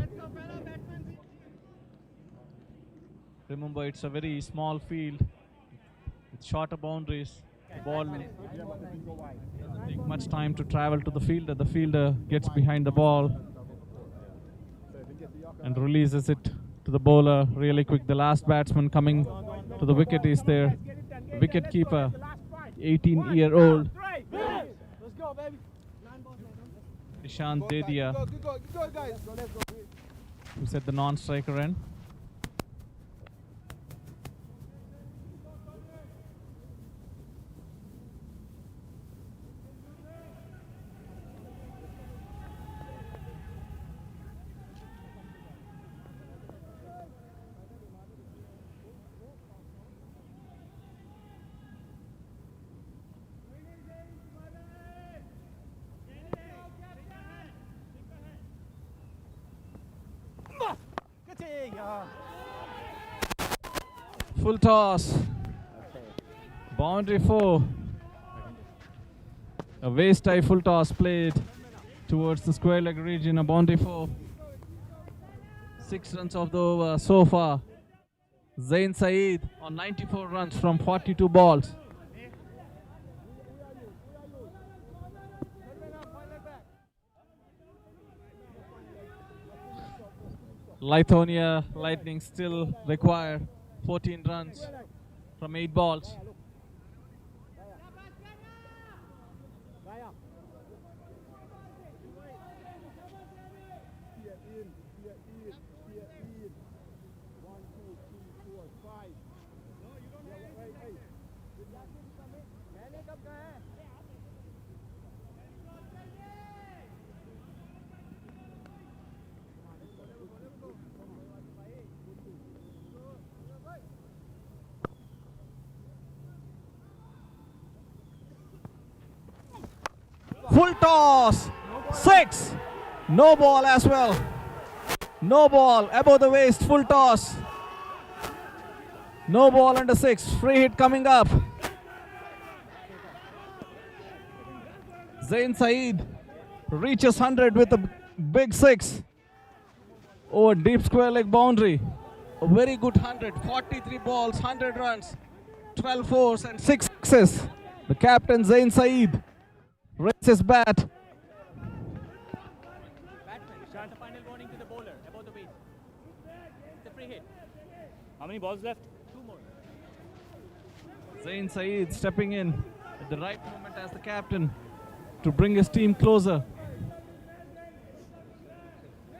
Remember, it's a very small field with shorter boundaries. The ball doesn't take much time to travel to the fielder. The fielder gets behind the ball and releases it to the bowler really quick. The last batsman coming to the wicket is their wicket keeper, 18-year-old Let's go, baby. Ishant Dedia, Good guys. Let's go. who set the non-striker end. Full toss. Boundary 4. A waist high full toss played towards the square leg region. A boundary 4. 6 runs of the over so far. Zain Saeed on 94 runs from 42 balls. Lithuania Lightning still require 14 runs from 8 balls. Full toss, 6, no ball as well. No ball, above the waist, full toss. No ball under 6, free hit coming up. Zain Saeed reaches 100 with a big 6 over deep square leg boundary. A very good 100, 43 balls, 100 runs, 12 fours and 6 sixes. The captain Zain Saeed raises bat. Batsman, the final warning to the bowler about the waist. It's a free hit. How many balls left? 2 more. Zain Saeed stepping in at the right moment as the captain to bring his team closer.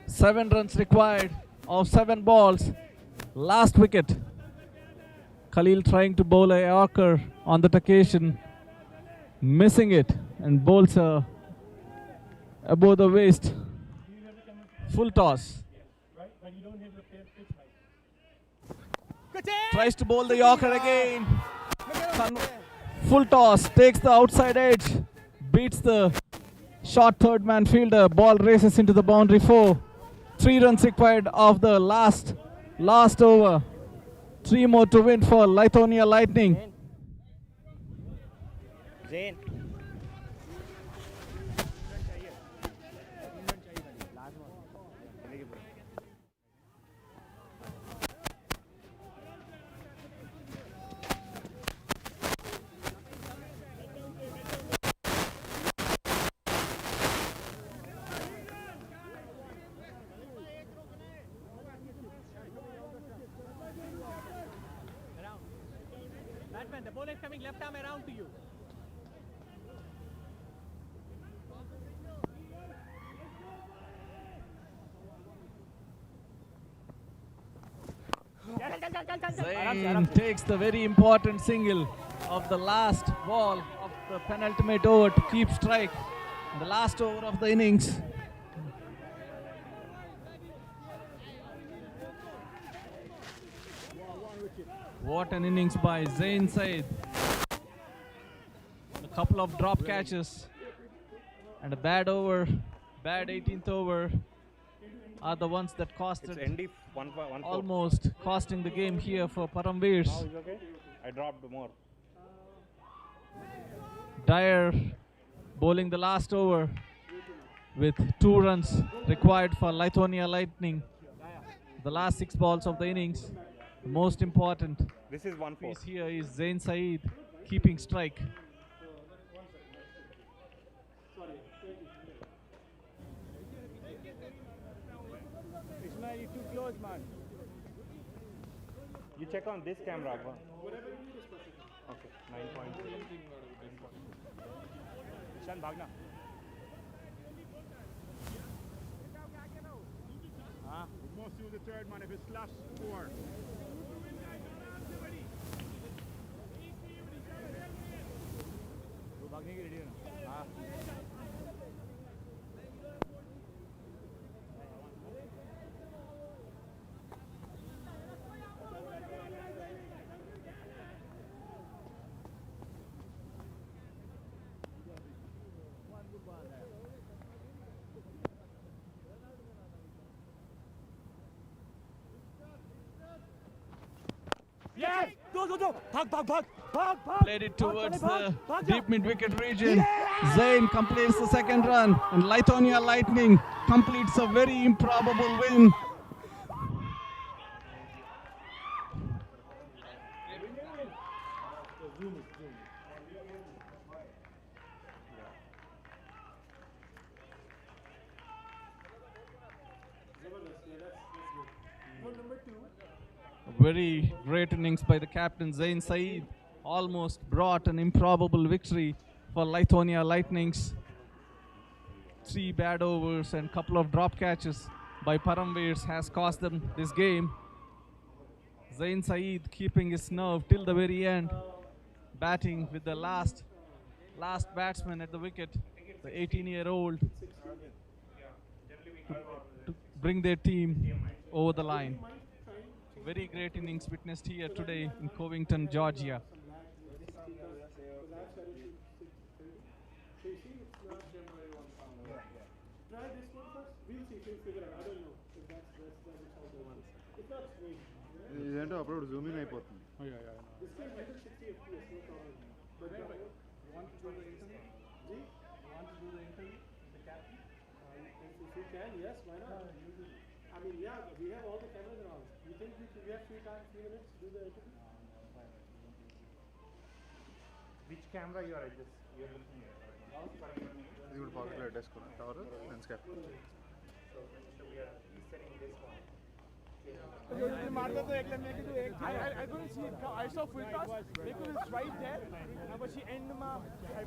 7 runs required of 7 balls. Last wicket. Khalil trying to bowl a Yorker on that occasion, missing it, and bowls above the waist. Full toss. Tries to bowl the Yorker again. Full toss, takes the outside edge, beats the short third man fielder. Ball races into the boundary 4. 3 runs required of the last over. 3 more to win for Lithuania Lightning. Zain. Batman, the ball is coming left arm around to you. Zain takes the very important single of the last ball of the penultimate over to keep strike. The last over of the innings. What an innings by Zain Saeed. A couple of drop catches and a bad over, bad 18th over are the ones that costed, ND 1-4. almost costing the game here for Paramveers. Now is okay? I dropped more. Dyer bowling the last over with 2 runs required for Lithuania Lightning. The last 6 balls of the innings. The most important This is 1-4. piece here is Zain Saeed keeping strike. Ismail, you're too close, man. You check on this camera. Okay, 9.0. Ishan, bhagna. We must use the third man if it's slash 4. वो भागने की ready है ना? हाँ. Yes! Go! Bhag! Played it towards the deep mid-wicket region. Zain completes the second run and Lithuania Lightning completes a very improbable win. Very great innings by the captain Zain Saeed. Almost brought an improbable victory for Lithuania Lightnings. 3 bad overs and couple of drop catches by Paramveers has cost them this game. Zain Saeed keeping his nerve till the very end, batting with the last batsman at the wicket, the 18-year-old, to bring their team over the line. Very great innings witnessed here today in Covington, Georgia. Try this one first. We'll see if we'll figure out. I don't know if that's how they want. It's not strange. ఇదేంటో అప్పుడు Zoom in అయిపోతుంది. This can handle 60 FPS, no problem. But you want to do the interview? G? You want to do the interview with the captain? If you can, yes, why not? I mean, yeah, we have all the cameras around. You think we have free time, 3 minutes to do the interview? Which camera you are looking at? ఇది కూడా పాకెట్లో పెట్టేసుకున్నాను tower lens cap. I couldn't see it. I saw full toss. It was right there. But she ended my. I